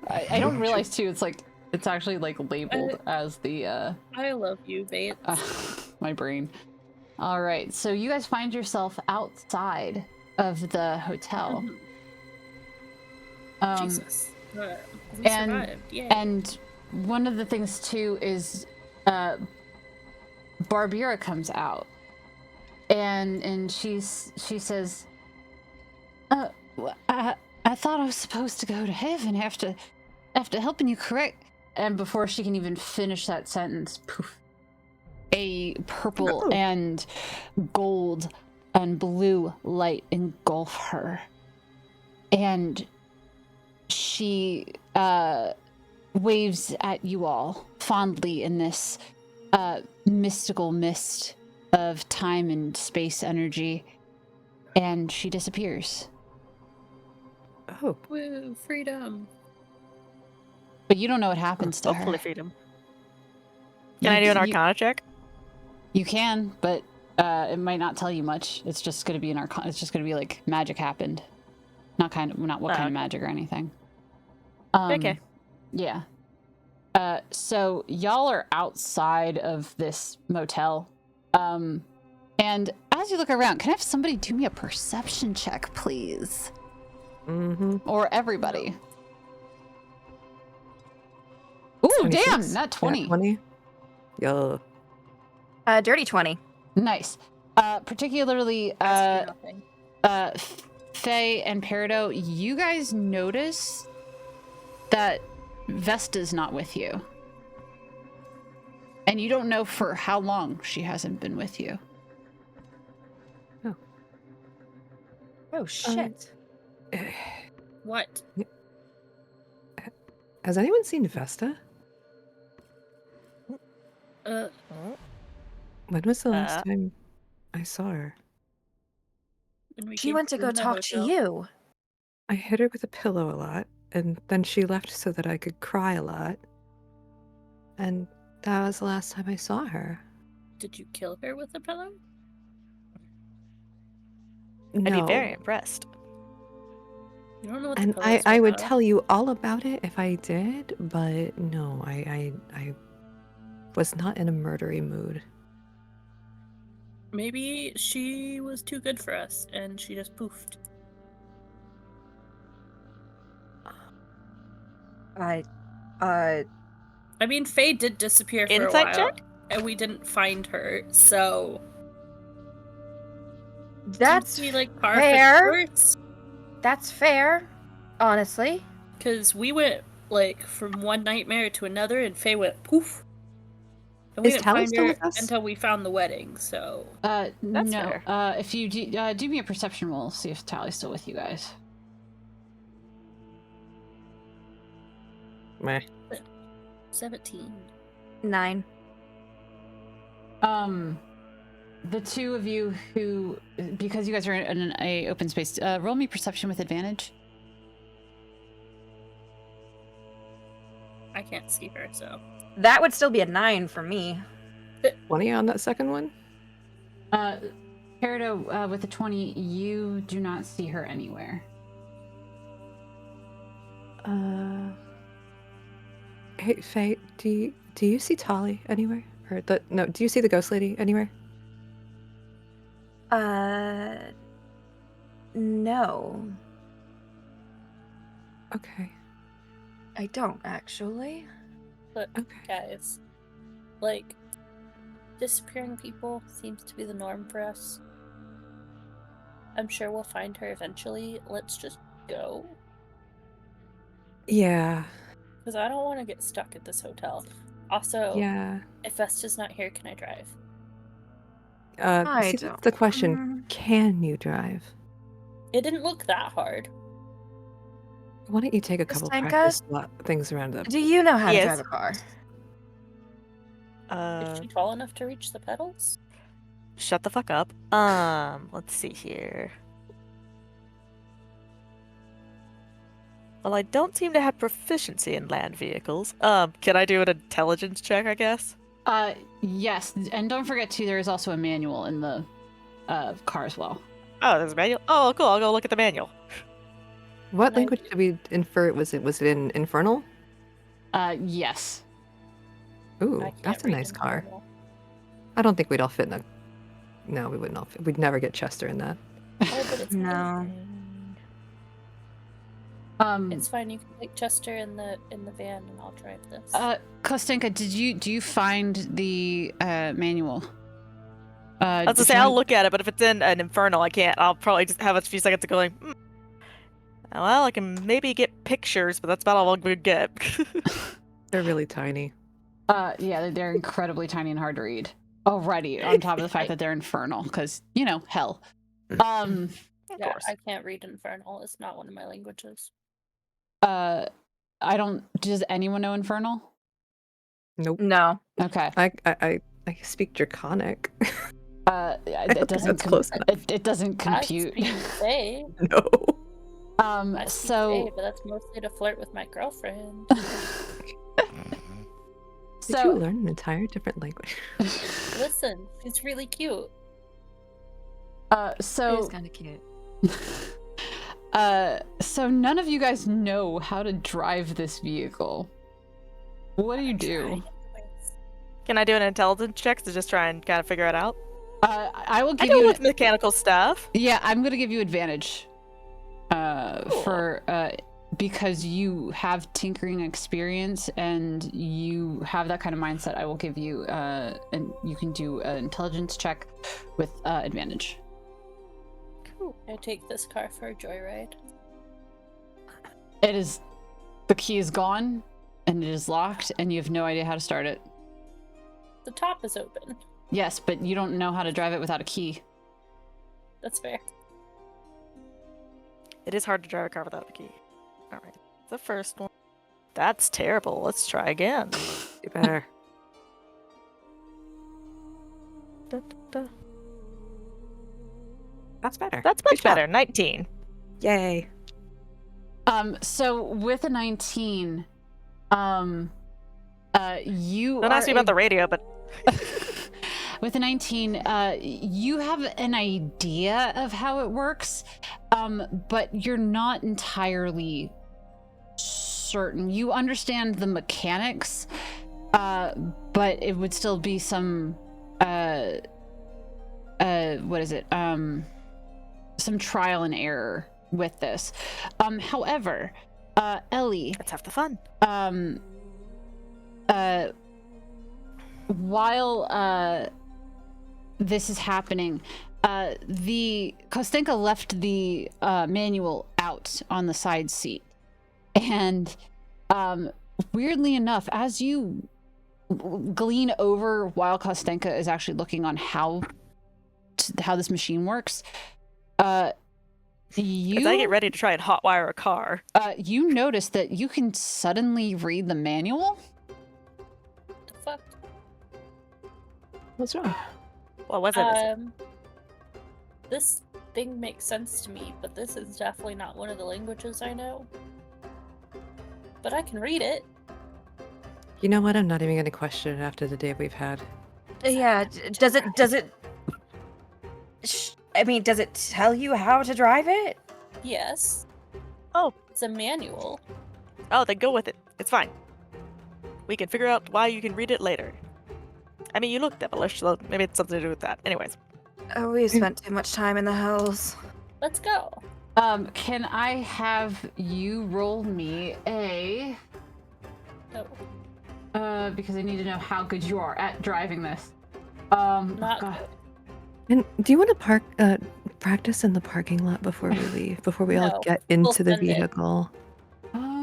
I don't realize too. It's like it's actually like labeled as the I love you, Bates. my brain. All right, so you guys find yourself outside of the hotel. Jesus. We and- survived. Yay. And one of the things too is Barbira comes out, and she says, I thought I was supposed to go to heaven after helping you correct. And before she can even finish that sentence, poof, a purple and gold and blue light engulf her, and she waves at you all fondly in this mystical mist of time and space energy, and she disappears. Oh, Woo, freedom. But you don't know what happens to Hopefully her. freedom. Can I do an Arcana check? You can, but it might not tell you much. It's just going to be an Arcana. It's just going to be like magic happened, not what kind of Okay. magic or anything. Okay. Yeah. So y'all are outside of this motel. And as you look around, can I have somebody do me a perception check, please? Mm-hmm. Or everybody. Ooh, 26? damn, not 20. 20? Yo. Dirty 20. Nice. Particularly, Ask for nothing. Faye and Peridot, you guys notice that Vesta's not with you. And you don't know for how long she hasn't been with you. Oh, shit. What? Has anyone seen Vesta? When was the last time I saw her? When we She came went to go from the talk to hotel. you. I hit her with a pillow a lot, and then she left so that I could cry a lot. And that was the last time I saw her. Did you kill her with a pillow? I'd No. be very impressed. You don't know what the And pillow's I would about. tell you all about it if I did, but no, I was not in a murdery mood. Maybe she was too good for us and she just poofed. I mean, Faye did disappear for Insight a while, check? and we didn't find her, so That's seems to be like par for fair. the course. That's fair, honestly. Because we went like from one nightmare to another, and Faye went poof. And we Is didn't Tally find still her with us? until we found the wedding. So That's no. fair. If you do me a perception roll, see if Tally's still with you guys. Meh. 17. 9. The two of you who, because you guys are in an open space, roll me perception with advantage. I can't see her, so That would still be a 9 for me. 20 on that second one? Peridot, with a 20, you do not see her anywhere. Hey, Faye, do you see Tali anywhere? Or do you see the ghost lady anywhere? No. Okay. I don't, actually. but Okay. guys, like disappearing people seems to be the norm for us. I'm sure we'll find her eventually. Let's just go. Yeah. Because I don't want to get stuck at this hotel. Also, Yeah. if Vesta's not here, can I drive? I See, don't. that's the question. Can you drive? It didn't look that hard. Why don't you take a couple Kristenka? practice things around the... Do you know how to Yes. drive a car? Is she tall enough to reach the pedals? Shut the fuck up. Let's see here. Well, I don't seem to have proficiency in land vehicles. Can I do an intelligence check, I guess? Yes, and don't forget too, there is also a manual in the car as well. Oh, there's a manual? Oh, cool. I'll go look at the manual. What Can I- language did we infer it? Was it in Infernal? Yes. Ooh, I can't that's a read nice car. Infernal. I don't think we'd all fit in a... No, we wouldn't all fit. We'd never get Chester in that. Oh, but it's No. fine. It's fine. You can take Chester in the van, and I'll drive this. Kostenka, do you find the manual? I was did to say, you I'll want- look at it, but if it's in an Infernal, I can't. I'll probably just have a few seconds of going, well, I can maybe get pictures, but that's about all we get. They're really tiny. Yeah, they're incredibly tiny and hard to read. Already, on top of the fact that they're infernal, because hell. Of yeah, course. I can't read Infernal. It's not one of my languages. I don't. Does anyone know infernal? Nope. No. Okay. I speak Draconic. It doesn't. That's close enough. It doesn't compute. I speak Fae. No. I speak Fae, So. but that's mostly to flirt with my girlfriend. Did you So. learn an entire different language? Listen, she's really cute. So. kind of cute. So none of you guys know how to drive this vehicle. What do you Try do? anyways. Can I do an intelligence check to just try and kind of figure it out? I will I give know you. with mechanical stuff. Yeah, I'm gonna give you advantage. For because you have tinkering experience and you have that kind of mindset, I will give you and you can do an intelligence check with advantage. Cool. I take this car for a joyride. It is the key is gone and it is locked and you have no idea how to start it. The top is open. Yes, but you don't know how to drive it without a key. That's fair. It is hard to drive a car without a key. All right. The first one. That's terrible. Let's try again. You better. Da, da, da. That's better. That's Good much job. better. 19. Yay. So with a 19, you Don't ask me about the radio, but with a 19, you have an idea of how it works, but you're not entirely certain. You understand the mechanics, but it would still be some, what is it? Some trial and error with this. However, Ellie, let's have the fun. while this is happening, the Kostenka left the manual out on the side seat, and weirdly enough, as you glean over while Kostenka is actually looking on how this machine works, As I get ready to try and hotwire a car. you notice that you can suddenly read the manual. The fuck? What's wrong? What was it? This thing makes sense to me, but this is definitely not one of the languages I know. But I can read it. You know what? I'm not even going to question it after the day we've had. Yeah, does it I mean, does it tell you how to drive it? Yes. Oh. It's a manual. Oh, then go with it. It's fine. We can figure out why you can read it later. I mean, you look devilish, so maybe it's something to do with that. Anyways. Oh, we spent too much time in the hells. Let's go. Can I have you roll me a No, because I need to know how good you are at driving this. not God. good. And do you want to practice in the parking lot before we leave? Before we all No, get we'll into the send it. vehicle?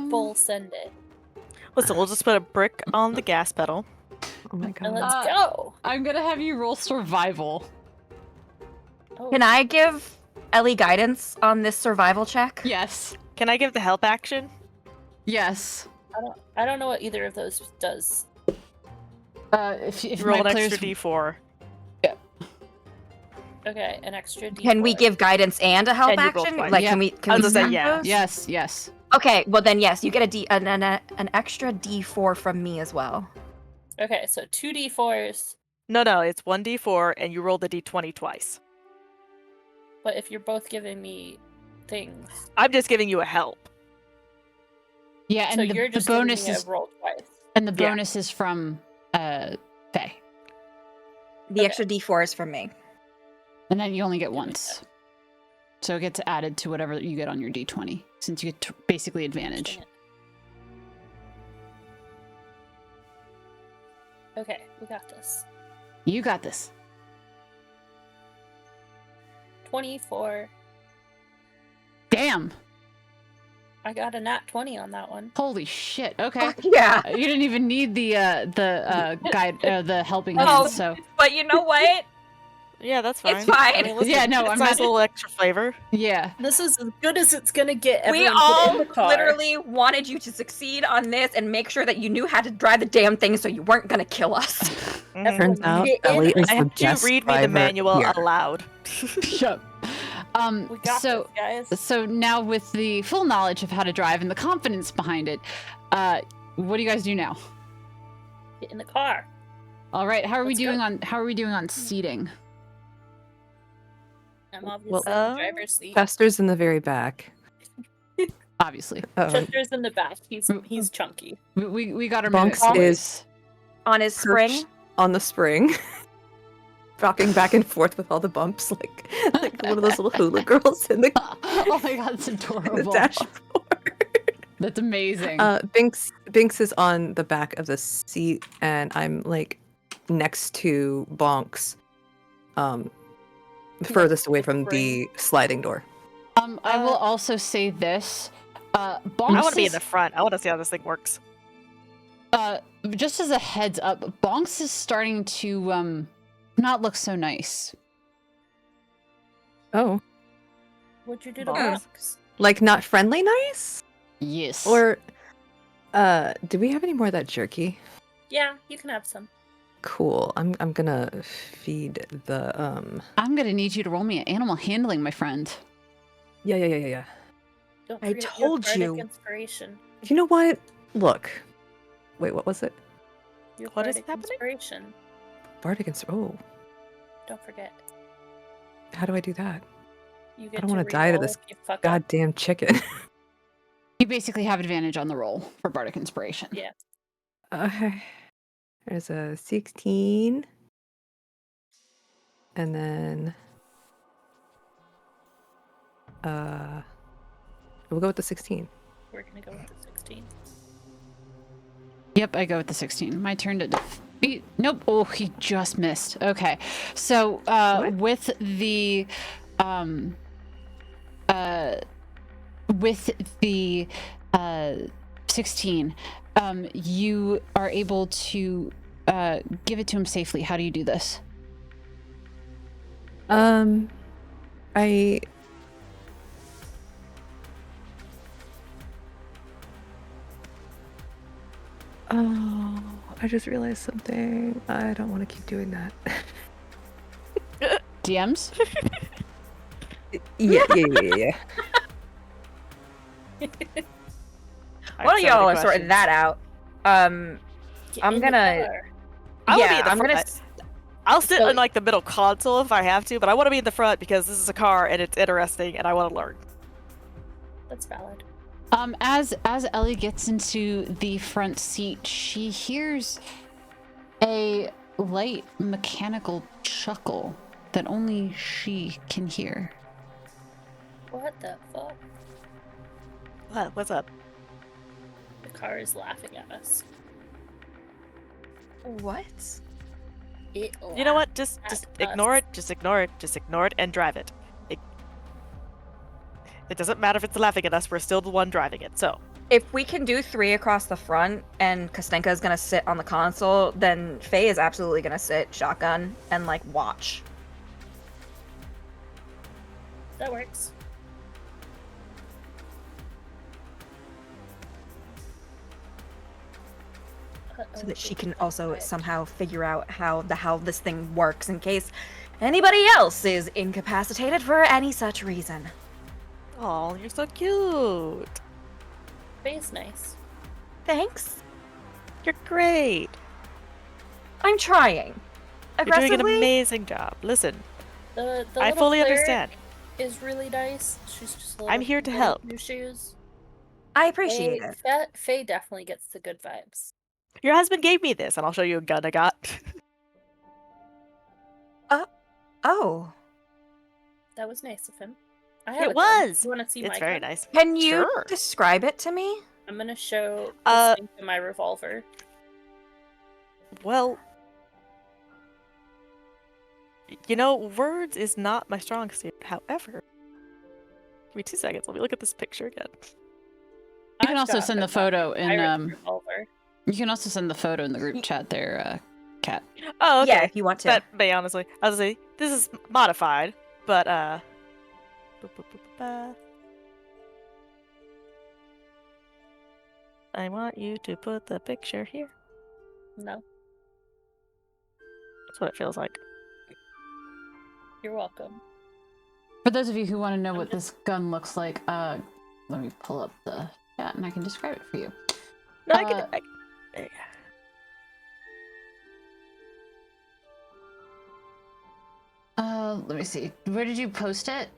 Full send it. Listen, we'll just put a brick on the gas pedal. Oh my And god. let's go. I'm gonna have you roll survival. Oh, Can I give Ellie guidance on this survival check? Yes. Can I give the help action? Yes. I don't know what either of those does. If Roll my an players extra d4. Okay, an extra D4. Can we give guidance and a help And you roll action? twice. Like, Yeah. can we? I Can was we gonna say stack yeah. those? yes. Okay, well then yes, you get an extra D4 from me as well. Okay, so 2 D4s, No, it's 1d4, and you roll the d20 twice. but if you're both giving me things, I'm just giving you a help. Yeah, and so the, you're the just bonus giving me is a roll twice. and the Yeah. bonus is from Faye. The Okay. extra D4 is from me. And then you only get Give me once. So it gets added to whatever you get on your d20 since you get basically advantage. Dang it. Okay, we got this. You got this. 24. Damn. I got a nat 20 on that one. Holy shit. Okay. Yeah. You didn't even need the guide the helping Oh. hand, so But you know what? Yeah, that's fine. It's fine. I mean, listen, Yeah, no, it's I'm nice not- little extra flavor. yeah. This is as good as it's gonna get. We Everyone put all in the car. literally wanted you to succeed on this and make sure that you knew how to drive the damn thing so you weren't gonna kill us. Mhm. Turns Everyone out get in. Ellie is I the had to best read me the driver manual here. aloud. Yep. We got So this, guys. so now with the full knowledge of how to drive and the confidence behind it, what do you guys do now? Get in the car. All right, how are we Let's go. doing on seating? I'm obviously Well, in the driver's seat. Fester's in the very back. obviously. Chester's in the back. He's chunky. We got our Bonks mimic is boys. On his spring. perched on the spring, rocking back and forth with all the bumps, like one of those little hula girls in the, Oh my god, it's in the adorable. dashboard. That's amazing. Binks is on the back of the seat, and I'm like next to Bonks, furthest away from the sliding door. I will also say this. Bonks I want to be in is- the front. I want to see how this thing works. just as a heads up, Bonks is starting to not look so nice. Oh, What'd you do to Bonks? Bonks? like not friendly nice? Yes. Or, do we have any more of that jerky? Yeah, you can have some. Cool. I'm gonna feed the I'm gonna need you to roll me an animal handling, my friend. Yeah. Don't I forget told your bardic you. inspiration. You know what? Look. Wait, what was it? Your What is bardic happening? inspiration. Bardic oh, Don't forget. how do I do that? You get don't to wanna die to reroll this if you fuck up. Goddamn chicken. You basically have advantage on the roll for bardic inspiration. Yeah. Okay. There's a 16. And then we'll go with the 16. We're gonna go with the 16. Yep, I go with the 16. My turn to defeat. Nope. Oh, he just missed. Okay. So, with the 16, you are able to give it to him safely. How do you do this? I I just realized something. I don't want to keep doing that. DMs? Yeah. While so y'all many are sorting questions. that out, Get I'm in the gonna- car. I wanna be yeah, in the I'm gonna. front. I'll sit So- in like the middle console if I have to, but I want to be in the front because this is a car and it's interesting and I want to learn. That's valid. As Ellie gets into the front seat, she hears a light mechanical chuckle that only she can hear. What the fuck? What? What's up? The car is laughing at us. What? It You know laughed what? Just at ignore us. it. Just ignore it. Just ignore it and drive it. It doesn't matter if it's laughing at us. We're still the one driving it. So If we can do 3 across the front and Kostenka is gonna sit on the console, then Faye is absolutely gonna sit shotgun and like watch. That works. So that she can also somehow figure out how this thing works in case anybody else is incapacitated for any such reason. oh, you're so cute. Faye's nice. Thanks. You're great. I'm trying. You're doing an Aggressively. amazing job. Listen, The I little fully cleric understand. Is really nice. She's just a I'm little here to goody help. two-shoes. I appreciate it. Faye definitely gets the good vibes. Your husband gave me this, and I'll show you a gun I got. Oh, That was nice of him. I have It a gun. was. You want to see It's my very gun? nice. can you Sure. describe it to me? I'm gonna show Uh, Kostenka my revolver. Well, you know, words is not my strong suit. However, give me 2 seconds. Let me look at this picture again. You can I've also got send a the photo in pirate's revolver. you can also send the photo in the group chat there, Kat. Oh, okay. Yeah, if you want to. That may honestly, I was say this is modified, but I want you to put the picture here. No, That's what it feels like. you're welcome. For those of you who want to know what this gun looks like, let me pull up the chat and I can describe it for you. No, I can. There you go. Let me see. Where did you post it?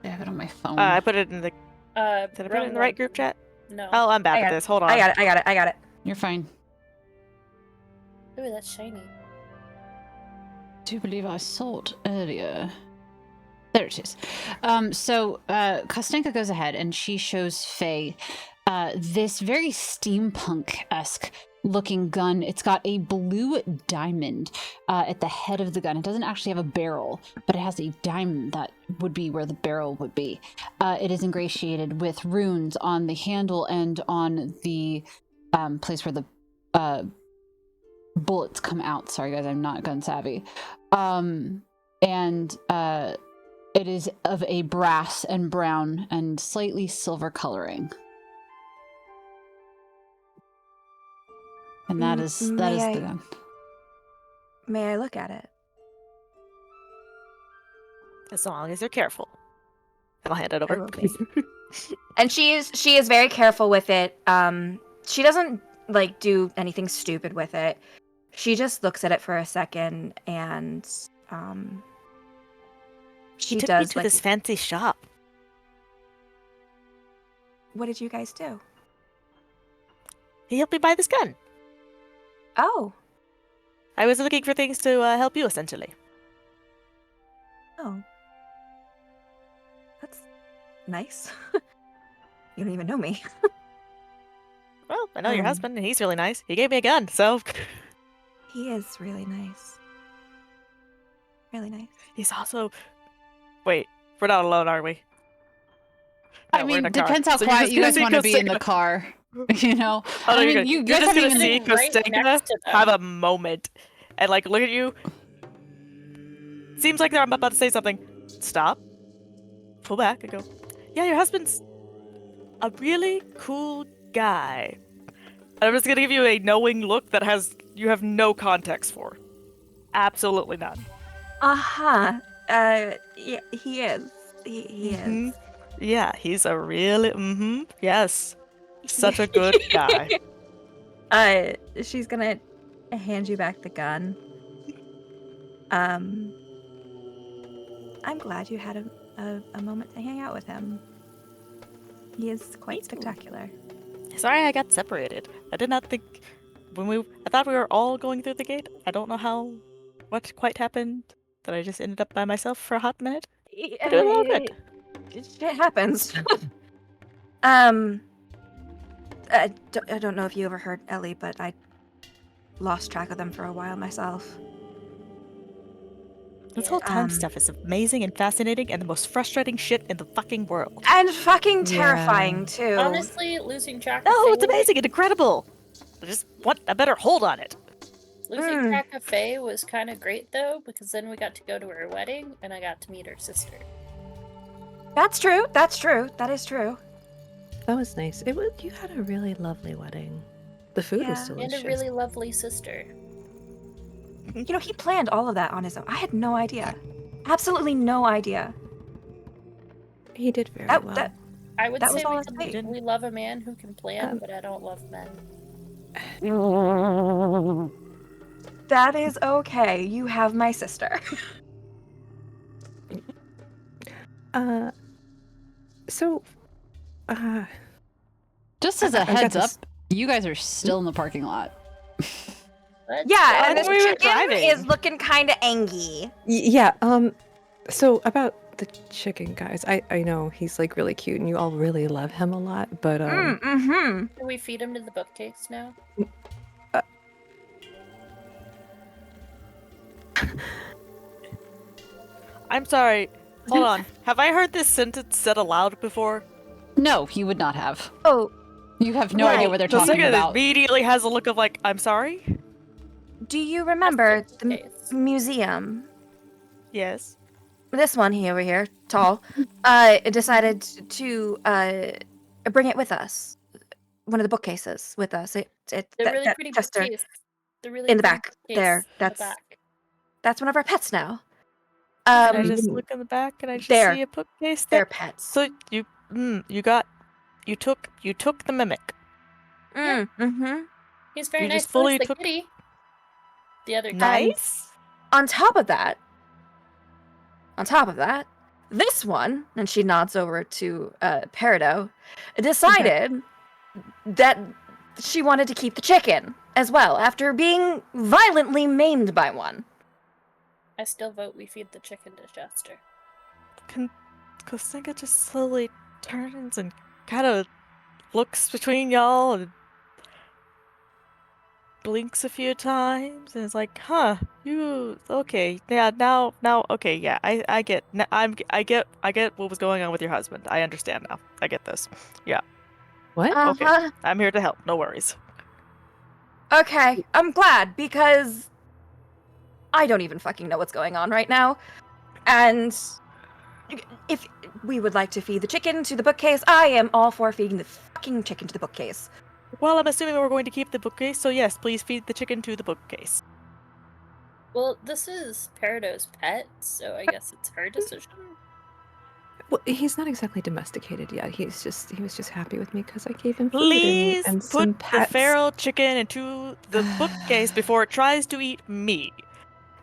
I have it on my phone. I put it in the Did I put it in the right group chat? No. Oh, I'm bad I at got this. Hold on. I got it. You're fine. Ooh, that's shiny. Do believe I saw it earlier. There it is. So Kostenka goes ahead and she shows Faye this very steampunk-esque looking gun. It's got a blue diamond at the head of the gun. It doesn't actually have a barrel, but it has a diamond that would be where the barrel would be. It is ingratiated with runes on the handle and on the place where the bullets come out. Sorry guys, I'm not gun savvy. It is of a brass and brown and slightly silver coloring. And that is the gun. May I look at it? As long as you're careful. And I'll hand it I over. will be. And she is very careful with it. She doesn't like do anything stupid with it. She just looks at it for a second and She she took does me to like this fancy shop. What did you guys do? He helped me buy this gun. Oh. I was looking for things to help you, essentially. Oh. That's nice. You don't even know me. Well, I know your Um. husband, and he's really nice. He gave me a gun, so... He is really nice. Really nice. He's also... Wait, we're not alone, are we? I No, we're in mean, a car. depends how So you're quiet just you gonna guys see want to be in the Kostenka- car. You know? Oh, no, I you're mean, good. you You're guys just haven't gonna even... see Right Kostenka next to them. have a moment and, like, look at you. Seems like they're about to say something. Stop. Pull back and go, yeah, your husband's a really cool guy. And I'm just gonna give you a knowing look that you have no context for. Absolutely none. Uh-huh. Yeah, he is. He Mhm. is. Yeah, he's a really, yes. Such a good guy. She's gonna hand you back the gun. I'm glad you had a moment to hang out with him. He is quite spectacular. Sorry I got separated. I did not think I thought we were all going through the gate. I don't know what quite happened. That I just ended up by myself for a hot minute. But it was all good. It happens. I don't know if you ever heard Ellie, but I lost track of them for a while myself. This whole time Um, stuff is amazing and fascinating and the most frustrating shit in the fucking world. And fucking Yeah. terrifying too. Honestly, losing track of No, it's Faye- amazing and incredible. I just want a better hold on it. Losing track of Faye was kind of great though, because then we got to go to her wedding and I got to meet her sister. That's true. That's true. That is true. That was nice. You had a really lovely wedding. The food was Yeah. delicious. And a really lovely sister. You know, he planned all of that on his own. I had no idea. Absolutely no idea. He did very That- well. that- I would That say was all we, I said. we love a man who can plan, Um, but I don't love men. That is okay. You have my sister. So, Just as I a got heads up, this- you guys are still in the parking lot. Let's Yeah, go. and this we were chicken driving. is looking kind of angy. yeah, so about the chicken guys, I know he's like really cute and you all really love him a lot, but Mm-hmm. Can we feed him to the bookcase now? I'm sorry. Hold on. Have I heard this sentence said aloud before? No, you would not have. Oh, You have no idea what they're talking Kostenka about. immediately has a look of like, I'm sorry? do you remember That's the bookcase. museum? Yes. This one here over here, tall, decided to bring it with us. One of the bookcases with us. The That- really that pretty Chester, bookcase. The really in the pretty back bookcase there, in the that's- back. that's one of our pets now. Can I just look in the back and I just there. see a bookcase They're there? pets. So you took the mimic. Mm-hmm. He's very You nice. just So fully is the took- kitty. The other cat. Nice. On top of that, this one, and she nods over to Peridot, decided that she wanted to keep the chicken as well after being violently maimed by one. I still vote we feed the chicken to Chester. Kosinga just slowly turns and kind of looks between y'all and blinks a few times and is like, "Huh, you okay? Yeah, now, okay, yeah, I get, I get what was going on with your husband. I understand now. I get this. Yeah, What? okay, I'm here to help. No worries." Okay, I'm glad because I don't even fucking know what's going on right now. And if we would like to feed the chicken to the bookcase, I am all for feeding the fucking chicken to the bookcase. Well, I'm assuming we're going to keep the bookcase, so yes, please feed the chicken to the bookcase. Well, this is Peridot's pet, so I guess it's her decision. Well, he's not exactly domesticated yet. He was just happy with me because I gave him food Please and some put the pets. feral chicken into the bookcase before it tries to eat me.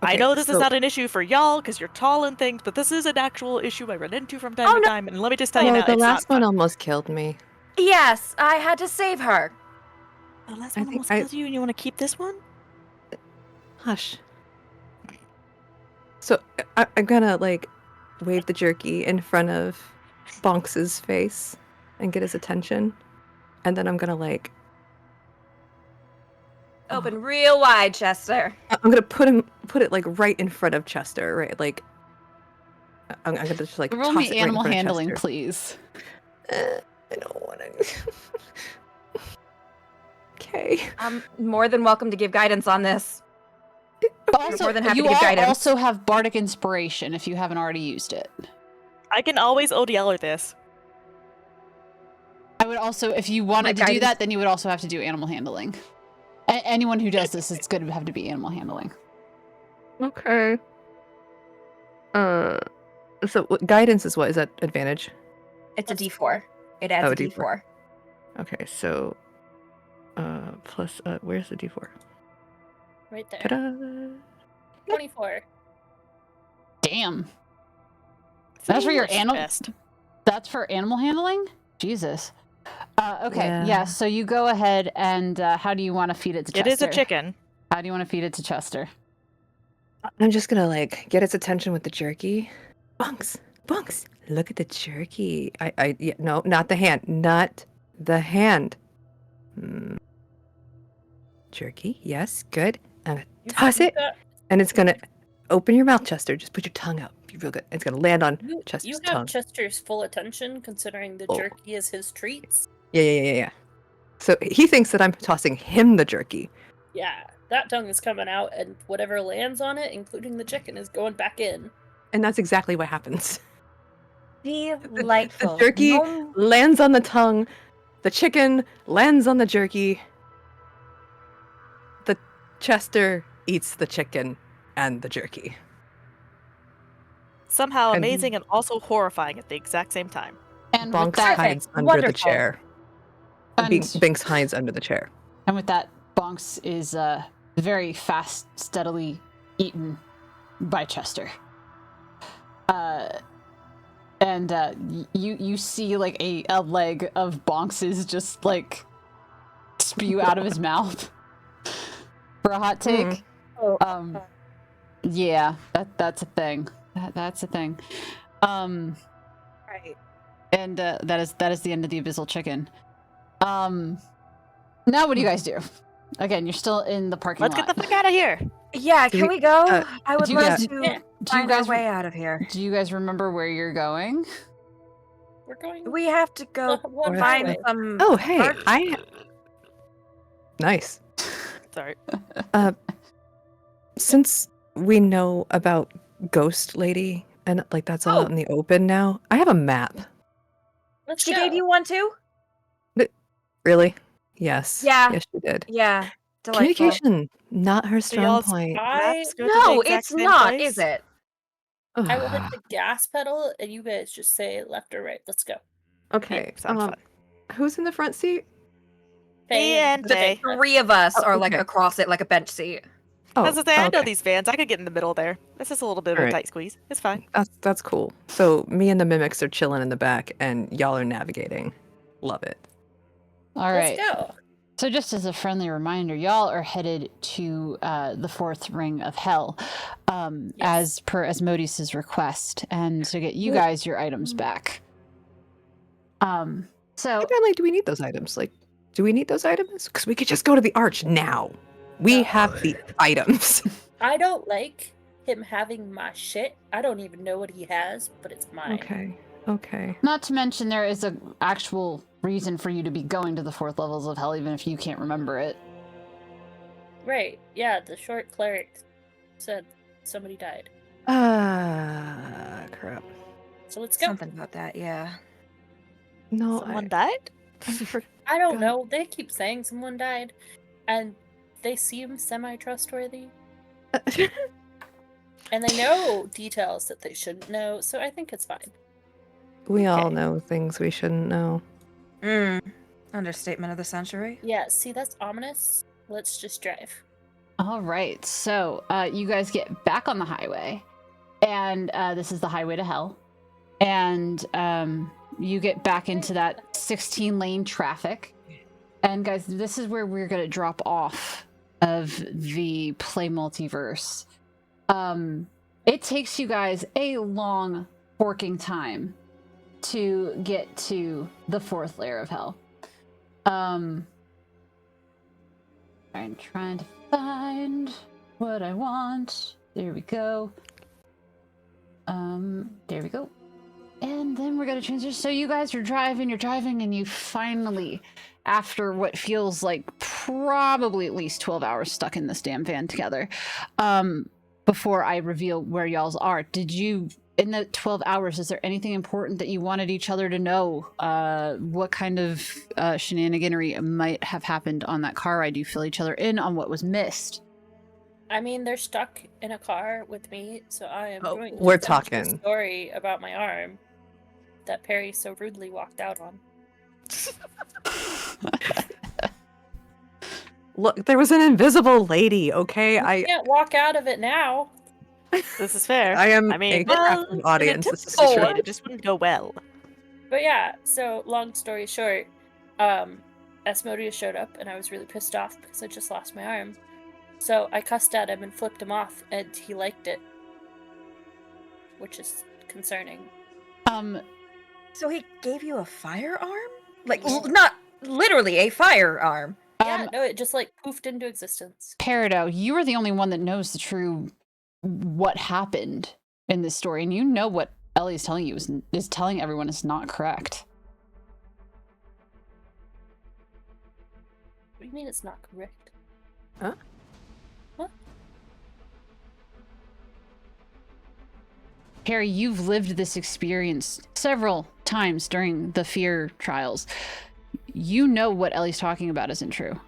I Okay, know this is so- not an issue for y'all because you're tall and things, but this is an actual issue I run into from time to no. time. And let me just tell you Oh, now, the it's last not one fun. almost killed me. Yes, I had to save her. The last I one think almost killed you, and you want to keep this one? Hush. So I'm gonna like wave the jerky in front of Bonks's face and get his attention, and then I'm gonna like Open real wide, Chester. I'm gonna put it like right in front of Chester, right? Like I'm gonna just like Roll toss me it right in animal front of handling, Chester. please. I don't want to. Okay. I'm more than welcome to give guidance on this. Also, more than happy you to give all guidance. also have bardic inspiration if you haven't already used it. I can always ODL this. I would also, if you wanted to do guidance- that, then you would also have to do animal handling. Anyone who does this, it's going to have to be animal handling. Okay. So guidance is what? Is that advantage? It's a Plus D4. It adds Oh, a D4. D4. Okay, so plus where's the D4? Right there. Ta-da! 24. Damn. That's for your English animal. fest. That's for animal handling? Jesus. Okay, Yeah. yeah. So you go ahead and how do you want to feed it to It Chester? is a chicken. How do you want to feed it to Chester? I'm just gonna like get its attention with the jerky. Bunks, look at the jerky. Yeah, no, not the hand, not the hand. Jerky, yes, good. I'm gonna toss it, and it's gonna open your mouth, Chester. Just put your tongue out. Be real good. It's gonna land on You Chester's have tongue. Chester's full attention, considering the Oh. jerky is his treats. Yeah. So he thinks that I'm tossing him the jerky. Yeah, that tongue is coming out, and whatever lands on it, including the chicken, is going back in. And that's exactly what happens. Delightful. The jerky No- lands on the tongue. The chicken lands on the jerky. The Chester eats the chicken and the jerky. Somehow And- amazing and also horrifying at the exact same time. And with Bonks that, hides under the Wonderful. chair. and, Binks hides under the chair. and with that, Bonks is very fast, steadily eaten by Chester. And you see like a leg of Bonks's just like spew out of his mouth for a hot take. Yeah, that's a thing. That's a thing. Right. And that is the end of the abyssal chicken. Now what do you guys do? Again, you're still in the parking Let's lot. get the fuck out of here. Yeah, Do can we- we go? uh, I would do you love guys- to do you find our guys way out of here. Do you guys remember where you're going? We're going. We have to go one find way. some. Oh, hey, Arch- nice. Sorry. Since we know about Ghost Lady and like that's all out in the open now, I have a map. Let's She go. gave you one too? Really? Yes. Yeah. Yes, she did. Yeah. Delightful. Communication, not her So strong y'all's point. maps go to the No, exact it's same not, place? is it? I will hit the gas pedal, and you guys just say left or right. Let's go. Okay. Sounds fun. Who's in the front seat? Me and the Faye. Three of us Oh, are like okay. across it like a bench seat. Oh, As I say, I know okay. these vans. I could get in the middle there. It's just a little bit of a Alright. tight squeeze. It's fine. That's cool. So me and the mimics are chilling in the back, and y'all are navigating. Love it. All Let's right. go. So just as a friendly reminder, y'all are headed to the fourth ring of hell, as per Asmodeus's request, and to get you guys your items back. So Apparently, do we need those items? Like, do we need those items? Because we could just go to the arch now. We have the items. I don't like him having my shit. I don't even know what he has, but it's mine. Okay. not to mention there is an actual reason for you to be going to the fourth levels of hell, even if you can't remember it. Right. Yeah, the short cleric said somebody died. Crap. So let's go. Something about that, yeah. No, Someone died? I don't God. know. They keep saying someone died, and they seem semi-trustworthy, and they know details that they shouldn't know, so I think it's fine. we all Okay. know things we shouldn't know. Understatement of the century. Yeah, see, that's ominous. Let's just drive. All right, so you guys get back on the highway, and this is the highway to hell, and you get back into that 16-lane traffic. And guys, this is where we're going to drop off of the Play Multiverse. It takes you guys a long forking time to get to the fourth layer of hell. I'm trying to find what I want. There we go. There we go. And then we're gonna transition. So you guys are driving, and you finally, after what feels like probably at least 12 hours stuck in this damn van together, before I reveal where y'all's are, did you, in the 12 hours, is there anything important that you wanted each other to know? What kind of shenaniganery might have happened on that car ride? Do you fill each other in on what was missed? I mean, they're stuck in a car with me, so I am going to we're tell you a talking. story about my arm that Perry so rudely walked out on. Look, there was an invisible lady, okay? You can't walk out of it now. This is fair. I am I mean, a captive audience. in a This is typical true. way, it just wouldn't go well. But yeah, so long story short, Asmodeus showed up, and I was really pissed off because I just lost my arm. So I cussed at him and flipped him off, and he liked it, which is concerning. So he gave you a firearm? Like, not literally a firearm. Yeah, no, it just like poofed into existence. Peridot, you are the only one that knows the true what happened in this story, and you know what Ellie is telling you is telling everyone is not correct. What do you mean it's not correct? Huh? What? Harry, you've lived this experience several times during the fear trials. You know what Ellie's talking about isn't true.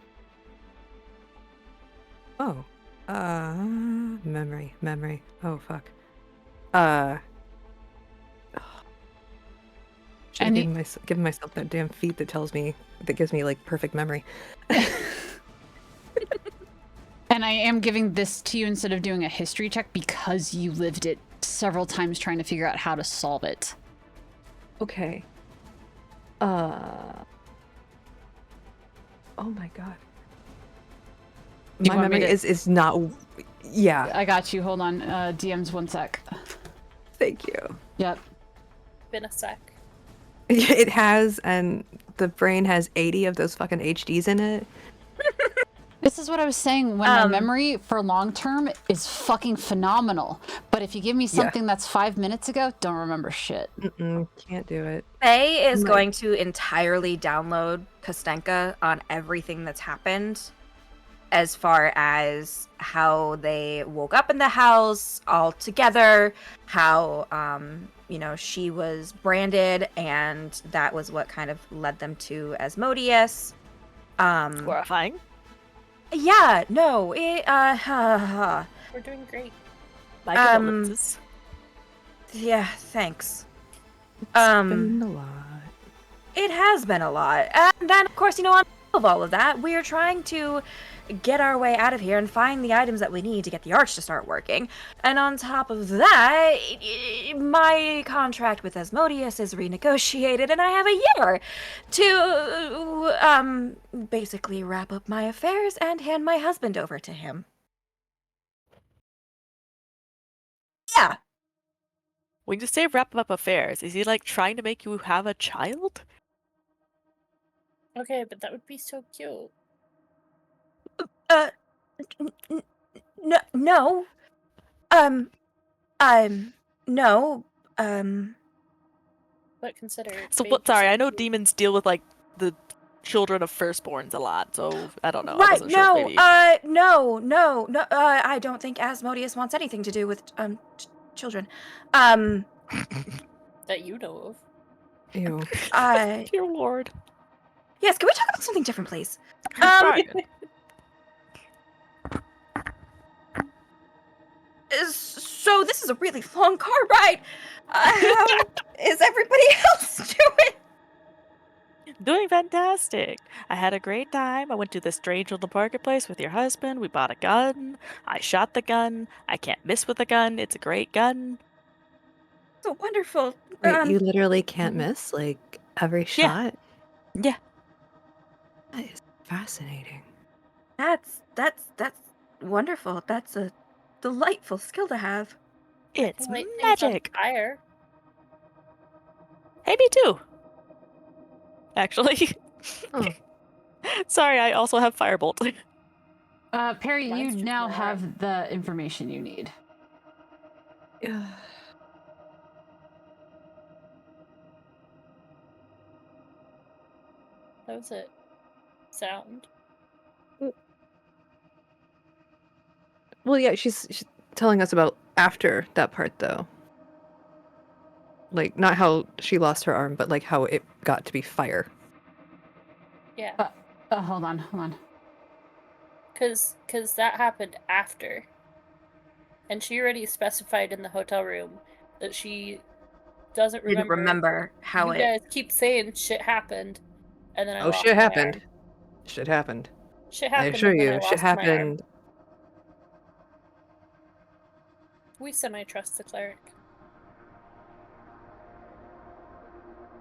Oh. Memory. Oh, fuck. Should And have given myself that damn feat that gives me, like, perfect memory. And I am giving this to you instead of doing a history check because you lived it several times trying to figure out how to solve it. Okay. Oh my god. Do you My want me memory to- is not... Yeah, I got you. Hold on. DM's 1 sec. thank you. Yep. Been a sec. It has, and the brain has 80 of those fucking HDs in it. This is what I was saying. When my memory for long term is fucking phenomenal, but if you give me something that's 5 minutes ago, don't remember shit. Can't do it. Faye is Right. going to entirely download Kostenka on everything that's happened, as far as how they woke up in the house all together, how she was branded, and that was what kind of led them to Asmodeus. Horrifying. Yeah, no, it We're doing great. My condolences. yeah, thanks. It's been a lot. It has been a lot. And then, of course, on top of all of that, we're trying to get our way out of here and find the items that we need to get the arch to start working. And on top of that, my contract with Asmodeus is renegotiated, and I have a year to basically wrap up my affairs and hand my husband over to him. Yeah. When you say wrap up affairs, is he like trying to make you have a child? Okay, but that would be so cute. No. No. But consider. So babies what? Sorry, are I know cute. demons deal with like the children of firstborns a lot, so I don't know. I Right, wasn't sure if maybe- no, I don't think Asmodeus wants anything to do with, children. That you know of. Ew. Dear Lord. Yes, can we talk about something different, please? Right. So this is a really long car ride. How is everybody else doing? Doing fantastic. I had a great time. I went to the strange little marketplace with your husband. We bought a gun. I shot the gun. I can't miss with the gun. It's a great gun. So wonderful. Wait, you literally can't miss like every Yeah. shot? Yeah. That is fascinating. That's wonderful. That's a delightful skill to have. It's Light things on magic. fire. Hey, me too. Actually. Oh. Sorry, I also have Firebolt. Perry, you Mine's just now more have the information you need. How does it sound? Well, yeah, she's telling us about after that part, though. Like, not how she lost her arm, but like how it got to be fire. Yeah. Hold on. Cause that happened after. And she already specified in the hotel room that she doesn't Didn't remember how you guys keep saying shit happened, and then I Oh, lost shit my happened. arm. Shit happened. Shit I happened. assure and then you, I shit lost my arm. happened. We semi-trust the cleric.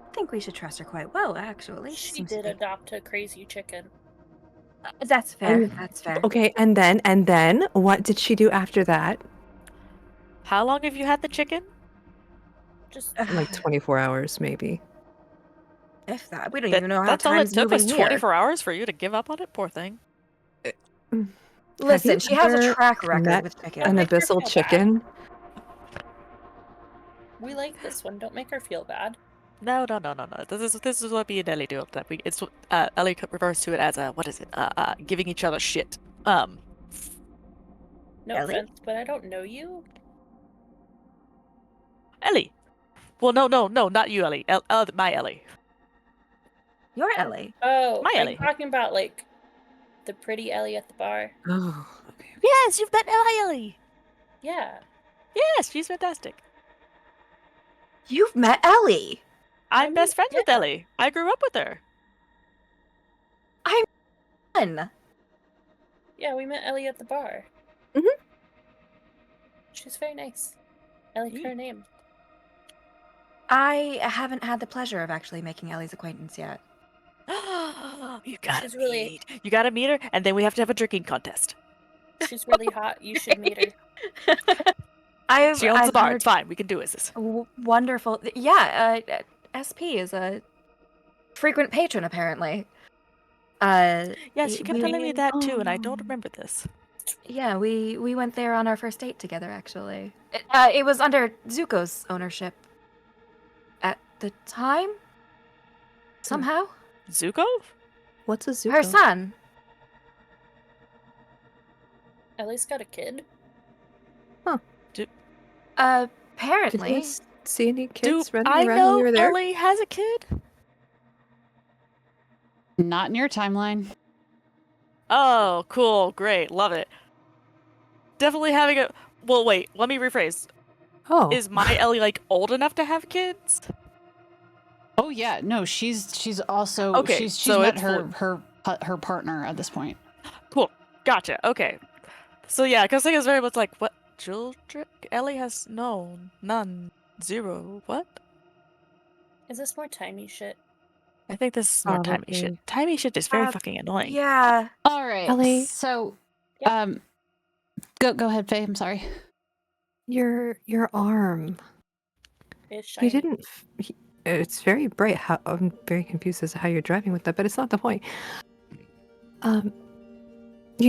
I think we should trust her quite well, actually. She Seems to did be- adopt a crazy chicken. That's fair. And- That's fair. Okay, and then what did she do after that? How long have you had the chicken? Just Like 24 hours, maybe. If that, we don't even know how That's all it time's took was moving here. 24 hours for you to give up on it? Poor thing. Listen, you she has a ever track record met with chicken. An make her abyssal feel bad. chicken? we like this one. Don't make her feel bad. No. This is what me and Ellie do. That it's Ellie refers to it as what is it? Giving each other shit. No Ellie? offense, but I don't know you. Ellie. Well, no, not you, Ellie. My Ellie. You're Ellie. Oh, My are Ellie. you talking about like the pretty Ellie at the bar? Oh, okay. Yes, you've met Ellie. Yeah. Yes, she's fantastic. You've met Ellie. I'm best friends with yeah. Ellie. I grew up with her. Fun. Yeah, we met Ellie at the bar. Mhm. She's very nice. I like her name. I haven't had the pleasure of actually making Ellie's acquaintance yet. You gotta She's really- meet. You gotta meet her, and then we have to have a drinking contest. She's really hot. You should meet her. I've She owns the I've bar. heard It's fine. We can do this. wonderful. Yeah, SP is a frequent patron apparently. Yes, she kept we- telling me that too, and I don't Oh. remember this. Yeah, we went there on our first date together actually. It was under Zuko's ownership at the time. Somehow, Zuko? What's a Zuko? her son. Ellie's got a kid. Did Apparently, you guys see any kids Do running I around know when you were there? Ellie has a kid? Not in your timeline. Oh, cool. Great. Love it. Definitely having a... Well, wait. Let me rephrase. Oh. Is my Ellie, like, old enough to have kids? Oh yeah, no, she's also Okay, she's so met it's her partner at this point. Cool. Gotcha. Okay. So yeah, because I was very much like, what? Jewel trick? Ellie has none, 0. What? Is this more timey shit? I think this is more timey shit. Probably. Timey shit is very fucking annoying. Yeah. All right. Ellie? So, Yep. go ahead, Faye. I'm sorry. Your arm. It's shiny. You didn't. It's very bright. I'm very confused as to how you're driving with that, but it's not the point. You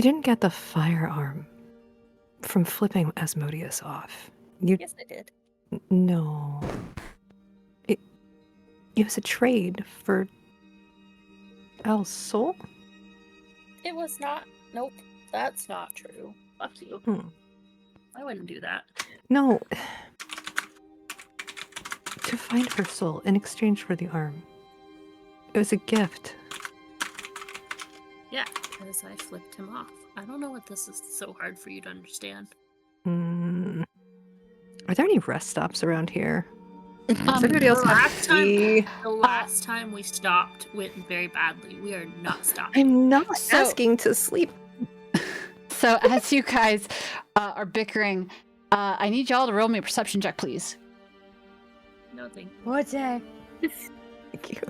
didn't get the firearm from flipping Asmodeus off. You Yes, I did. no. It was a trade for El's soul. It was not. Nope. That's not true. Fuck you. Hmm. I wouldn't do that. No. To find her soul in exchange for the arm. It was a gift. Yeah, because I flipped him off. I don't know what this is so hard for you to understand. Hmm. Are there any rest stops around here? Does Um, anybody else the have last time- tea? The last time we stopped went very badly. We are not stopping. I'm not So- asking to sleep. So as you guys are bickering, I need y'all to roll me a perception check, please. No thank you. What's that? Thank you.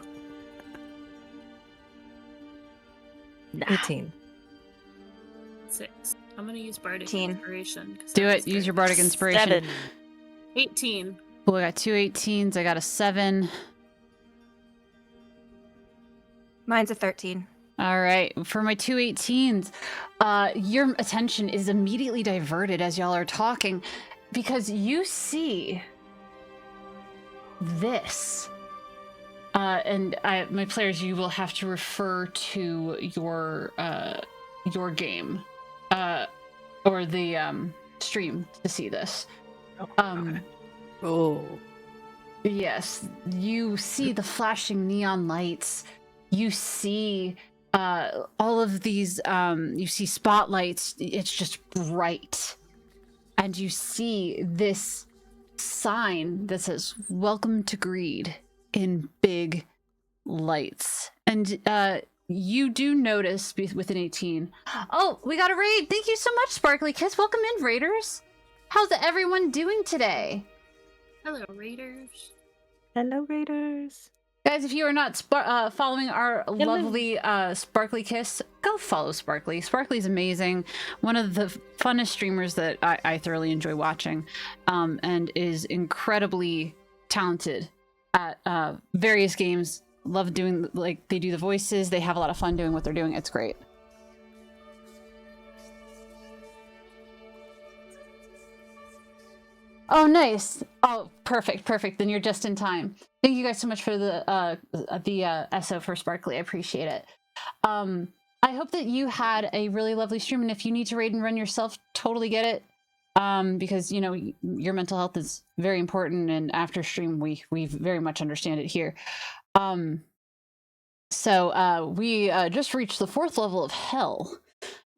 Nah. 18. 6. I'm gonna use Bardic 18. Inspiration. 'cause Do that it. was Use good. your bardic inspiration. 7. 18. Cool, I got 2 18s. I got a 7. Mine's a 13. All right. For my 2 18s, your attention is immediately diverted as y'all are talking because you see this. My players, you will have to refer to your game or the stream to see this. Oh. Yes, you see the flashing neon lights. You see all of these, you see spotlights. It's just bright. And you see this sign that says, "Welcome to Greed," in big lights. And you do notice with an 18. Oh, we got a raid. Thank you so much, Sparkly Kiss. Welcome in, Raiders. How's everyone doing today? Hello, Raiders. Hello, Raiders. Guys, if you are not following our lovely Sparkly Kiss, go follow Sparkly. Sparkly's amazing. One of the funnest streamers that I thoroughly enjoy watching, and is incredibly talented at various games. Love doing, like, they do the voices. They have a lot of fun doing what they're doing. It's great. Oh, nice. Oh, perfect. Then you're just in time. Thank you guys so much for the SO for Sparkly. I appreciate it. I hope that you had a really lovely stream, and if you need to raid and run yourself, totally get it. Because, you know, your mental health is very important, and after stream, we very much understand it here. So we just reached the 4th level of Hell,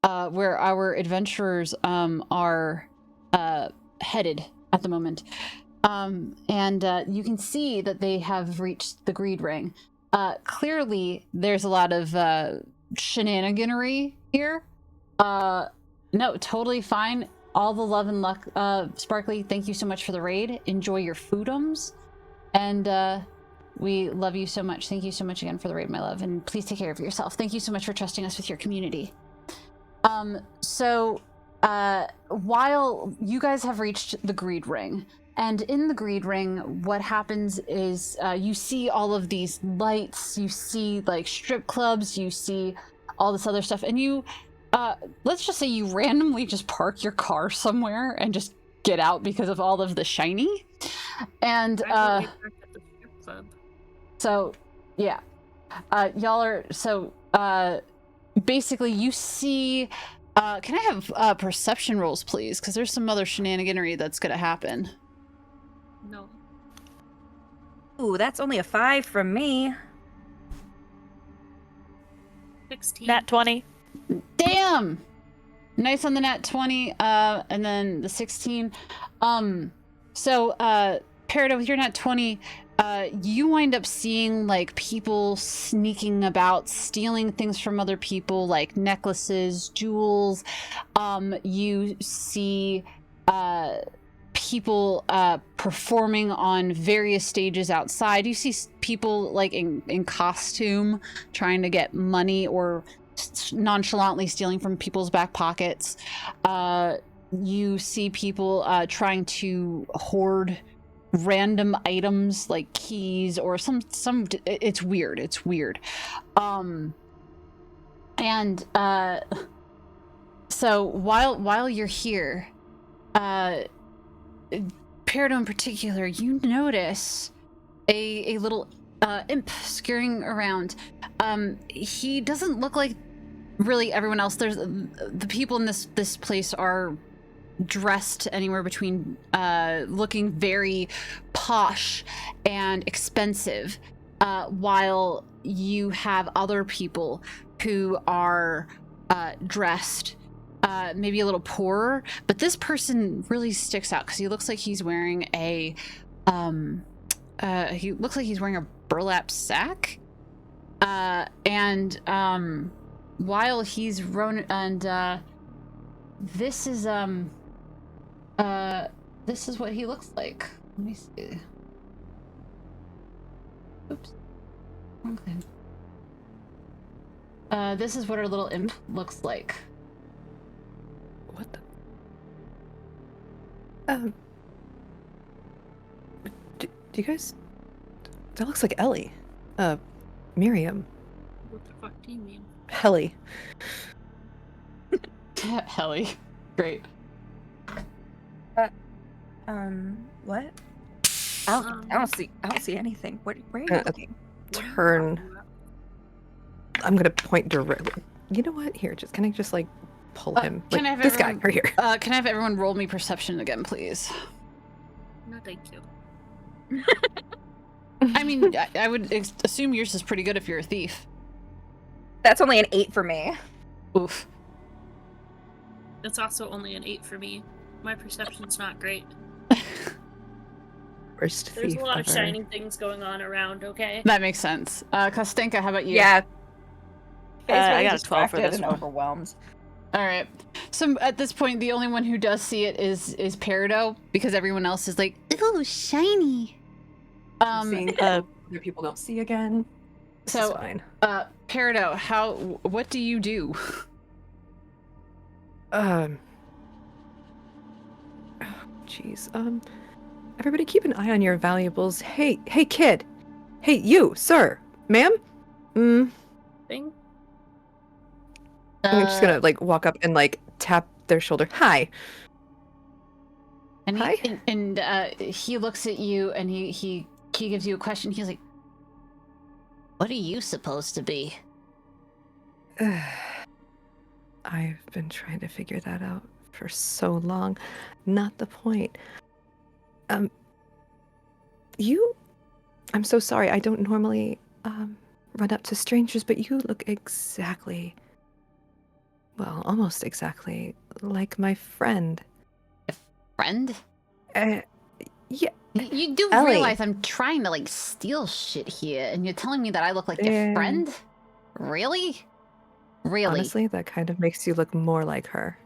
where our adventurers are headed at the moment. And you can see that they have reached the Greed Ring. Clearly, there's a lot of shenaniganery here. No, totally fine. All the love and luck. Sparkly, thank you so much for the raid. Enjoy your foodums. And we love you so much. Thank you so much again for the raid, my love. And please take care of yourself. Thank you so much for trusting us with your community. While you guys have reached the Greed Ring, and in the Greed Ring, what happens is you see all of these lights, you see like strip clubs, you see all this other stuff, and you, let's just say you randomly just park your car somewhere and just get out because of all of the shiny. And I will be back at the strip club. so, yeah, y'all are, so basically you see, can I have perception rolls, please? Because there's some other shenaniganery that's gonna happen. No. Ooh, that's only a 5 from me. 16. Nat 20. Damn! Nice on the nat 20, and then the 16. So, Peridot, with your nat 20, you wind up seeing like people sneaking about, stealing things from other people, like necklaces, jewels. You see people performing on various stages outside. You see people like in costume trying to get money or nonchalantly stealing from people's back pockets. You see people trying to hoard random items like keys or some it's weird. So while you're here, Peridot in particular, you notice a little imp scurrying around. He doesn't look like really everyone else. There's the people in this place are dressed anywhere between looking very posh and expensive, while you have other people who are dressed maybe a little poorer. But this person really sticks out because he looks like he's wearing a burlap sack, and while he's this is what he looks like. Let me see. Oops. Wrong thing. This is what our little imp looks like. What the? Do you guys? That looks like Ellie. Miriam. What the fuck do you mean? Helly. Helly. Great. What? I don't see anything. Where are you looking? Turn. I'm gonna point directly. You know what? Here, can I just like pull him? Can Like, I have this everyone, guy right here. Can I have everyone roll me perception again, please? No, thank you. I mean, I would assume yours is pretty good if you're a thief. That's only an 8 for me. Oof. It's also only an 8 for me. My perception's not great. Worst There's thief a lot of ever. shiny things going on around, okay? That makes sense. Kostenka, how about you? Yeah. I got a 12 for this and one. overwhelmed. All right. So at this point, the only one who does see it is Peridot, because everyone else is like, "Ooh, shiny." Seeing other people don't see again. This is So, fine. Peridot, what do you do? Jeez. Everybody keep an eye on your valuables. Hey, kid. Hey, you, sir, ma'am. Thing? I'm just gonna like walk up and like tap their shoulder. Hi. And Hi. he looks at you and he gives you a question. He's like, "What are you supposed to be?" I've been trying to figure that out for so long. Not the point. I'm so sorry. I don't normally run up to strangers, but you look exactly, well, almost exactly like my friend. Friend? Yeah. You do Ellie. realize I'm trying to like steal shit here, and you're telling me that I look like your friend? Really? Really? Honestly, that kind of makes you look more like her.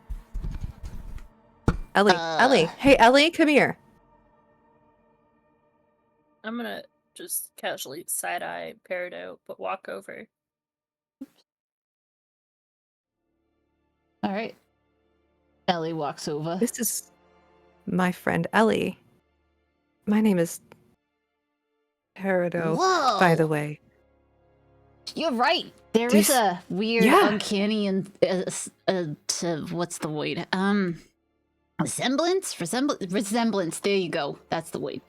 Ellie. Hey, Ellie, come here. I'm gonna just casually side-eye Peridot, but walk over. All right. Ellie walks over. This is my friend Ellie. My name is Peridot, Whoa! by the way. You're right. There Do you is a weird, Yeah. uncanny, and what's the word? Resemblance. There you go. That's the word.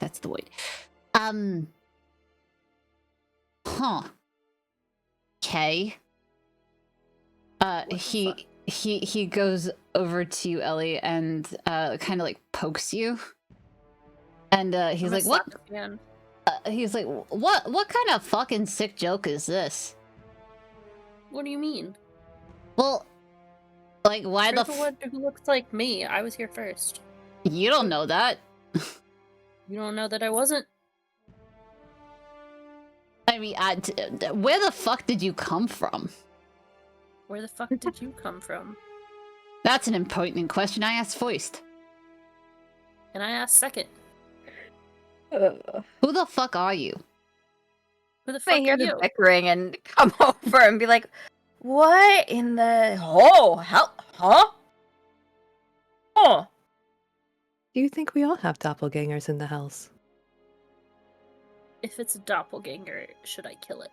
Huh. Okay. He goes over to you, Ellie, and kind of like pokes you. And he's like, "What?" He's like, "What kind of fucking sick joke is this?" What do you mean? Well, like, why You're the the one who looks like me. I was here first. You don't know that. You don't know that I wasn't. I mean, where the fuck did you come from? Where the fuck did you come from? That's an important question I asked first. And I asked second. Who the fuck are you? Who the I fuck hear are the you? bickering and come over and be like, "What in the hell? Huh? Oh, Do you think we all have doppelgangers in the house? If it's a doppelganger, should I kill it?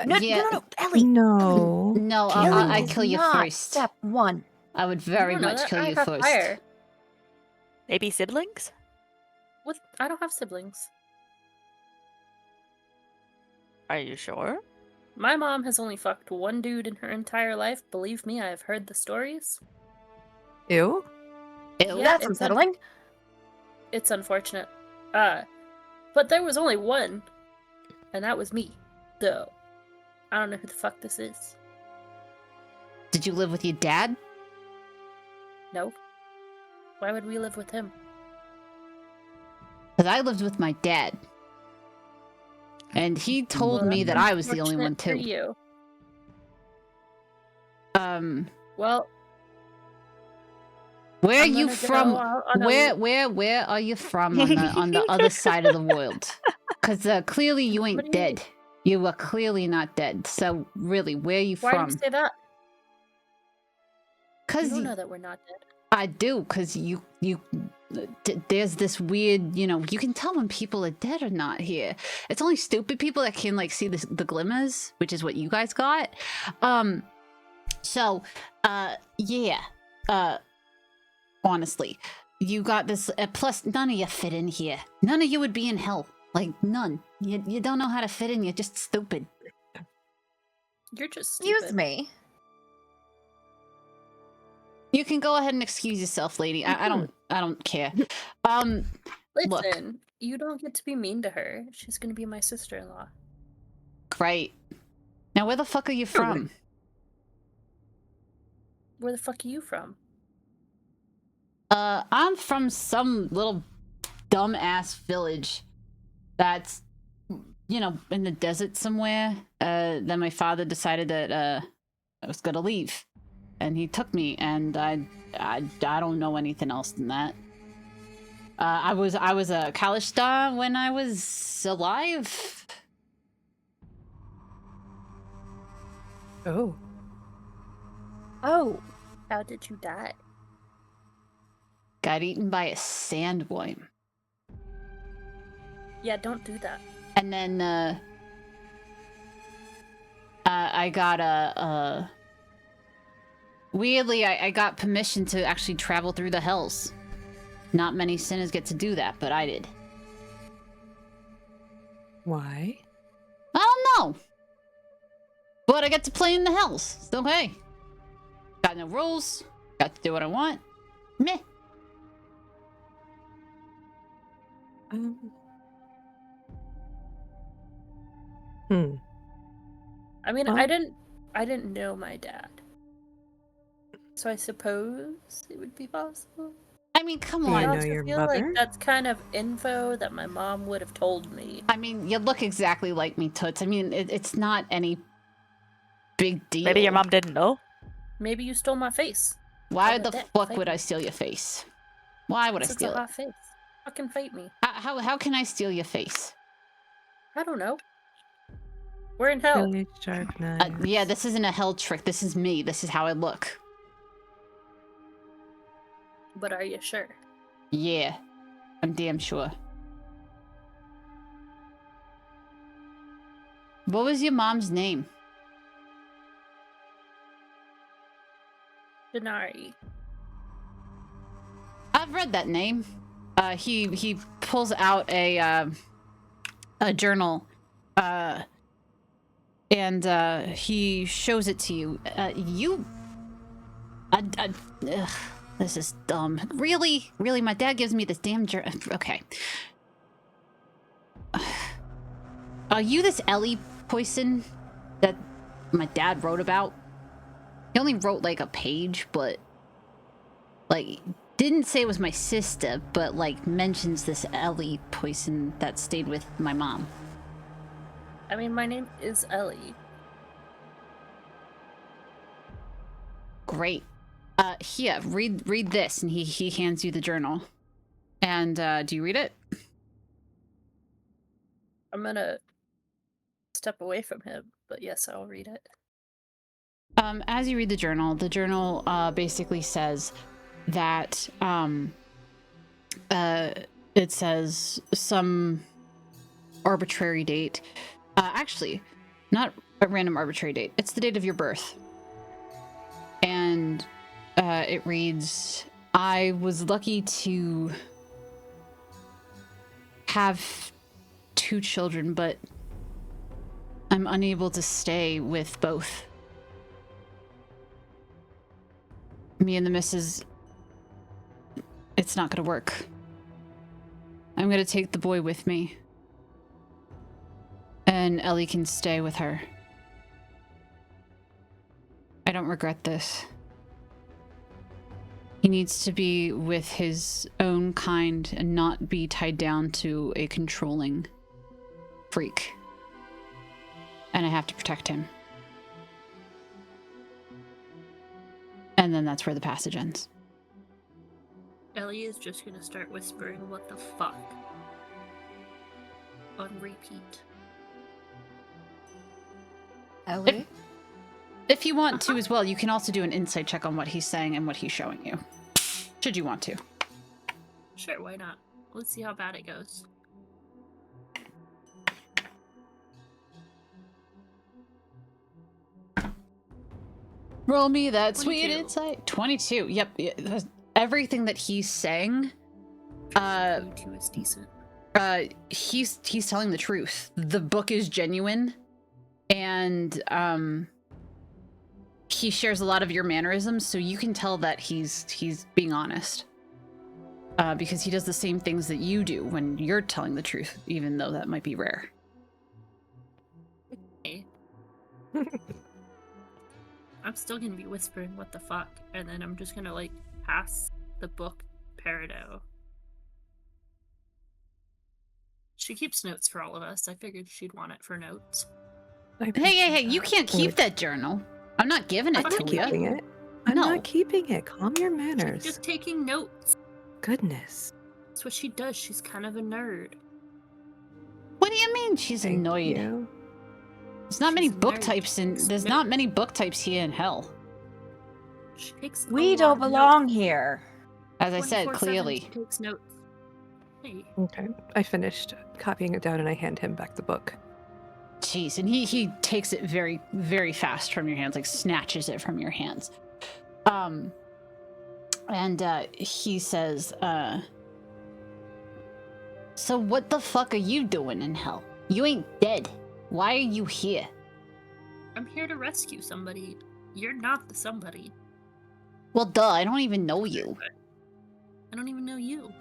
no, Ellie. No. No, Killing I is kill you not first. Step one. I would very You don't know much that. kill I you have first. fire. Maybe siblings? What? I don't have siblings. Are you sure? My mom has only fucked one dude in her entire life. Believe me, I have heard the stories. Ew? Ew. Yeah, That's it's unsettling. It's unfortunate. But there was only one, and that was me. So, I don't know who the fuck this is. Did you live with your dad? No. Why would we live with him? Because I lived with my dad. And he told Well, me that's that I was the only one unfortunate for too. you. Well, Where are I'm you gonna go from? out on a- Where are you from on the other side of the world? Because clearly you What ain't do you dead. mean? You are clearly not dead. So really, where are you Why do from? you say that? You Because don't know that we're not dead. I do. Because there's this weird, you can tell when people are dead or not here. It's only stupid people that can like see the glimmers, which is what you guys got. Honestly, you got this. Plus, none of you fit in here. None of you would be in hell. Like none. You don't know how to fit in. You're just stupid. You're just stupid. Excuse me. You can go ahead and excuse yourself, lady. I don't care. Look. Listen, you don't get to be mean to her. She's gonna be my sister-in-law. Great. Now, where the fuck are you from? Where the fuck are you from? I'm from some little dumb-ass village that's, in the desert somewhere. Then my father decided that I was gonna leave, and he took me, and I don't know anything else than that. I was a Kalishtar when I was alive. Oh. Oh, How did you die? Got eaten by a sandworm. Yeah, don't do that. And then I got weirdly I got permission to actually travel through the hells. Not many sinners get to do that, but I did. Why? I don't know. But I get to play in the hells. So hey. Got no rules. Got to do what I want. Meh. I mean, Well- I didn't know my dad. So I suppose it would be possible. I mean, come Do you I on. know also your feel mother? like that's kind of info that my mom would have told me. I mean, you look exactly like me, Toots. I mean, it's not any big deal. Maybe your mom didn't know. Maybe you stole my face. Why How the about that? fuck Fight would me. I steal your face? Why would I It's steal a it? hot face. Fucking fight me. How can I steal your face? I don't know. We're in hell. Really sharp knife. Yeah, this isn't a hell trick. This is me. This is how I look. But are you sure? Yeah, I'm damn sure. What was your mom's name? Denari. I've read that name. He pulls out a journal, and he shows it to you. Ugh, this is dumb. Really, my dad gives me this damn journal. Okay. Are you this Ellie Poison that my dad wrote about? He only wrote like a page, but like didn't say it was my sister, but like mentions this Ellie poison that stayed with my mom. I mean, my name is Ellie. Great. Here, read this, and he hands you the journal. And do you read it? I'm gonna step away from him, but yes, I'll read it. As you read the journal basically says that it says some arbitrary date. Actually, not a random arbitrary date. It's the date of your birth. And it reads, I was lucky to have 2 children, but I'm unable to stay with both. Me and the missus, it's not gonna work. I'm gonna take the boy with me. And Ellie can stay with her. I don't regret this. He needs to be with his own kind and not be tied down to a controlling freak. And I have to protect him. And then that's where the passage ends. Ellie is just gonna start whispering, "What the fuck?" on repeat. Ellie? If you want to as well, you can also do an insight check on what he's saying and what he's showing you. Should you want to. Sure, why not? Let's see how bad it goes. Roll me that sweet 22. insight. 22. Yep. Everything that he's saying, 22 is decent. he's telling the truth. The book is genuine, and he shares a lot of your mannerisms, so you can tell that he's being honest. Because he does the same things that you do when you're telling the truth, even though that might be rare. Okay. I'm still gonna be whispering "what the fuck," and then I'm just gonna like pass the book Peridot. She keeps notes for all of us. I figured she'd want it for notes. Hey, you can't keep that journal. I'm not giving it I'm to not you. keeping it. I'm No. not keeping it. Calm your She's manners. just taking notes. Goodness. That's what she does. She's kind of a nerd. What do you mean she's Thank annoyed? you. There's not many She's book married. types in. She's There's married. not many book types here in hell. She takes. a We lot don't of notes. belong here. As I said, 24/7 clearly. She takes notes. Hey, Okay. I finished copying it down and I hand him back the book. Jeez, and he takes it very, very fast from your hands, like snatches it from your hands. And he says, so what the fuck are you doing in hell? You ain't dead. Why are you here? I'm here to rescue somebody. You're not the somebody. Well, duh, I don't even know you. I don't even know you.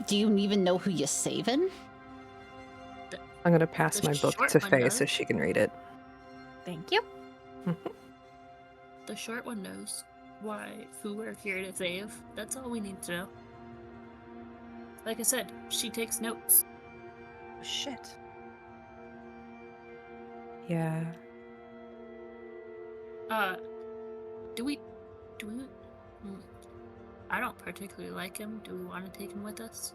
Do you even know who you're saving? I'm gonna pass The my book short to one Faye so does. she can read it. Thank you. The short one knows who we're here to save. That's all we need to know. Like I said, she takes notes. Shit. Yeah. Do we? I don't particularly like him. Do we want to take him with us?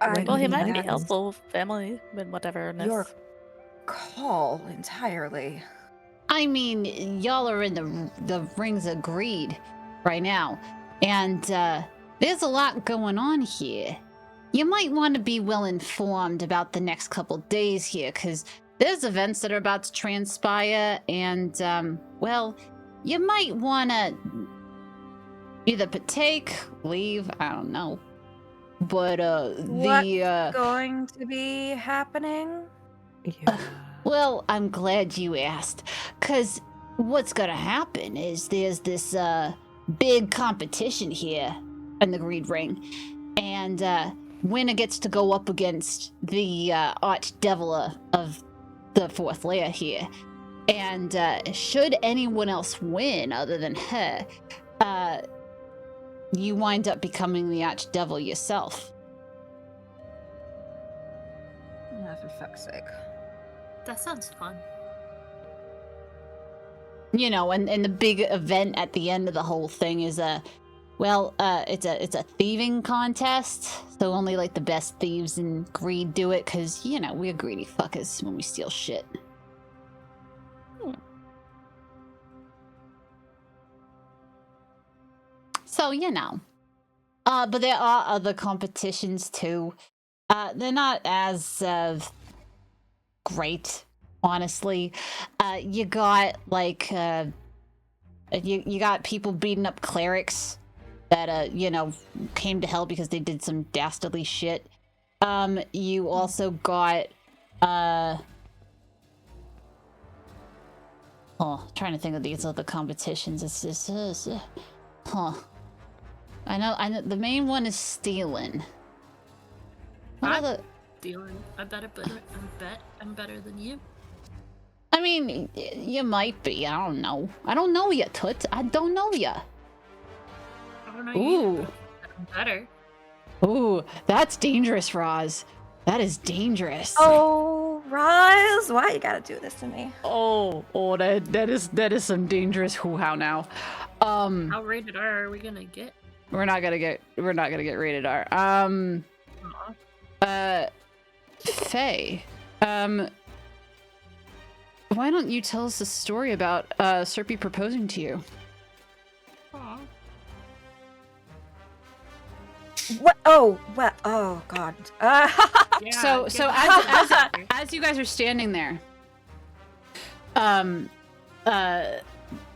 Well, he might be Nice. helpful, family, and whatever. Your call entirely. I mean, y'all are in the rings of greed right now, and there's a lot going on here. You might want to be well informed about the next couple days here, because there's events that are about to transpire, and well, you might want to either partake, leave, I don't know. But What's going to be happening? Yeah. well, I'm glad you asked, because what's gonna happen is there's this big competition here in the Greed Ring, and winner gets to go up against the arch-deviler of the fourth layer here, and should anyone else win other than her, you wind up becoming the archdevil yourself. Yeah, for fuck's sake. That sounds fun. You know, and the big event at the end of the whole thing is it's a thieving contest. So only like the best thieves in Greed do it, because you know we're greedy fuckers when we steal shit. So you know, but there are other competitions too. They're not as great, honestly. You got like you got people beating up clerics that you know, came to hell because they did some dastardly shit. You also got trying to think of these other competitions. I know the main one is stealing. What other? Stealing. I bet I'm better than you. I mean, you might be. I don't know. I don't know ya, Tut. I don't know ya. I don't know Ooh. you. I'm better. Ooh, that's dangerous, Roz. That is dangerous. Oh, Roz, why you gotta do this to me? Oh, that is some dangerous hoo-how now. How rated R are we gonna get? We're not gonna get rated R. Faye, why don't you tell us a story about Serpy proposing to you? Aw. What? Oh, what? Oh, God. Yeah, So as you guys are standing there,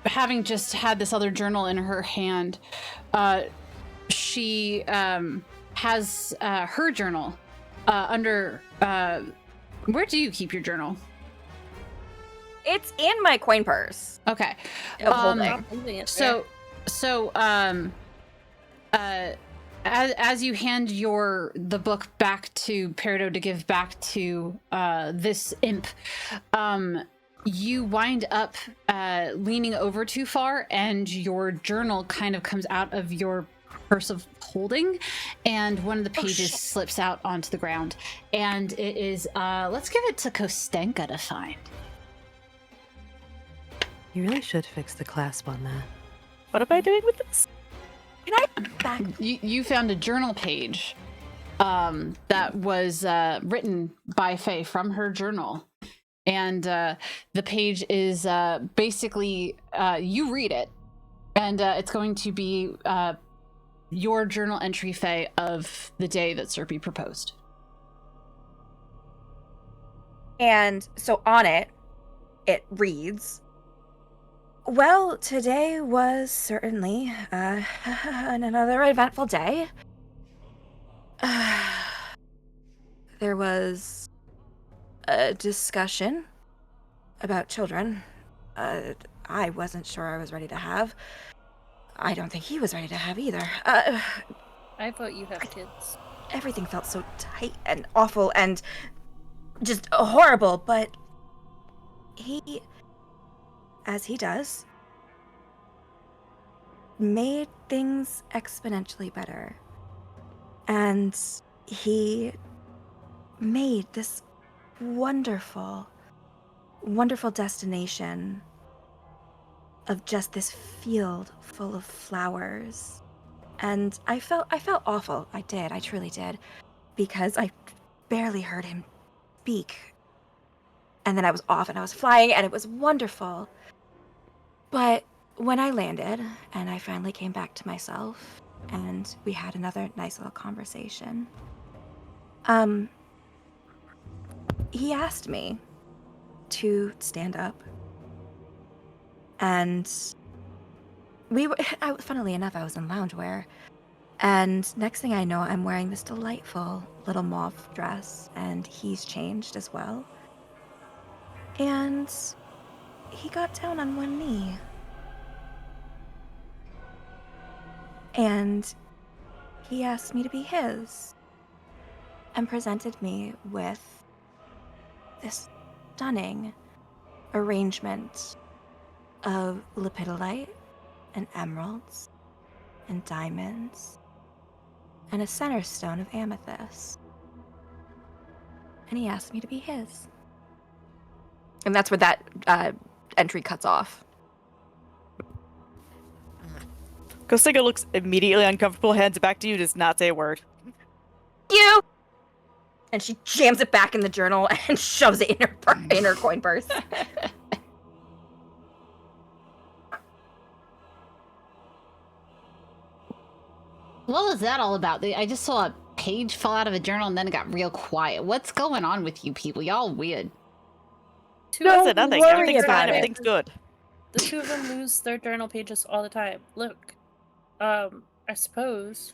having just had this other journal in her hand, she has her journal under. Where do you keep your journal? It's in my coin purse. Okay. Holding. I'm leaving it So as you hand the book back to Peridot to give back to this imp, you wind up leaning over too far, and your journal kind of comes out of your purse of holding, and one of the pages slips out onto the ground, and it is let's give it to Kostenka to find. You really should fix the clasp on that. What am I doing with this? Can I back? You found a journal page that was written by Faye from her journal, and the page is basically you read it, and it's going to be your journal entry, Faye, of the day that Serpy proposed. And so on it reads, well, today was certainly another eventful day. There was a discussion about children. I wasn't sure I was ready to have. I don't think he was ready to have either. I vote you have kids. Everything felt so tight and awful and just horrible, but he, as he does, made things exponentially better. And he made this wonderful, wonderful destination of just this field full of flowers. And I felt awful. I did. I truly did. Because I barely heard him speak. And then I was off and I was flying and it was wonderful. But when I landed and I finally came back to myself and we had another nice little conversation, he asked me to stand up. And funnily enough, I was in loungewear. And next thing I know, I'm wearing this delightful little mauve dress, and he's changed as well. And he got down on one knee. And he asked me to be his, and presented me with this stunning arrangement of lepidolite and emeralds and diamonds and a center stone of amethyst. And he asked me to be his. And that's where that entry cuts off. Kostinka looks immediately uncomfortable, hands it back to you, does not say a word. You! And she jams it back in the journal and shoves it in her coin purse. What was that all about? I just saw a page fall out of a journal and then it got real quiet. What's going on with you people? Y'all weird. I said nothing. worry Everything's about fine. it. Everything's good. The two of them lose their journal pages all the time. Look, I suppose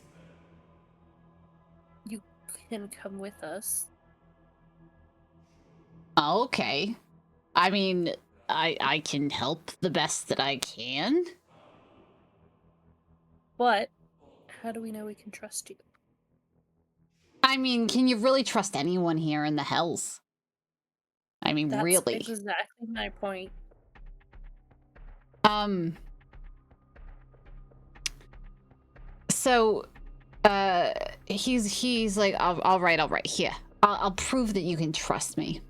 you can come with us. Okay. I mean, I can help the best that I can. But how do we know we can trust you? I mean, can you really trust anyone here in the Hells? I mean, That's really. exactly my point. So, he's like, all right, here. I'll prove that you can trust me.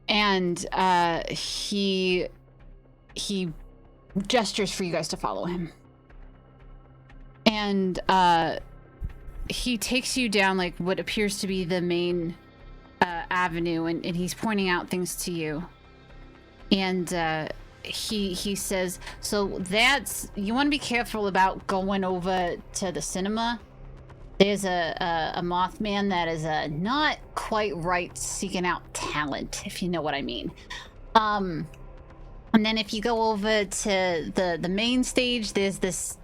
And, he gestures for you guys to follow him. And, he takes you down, like, what appears to be the main, avenue, and he's pointing out things to you. And, he says, so that's, you want to be careful about going over to the cinema. There's a Mothman that is not quite right seeking out talent, if you know what I mean. And then if you go over to the main stage, there's this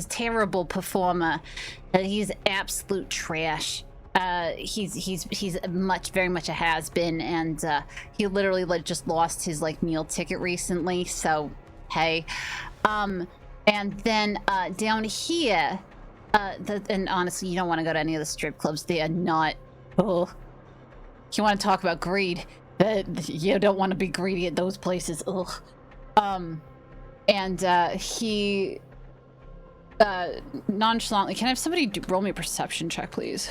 terrible performer. He's absolute trash. He's very much a has-been, and he literally just lost his meal ticket recently, so hey. And then down here, and honestly, you don't want to go to any of the strip clubs. They are not, you want to talk about greed, you don't want to be greedy at those places. And he nonchalantly, can I have somebody roll me a perception check, please?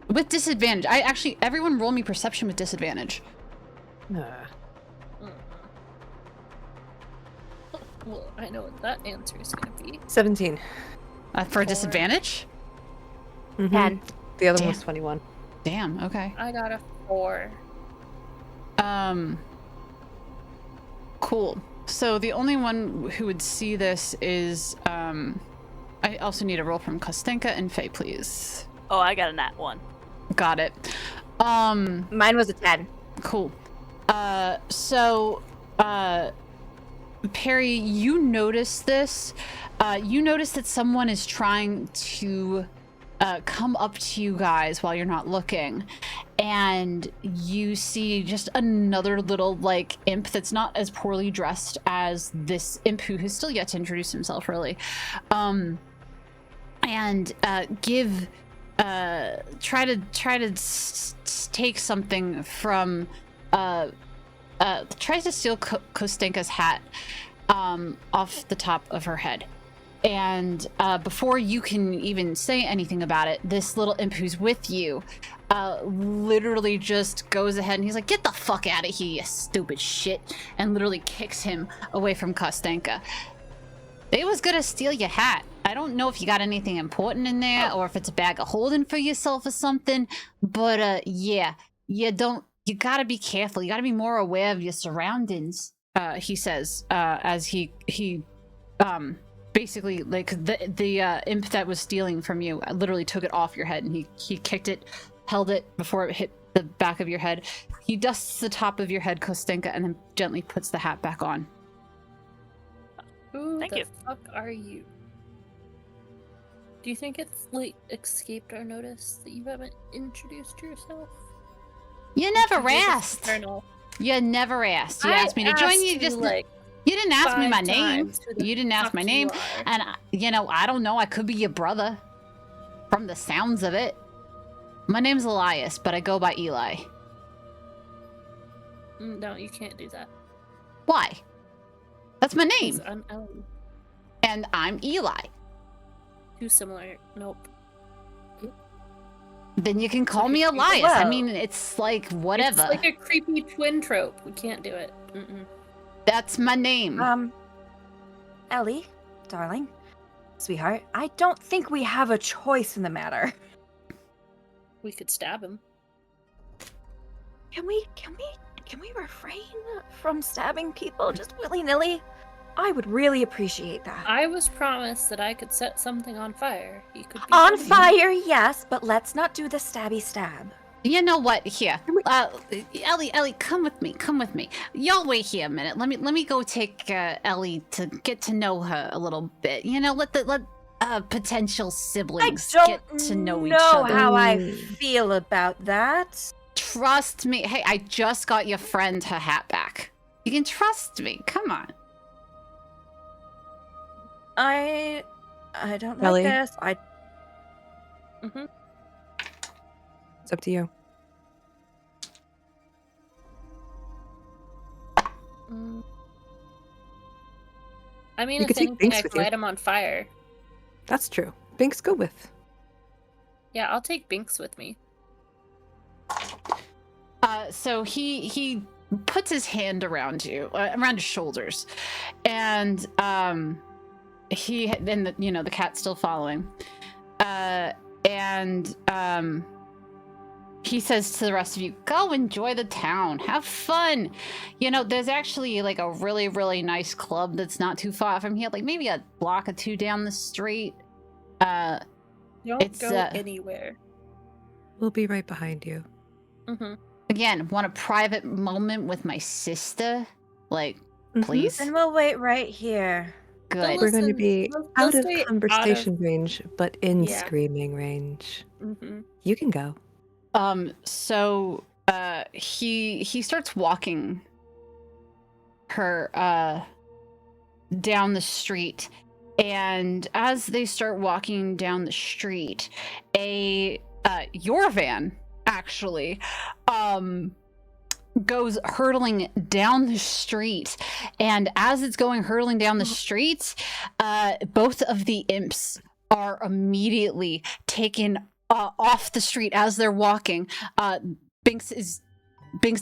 With disadvantage. Everyone roll me perception with disadvantage. Well, I know what that answer is going to be. 17. For a disadvantage? Mm-hmm. 10. The other Damn. one was 21. Damn, okay. I got a 4. Cool. So the only one who would see this is, I also need a roll from Kostinka and Faye, please. Oh, I got a nat 1. Got it. Mine was a 10. Cool. Perry, you notice this. You notice that someone is trying to come up to you guys while you're not looking. And you see just another little, imp that's not as poorly dressed as this imp who has still yet to introduce himself, really. And try to take something from, tries to steal Kostinka's hat off the top of her head. And before you can even say anything about it, this little imp who's with you literally just goes ahead and he's like, get the fuck out of here, you stupid shit, and literally kicks him away from Kostinka. They was gonna steal your hat. I don't know if you got anything important in there or if it's a bag of holding for yourself or something, but yeah, you gotta be careful. You gotta be more aware of your surroundings, he says, as he basically, the imp that was stealing from you literally took it off your head, and he kicked it, held it before it hit the back of your head. He dusts the top of your head, Kostinka, and then gently puts the hat back on. Who Thank the you. fuck are you? Do you think it's escaped our notice that you haven't introduced yourself? You never Introduce us asked. internal. You never asked. You asked me to join you. Just you didn't ask me my 5 name. times who the You didn't ask fuck my you name, are. and I don't know. I could be your brother, from the sounds of it. My name's Elias, but I go by Eli. No, you can't do that. Why? That's my name. 'Cause I'm Ellie. And I'm Eli. Too similar. Nope. Then you can call like me a creepy- Elias. I Whoa. mean, it's like whatever. It's like a creepy twin trope. We can't do it. Mm-mm. That's my name. Ellie, darling, sweetheart, I don't think we have a choice in the matter. We could stab him. Can we refrain from stabbing people just willy-nilly? I would really appreciate that. I was promised that I could set something on fire. He could be On something. fire, yes, but let's not do the stabby stab. You know what? Here, Ellie, come with me. Come with me. Y'all wait here a minute. Let me go take Ellie to get to know her a little bit. You know, let potential I siblings don't get to know each know other. how I feel about that. Trust me. Hey, I just got your friend her hat back. You can trust me. Come on. I don't Ellie? like this. Mm-hmm. It's up to you. I mean, You if could take anything, Binks I with could you. light him on fire. That's true. Binks, go with. Yeah, I'll take Binks with me. So he puts his hand around you, around your shoulders, and the cat's still following, and he says to the rest of you, go enjoy the town, have fun. You know, there's actually like a really, really nice club that's not too far from here, like maybe a block or two down the street. Don't It's, go anywhere. We'll be right behind you. Mm-hmm. Again, want a private moment with my sister? Like, Mhm. please? Then we'll wait right here. Good. We're going to Listen, be let's out of stay out of- conversation range, but in Yeah. screaming range. Mm-hmm. You can go. So he starts walking her down the street, and as they start walking down the street, your van actually goes hurtling down the street, and as it's going hurtling down the street, both of the imps are immediately taken off the street as they're walking. Binks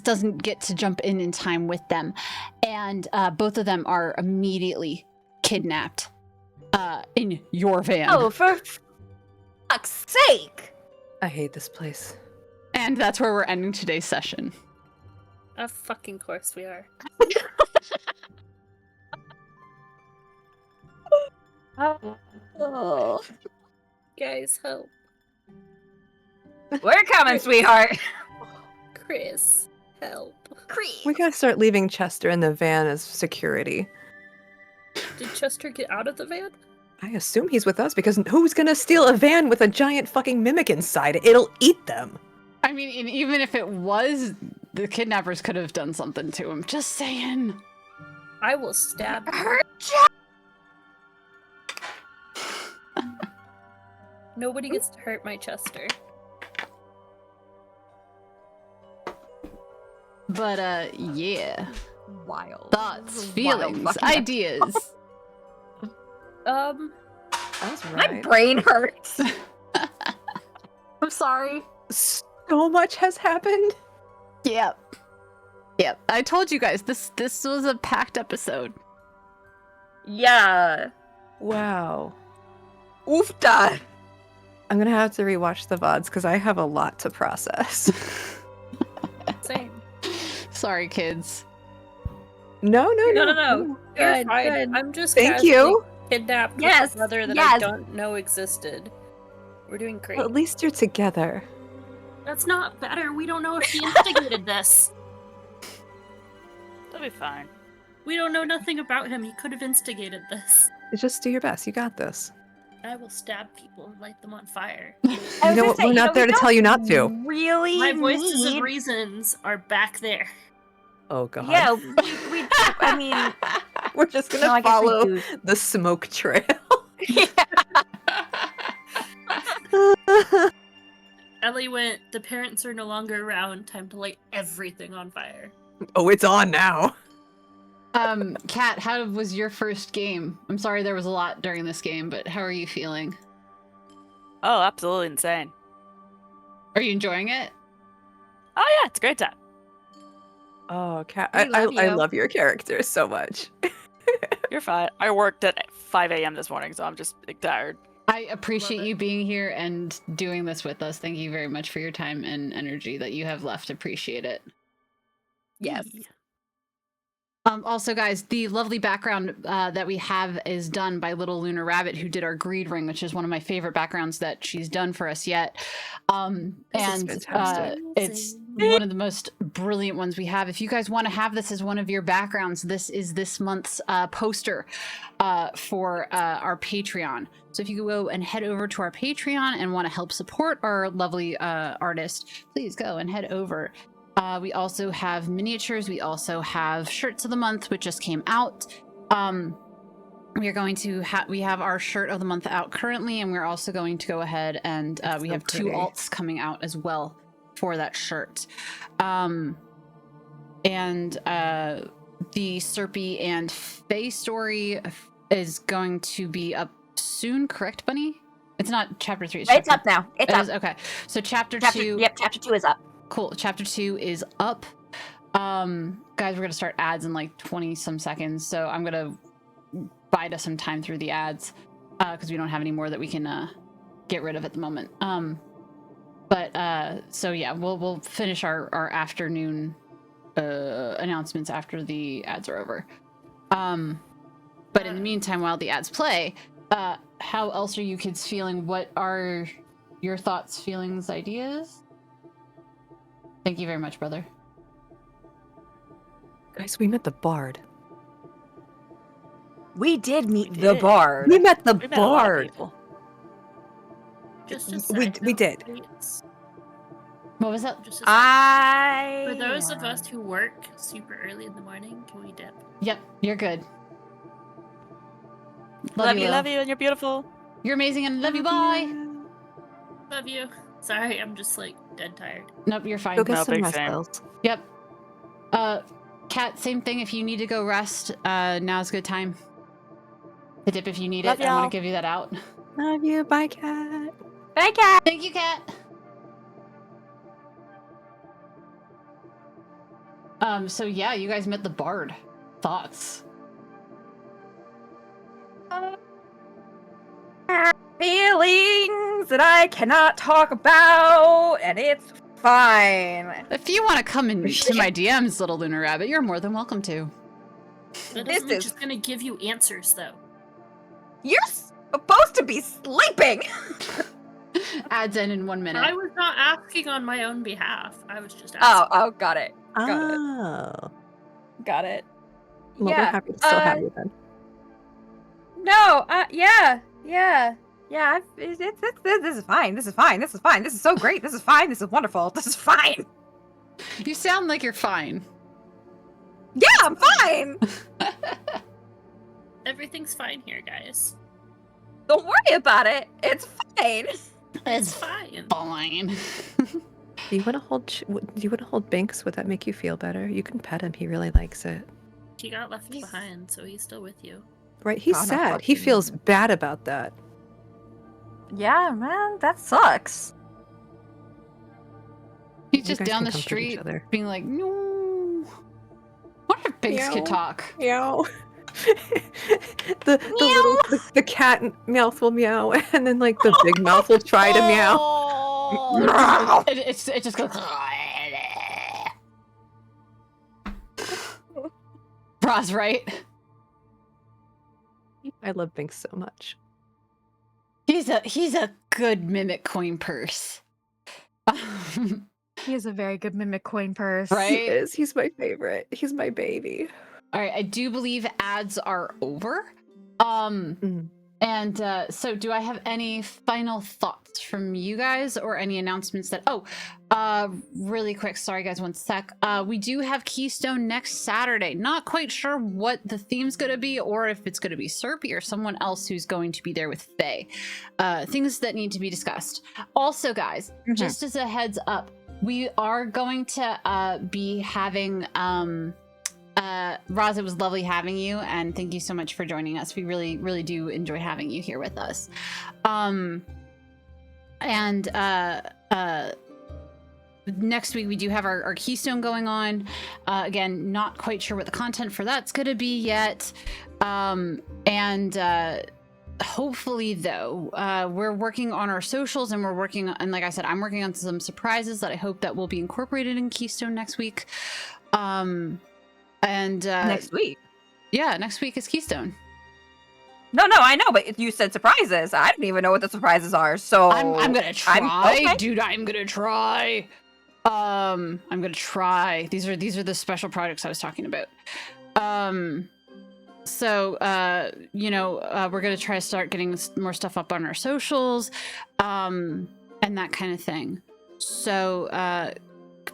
doesn't get to jump in time with them, and both of them are immediately kidnapped in your van. Oh, for fuck's sake! I hate this place. And that's where we're ending today's session. Of fucking course we are. Oh. Guys, help. We're coming, sweetheart. Chris, help. We gotta start leaving Chester in the van as security. Did Chester get out of the van? I assume he's with us because who's gonna steal a van with a giant fucking mimic inside it? It'll eat them. I mean, and even if it was, the kidnappers could have done something to him. Just saying. I will stab you. Her Nobody gets to hurt my Chester. But yeah. wild. Thoughts, feelings, ideas. That was My right. brain hurts. I'm sorry. So much has happened. Yep. I told you guys this was a packed episode. Yeah. Wow. Oofda. I'm gonna have to rewatch the VODs because I have a lot to process. Same. Sorry, kids. No. No. You're Good, fine. good. I'm just Thank casually you. kidnapped with Yes, a brother that yes. I don't know existed. We're doing great. Well, at least you're together. That's not better. We don't know if he instigated this. That'll be fine. We don't know nothing about him. He could have instigated this. Just do your best. You got this. I will stab people and light them on fire. I was You know gonna what? say, We're not there we to tell you not to. don't Really? My voices need... of reasons are back there. Oh god. Yeah, we I mean, we're just gonna no, I guess we follow do. the smoke trail. Ellie went, the parents are no longer around. Time to light everything on fire. Oh, it's on now. Kat, how was your first game? I'm sorry there was a lot during this game, but how are you feeling? Oh, absolutely insane. Are you enjoying it? Oh yeah, it's a great time. Oh, Kat, We love I you. love your character so much. You're fine. I worked at 5 a.m. this morning, so I'm just tired. I appreciate Love it. you being here and doing this with us. Thank you very much for your time and energy that you have left. Appreciate it. Yes. Also, guys, the lovely background that we have is done by Little Lunar Rabbit, who did our greed ring, which is one of my favorite backgrounds that she's done for us yet. This is fantastic. It's one of the most brilliant ones we have. If you guys want to have this as one of your backgrounds, this is this month's poster for our Patreon. So if you go and head over to our Patreon and want to help support our lovely artist, please go and head over. We also have miniatures. We also have shirts of the month, which just came out. We are going to we have our shirt of the month out currently, and we're also going to go ahead and we so have two pretty. alts coming out as well for that shirt. The Serpy and Fae story is going to be up soon, correct, Bunny? It's not chapter 3. It's up now. It's It up. is? Okay. So chapter 2. Yep, chapter 2 is up. Cool. Chapter 2 is up. Guys, we're gonna start ads in like 20 some seconds, so I'm gonna bide us some time through the ads because we don't have any more that we can get rid of at the moment. So yeah, we'll finish our afternoon announcements after the ads are over. But in the meantime, while the ads play, how else are you kids feeling? What are your thoughts, feelings, ideas? Thank you very much, brother. Guys, we met the bard. We did meet We the did. bard. We met the We met a lot of bard. people. Just a We- side we note, did. please. What was that? Just a side I. note. For those of us who work super early in the morning, can we dip? Yep, you're good. Love you, Will. Love you, and you're beautiful. You're amazing and love you. Bye. Love you. Sorry, I'm just like dead tired. Nope, you're fine. Go get No, some big rest same. pills. Yep. Kat, same thing. If you need to go rest, now's a good time. The dip if you need Love it. I want y'all. to give you that out. Love you. Bye, Cat. Bye, cat. Thank you, Kat. So yeah, you guys met the bard. Thoughts? Feelings that I cannot talk about, and it's fine. If you want to come into my DMs, Little Lunar Rabbit, you're more than welcome to. That This doesn't mean is- just gonna give you answers though. You're supposed to be sleeping. Ads in 1 minute. I was not asking on my own behalf. I was just asking. Oh, got it. Got it. Oh. Got it. Well, we're yeah. happy to still have you then. No. Yeah. This is fine. This is fine. This is fine. This is so great. This is fine. This is wonderful. This is fine. You sound like you're fine. Yeah, I'm fine. Everything's fine here, guys. Don't worry about it. It's fine. It's fine. Fine. Do you want to hold? Do you want to hold Binks? Would that make you feel better? You can pet him. He really likes it. He got left He's- behind, so he's still with you. Right? He's God, no sad. He fucking- feels bad about that. Yeah, man, that sucks. He's You just guys down can the comfort each street other. being like, no. What if Binks Meow. could talk? Meow. the cat mouth will meow, and then like the big mouth will try to meow. Oh, it just goes. Roz, right? I love Binks so much. He's a good mimic coin purse. He is a very good mimic coin purse. He Right? is. He's my favorite. He's my baby. All right, I do believe ads are over. Mhm. And so do I have any final thoughts from you guys or any announcements that really quick, sorry guys, 1 sec. We do have Keystone next Saturday. Not quite sure what the theme's gonna be or if it's gonna be Serpy or someone else who's going to be there with Faye. Things that need to be discussed. Also, guys, just as a heads up, we are going to be having Roz, it was lovely having you, and thank you so much for joining us. We really, really do enjoy having you here with us. Next week we do have our Keystone going on. Again, not quite sure what the content for that's going to be yet. Hopefully though, we're working on our socials, and like I said, I'm working on some surprises that I hope that will be incorporated in Keystone next week. Next week. Yeah, next week is Keystone. No, I know, but you said surprises. I don't even know what the surprises are. So I'm gonna try, okay. dude. I'm gonna try. I'm gonna try. These are the special projects I was talking about. We're gonna try to start getting more stuff up on our socials, and that kind of thing. So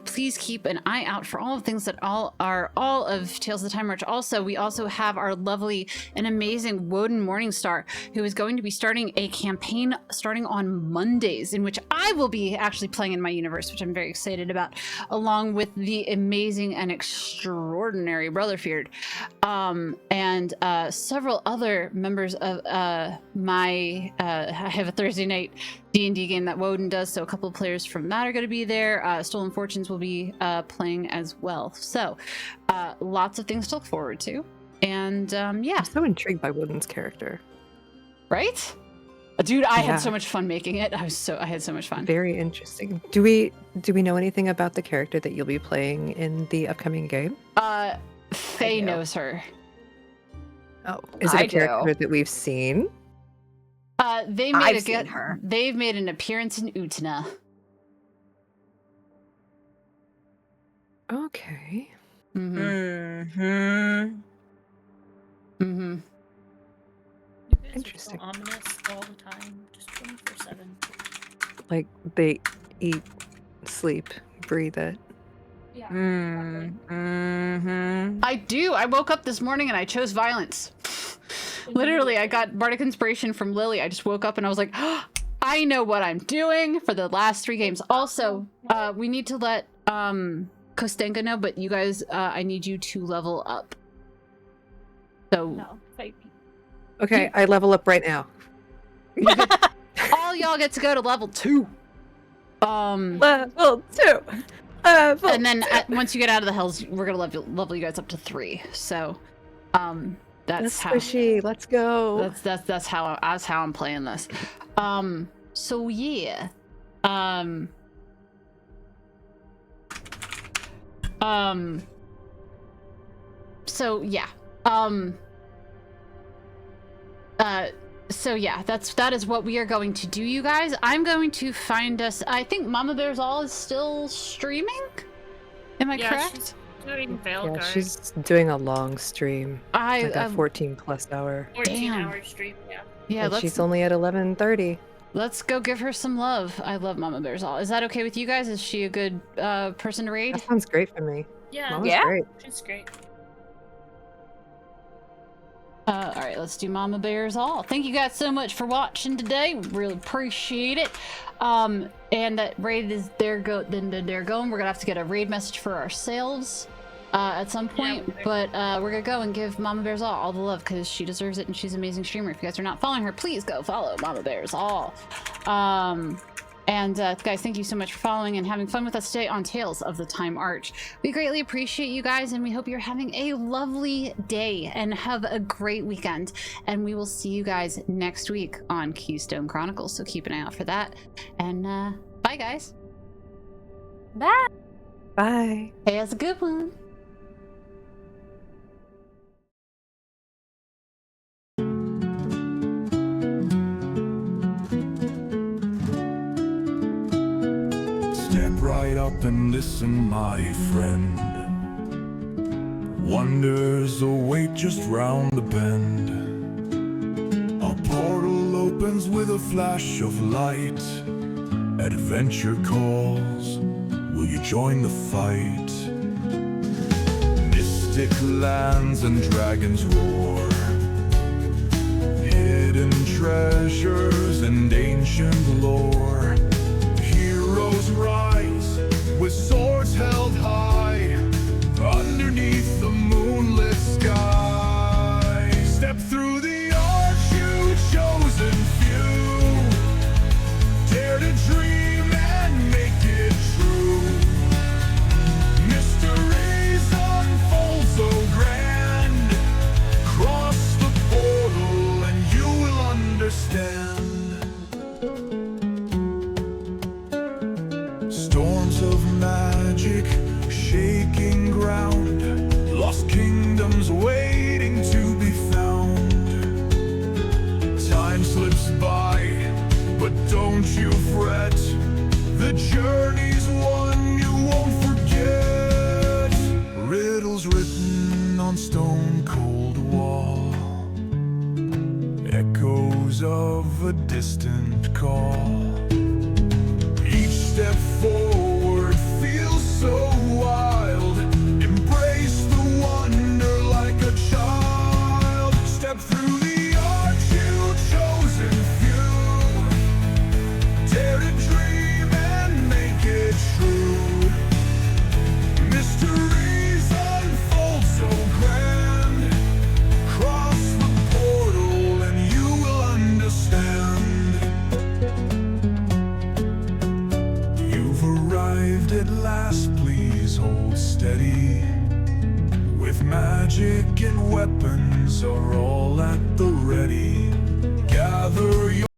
please keep an eye out for all of things that all of Tales of the Time March. Also, we also have our lovely and amazing Woden Morningstar, who is going to be starting a campaign starting on Mondays, in which I will be actually playing in my universe, which I'm very excited about, along with the amazing and extraordinary Brotherfeared, and several other members of I have a Thursday night D&D game that Woden does, so a couple of players from that are going to be there. Stolen Fortunes will be playing as well. So lots of things to look forward to. And yeah. I'm so intrigued by Woden's character. Right? Dude, I had so much fun making it. I had so much fun. Very interesting. Do we know anything about the character that you'll be playing in the upcoming game? Faye knows her. Oh, is it a character that we've seen? They've made an appearance in Utena. Okay. Interesting. So ominous all the time, just 24/7. Like they eat, sleep, breathe it. Yeah. I do. I woke up this morning and I chose violence. Literally, I got bardic inspiration from Lily. I just woke up and I was like, oh, I know what I'm doing for the last 3 games. Also, we need to let Kostenka know, but you guys, I need you to level up. So No, fight me. Okay, I level up right now. all y'all get to go to level 2. Level 2. And then once you get out of the hells, we're gonna level you guys up to 3. So, that's how. Squishy. Let's go. That's how I'm playing this. So yeah. So yeah. So yeah, that is what we are going to do, you guys. I'm going to find us. I think Mama Bear's All is still streaming. Am I correct? She's doing Veilguard. Yeah, she's doing a long stream. Like a 14+ hour. 14-hour stream. Yeah. Yeah, And she's only at 11:30. let's go give her some love. I love Mama Bear's All. Is that okay with you guys? Is she a good person to raid? That sounds great for me. Yeah. Mama's Yeah. great. She's great. All right, let's do Mama Bear's All. Thank you guys so much for watching today. Really appreciate it. And that raid is they're going. We're gonna have to get a raid message for ourselves at some point. Yeah, but we're gonna go and give Mama Bear's All the love because she deserves it and she's an amazing streamer. If you guys are not following her, please go follow Mama Bear's All. And guys, thank you so much for following and having fun with us today on Tales of the Time Arch. We greatly appreciate you guys, and we hope you're having a lovely day and have a great weekend. And we will see you guys next week on Keystone Chronicles, so keep an eye out for that. And bye, guys. Bye. Bye. Hey, that's a good one. Step right up and listen, my friend. Wonders await just round the bend. A portal opens with a flash of light. Adventure calls. Will you join the fight? Mystic lands and dragons roar. Hidden treasures and ancient lore. Heroes rise with swords held high underneath the moon. journey's one you won't forget. Riddles written on stone cold wall, echoes of a distant call. Each step forward feels so wild. Embrace the wonder like a child. Step through the arch you chosen few. Dare to dream and make it true. Mysteries unfold so grand. Cross the portal and you will understand. You've arrived at last, please hold steady. With magic and weapons are all at the ready. Gather your